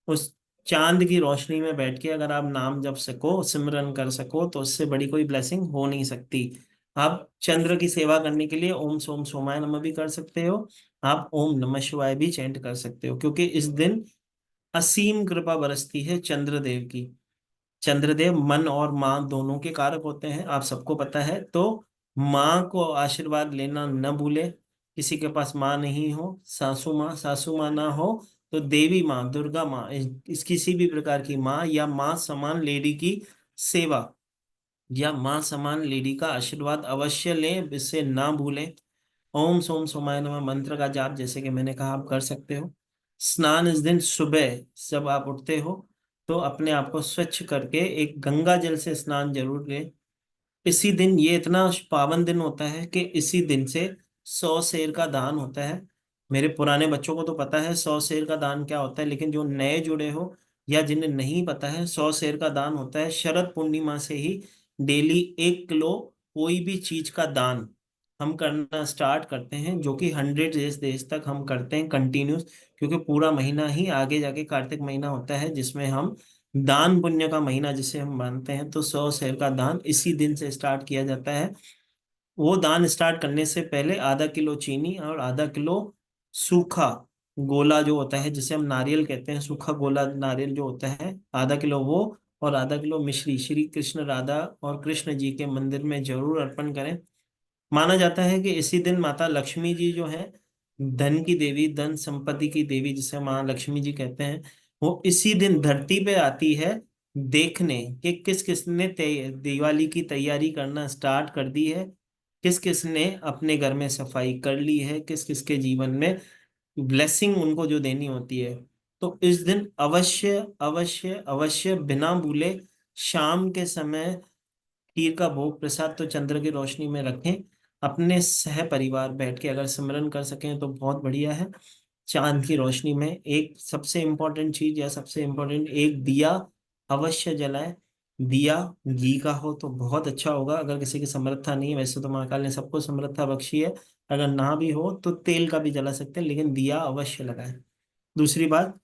उस चांद की रोशनी में बैठ के अगर आप नाम जप सको, सिमरन कर सको, तो उससे बड़ी कोई ब्लेसिंग हो नहीं सकती। आप चंद्र की सेवा करने के लिए ओम सोम सोमाय नमः भी कर सकते हो, आप ओम नमः शिवाय भी चैंट कर सकते हो, क्योंकि इस दिन असीम कृपा बरसती है चंद्रदेव की। चंद्रदेव मन और माँ दोनों के कारक होते हैं, आप सबको पता है। तो माँ को आशीर्वाद लेना न भूले। किसी के पास माँ नहीं हो, सासू माँ ना हो, तो देवी माँ, दुर्गा माँ, इस किसी भी प्रकार की माँ या माँ समान लेडी की सेवा या माँ समान लेडी का आशीर्वाद अवश्य लें, इससे ना भूलें। ओम सोम सोमाय नमः मंत्र का जाप, जैसे कि मैंने कहा, आप कर सकते हो। स्नान इस दिन सुबह जब आप उठते हो तो अपने आप को स्वच्छ करके एक गंगा जल से स्नान जरूर लें। इसी दिन, ये इतना पावन दिन होता है कि इसी दिन से 100 शेर का दान होता है। मेरे पुराने बच्चों को तो पता है 100 शेर का दान क्या होता है, लेकिन जो नए जुड़े हो या जिन्हें नहीं पता है, 100 शेर का दान होता है शरद पूर्णिमा से ही डेली 1 किलो कोई भी चीज का दान हम करना स्टार्ट करते हैं, जो कि 100 डेज तक हम करते हैं कंटिन्यूस। क्योंकि पूरा महीना ही आगे जाके कार्तिक महीना होता है, जिसमें हम दान पुण्य का महीना जिसे हम मानते हैं। तो 100 शेर का दान इसी दिन से स्टार्ट किया जाता है। वो दान स्टार्ट करने से पहले आधा किलो चीनी और आधा किलो सूखा गोला जो होता है, जिसे हम नारियल कहते हैं, सूखा गोला नारियल जो होता है, आधा किलो वो, और आधा किलो मिश्री श्री कृष्ण राधा और कृष्ण जी के मंदिर में जरूर अर्पण करें। माना जाता है कि इसी दिन माता लक्ष्मी जी जो है, धन की देवी, धन संपत्ति की देवी, जिसे माँ लक्ष्मी जी कहते हैं, वो इसी दिन धरती पे आती है देखने कि किस किसने दिवाली की तैयारी करना स्टार्ट कर दी है, किस किसने अपने घर में सफाई कर ली है, किस किसके जीवन में ब्लेसिंग उनको जो देनी होती है। तो इस दिन अवश्य अवश्य अवश्य बिना भूले शाम के समय खीर का भोग प्रसाद तो चंद्र की रोशनी में रखें। अपने सह परिवार बैठ के अगर सिमरन कर सकें तो बहुत बढ़िया है। चांद की रोशनी में एक सबसे इम्पोर्टेंट चीज या सबसे इम्पोर्टेंट एक दिया अवश्य जलाएं। दिया घी का हो तो बहुत अच्छा होगा। अगर किसी की समर्था नहीं है, वैसे तो महाकाल ने सबको समर्था बख्शी है, अगर ना भी हो तो तेल का भी जला सकते हैं, लेकिन दिया अवश्य लगाएं। दूसरी बात,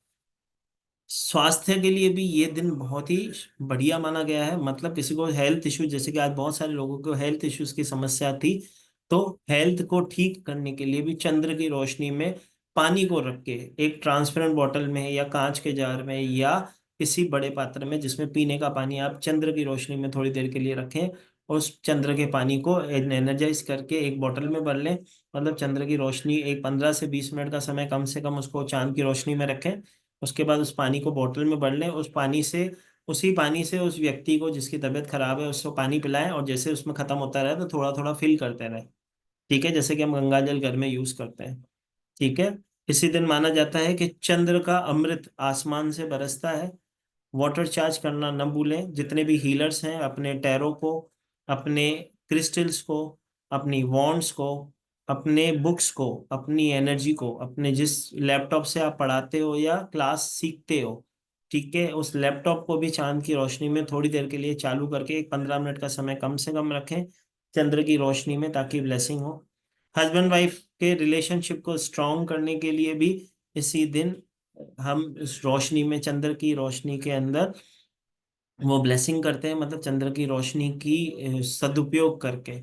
स्वास्थ्य के लिए भी ये दिन बहुत ही बढ़िया माना गया है। मतलब किसी को हेल्थ इश्यू, जैसे कि आज बहुत सारे लोगों को हेल्थ इश्यूज की समस्या थी, तो हेल्थ को ठीक करने के लिए भी चंद्र की रोशनी में पानी को रख के एक ट्रांसपेरेंट बॉटल में या कांच के जार में या किसी बड़े पात्र में जिसमें पीने का पानी आप चंद्र की रोशनी में थोड़ी देर के लिए रखें, उस चंद्र के पानी को एनर्जाइज करके एक बोतल में भर लें। मतलब चंद्र की रोशनी एक 15 से 20 मिनट का समय कम से कम उसको चांद की रोशनी में रखें। उसके बाद उस पानी को बोतल में भर लें, उसी पानी से उस व्यक्ति को जिसकी तबीयत खराब है उसको पानी पिलाएं, और जैसे उसमें खत्म होता रहे तो थोड़ा थोड़ा फिल करते रहे। ठीक है, जैसे कि हम गंगा जल घर में यूज करते हैं। ठीक है। इसी दिन माना जाता है कि चंद्र का अमृत आसमान से बरसता है। वाटर चार्ज करना न भूलें। जितने भी हीलर्स हैं अपने टैरो को, अपने क्रिस्टल्स को, अपनी वॉन्ड्स को, अपने बुक्स को, अपनी एनर्जी को, अपने जिस लैपटॉप से आप पढ़ाते हो या क्लास सीखते हो, ठीक है, उस लैपटॉप को भी चांद की रोशनी में थोड़ी देर के लिए चालू करके एक 15 मिनट का समय कम से कम रखें चंद्र की रोशनी में, ताकि ब्लेसिंग हो। हस्बैंड वाइफ के रिलेशनशिप को स्ट्रॉन्ग करने के लिए भी इसी दिन हम इस रोशनी में, चंद्र की रोशनी के अंदर वो ब्लेसिंग करते हैं। मतलब चंद्र की रोशनी की सदुपयोग करके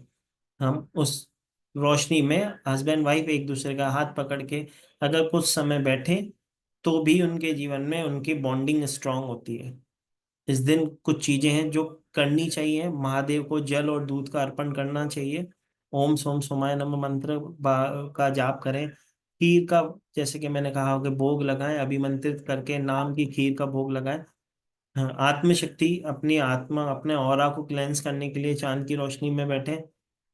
हम उस रोशनी में हस्बैंड वाइफ एक दूसरे का हाथ पकड़ के अगर कुछ समय बैठे तो भी उनके जीवन में उनकी बॉन्डिंग स्ट्रांग होती है। इस दिन कुछ चीजें हैं जो करनी चाहिए। महादेव को जल और दूध का अर्पण करना चाहिए। ओम सोम सोमाय नमः मंत्र का जाप करें। खीर का, जैसे कि मैंने कहा कि भोग लगाएं, अभिमंत्रित करके नाम की खीर का भोग लगाएं। हाँ, आत्मशक्ति, अपनी आत्मा, अपने ऑरा को क्लेंस करने के लिए चांद की रोशनी में बैठे।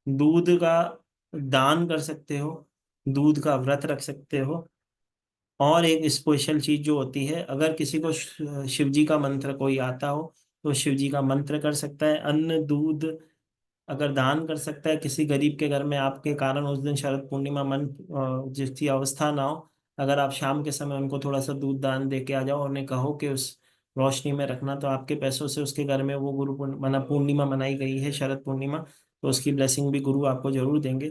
दूध का दान कर सकते हो, दूध का व्रत रख सकते हो। और एक स्पेशल चीज जो होती है, अगर किसी को शिव जी का मंत्र कोई आता हो तो शिव जी का मंत्र कर सकता है। अन्न दूध अगर दान कर सकता है किसी गरीब के घर में, आपके कारण उस दिन शरद पूर्णिमा मन जिसकी अवस्था ना हो, अगर आप शाम के समय उनको थोड़ा सा दूध दान दे के आ जाओ और उन्हें कहो कि उस रोशनी में रखना, तो आपके पैसों से उसके घर में वो पूर्णिमा मनाई गई है, शरद पूर्णिमा, तो उसकी ब्लेसिंग भी गुरु आपको जरूर देंगे।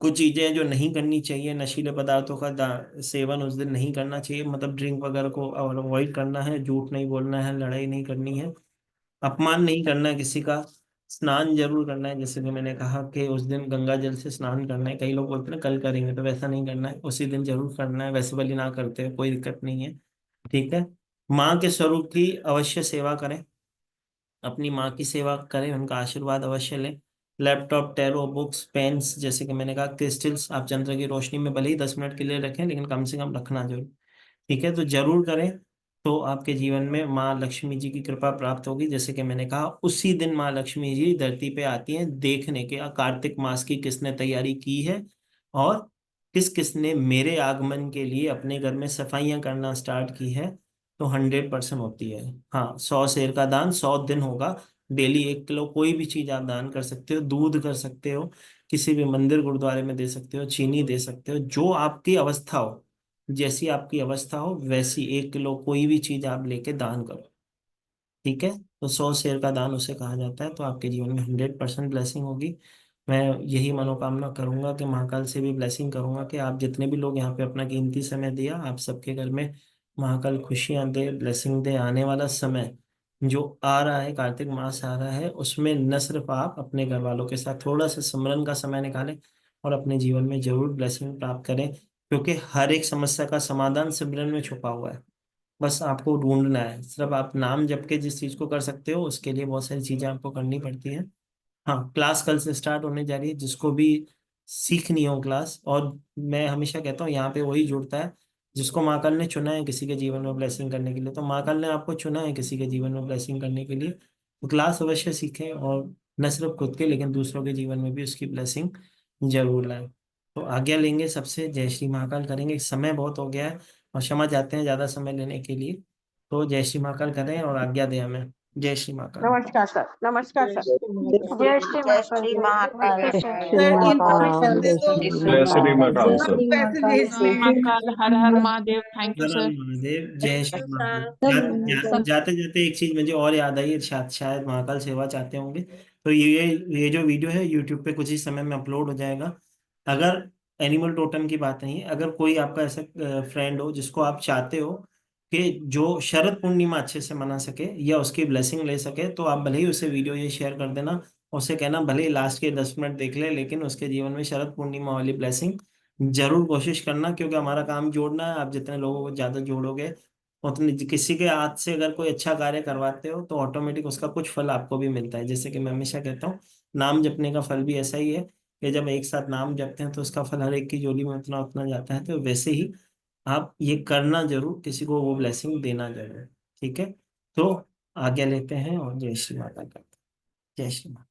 कुछ चीजें हैं जो नहीं करनी चाहिए। नशीले पदार्थों का सेवन उस दिन नहीं करना चाहिए। मतलब ड्रिंक वगैरह को अवॉइड करना है, झूठ नहीं बोलना है, लड़ाई नहीं करनी है, अपमान नहीं करना है किसी का। स्नान जरूर करना है, जैसे कि मैंने कहा कि उस दिन गंगा जल से स्नान करना है। कई लोग बोलते हैं ना कल करेंगे, तो वैसा नहीं करना है, उसी दिन जरूर करना है। वैसे भले ना करते हैं कोई दिक्कत नहीं है। ठीक है। माँ के स्वरूप की अवश्य सेवा करें, अपनी माँ की सेवा करें, उनका आशीर्वाद अवश्य लें। लैपटॉप, टैरो, बुक्स, पेन्स, जैसे कि मैंने कहा क्रिस्टल्स, आप चंद्र की रोशनी में भले ही 10 मिनट के लिए रखें, लेकिन कम से कम रखना जरूर। ठीक है, तो जरूर करें। तो आपके जीवन में माँ लक्ष्मी जी की कृपा प्राप्त होगी। जैसे कि मैंने कहा, उसी दिन माँ लक्ष्मी जी धरती पे आती हैं देखने के कार्तिक मास की किसने तैयारी की है और किस किसने मेरे आगमन के लिए अपने घर में सफाइयां करना स्टार्ट की है। तो 100% होती है। हाँ, 100 शेर का दान 100 दिन होगा। डेली 1 किलो कोई भी चीज आप दान कर सकते हो, दूध कर सकते हो, किसी भी मंदिर गुरुद्वारे में दे सकते हो, चीनी दे सकते हो, जो आपकी अवस्था हो, जैसी आपकी अवस्था हो वैसी 1 किलो कोई भी चीज आप लेके दान करो। ठीक है, तो 100 शेर का दान उसे कहा जाता है। तो आपके जीवन में 100% ब्लेसिंग होगी। मैं यही मनोकामना करूंगा कि महाकाल से भी ब्लेसिंग करूंगा कि आप जितने भी लोग यहाँ पे अपना कीमती समय दिया, आप सबके घर में महाकाल खुशियां दे, ब्लेसिंग दे। आने वाला समय जो आ रहा है, कार्तिक मास आ रहा है, उसमें न सिर्फ आप अपने घर वालों के साथ थोड़ा सा सिमरन का समय निकालें और अपने जीवन में जरूर ब्लेसिंग प्राप्त करें, क्योंकि हर एक समस्या का समाधान सिमरन में छुपा हुआ है। बस आपको ढूंढना है। सिर्फ आप नाम जप के जिस चीज को कर सकते हो, उसके लिए बहुत सारी चीजें आपको करनी पड़ती हैं। हाँ, क्लास कल से स्टार्ट होने जा रही है, जिसको भी सीखनी हो क्लास। और मैं हमेशा कहता हूँ यहाँ पे वही जुड़ता है जिसको महाकाल ने चुना है किसी के जीवन में ब्लेसिंग करने के लिए। तो महाकाल ने आपको चुना है किसी के जीवन में ब्लेसिंग करने के लिए, तो क्लास अवश्य सीखें और न सिर्फ खुद के लेकिन दूसरों के जीवन में भी उसकी ब्लेसिंग जरूर लाएं। तो आज्ञा लेंगे सबसे, जय श्री महाकाल करेंगे। समय बहुत हो गया है और क्षमा चाहते हैं ज्यादा समय लेने के लिए। तो जय श्री महाकाल करें और आज्ञा दें हमें। जय श्री महाकाल। नमस्कार सर, नमस्कार सर। जय श्री जय श्री महाकाल। नमस्ते जय sir. Shri sir Mahakal, information दे जय दो, श्री जय श्री महाकाल, महाकाल जय सर। श्री पैसे महाकाल, भेज जय दिए। श्री महाकाल, हर हर महादेव। थैंक यू हर हर सर। महादेव, जय श्री महादेव। महाकाल। जाते जाते एक चीज मुझे और याद आई, शायद महाकाल सेवा चाहते होंगे, तो ये जो वीडियो है यूट्यूब पे कुछ ही समय में अपलोड हो जाएगा। अगर एनिमल टोटम की बात नहीं है। अगर कोई आपका ऐसा फ्रेंड हो जिसको आप चाहते हो कि जो शरद पूर्णिमा अच्छे से मना सके या उसकी ब्लेसिंग ले सके, तो आप भले ही उसे वीडियो ये शेयर कर देना। उसे कहना भले ही लास्ट के 10 मिनट देख ले, लेकिन उसके जीवन में शरद पूर्णिमा वाली ब्लेसिंग जरूर कोशिश करना, क्योंकि हमारा काम जोड़ना है। आप जितने लोगों को ज्यादा जोड़ोगे उतने, किसी के हाथ से अगर कोई अच्छा कार्य करवाते हो तो ऑटोमेटिक उसका कुछ फल आपको भी मिलता है। जैसे कि मैं हमेशा कहता हूँ, नाम जपने का फल भी ऐसा ही है कि जब एक साथ नाम जपते हैं तो उसका फल हर एक की झोली में उतना उतना जाता है। तो वैसे ही आप ये करना जरूर, किसी को वो ब्लेसिंग देना जरूर। ठीक है, तो आज्ञा लेते हैं और जय श्री माता करते हैं। जय श्री माता।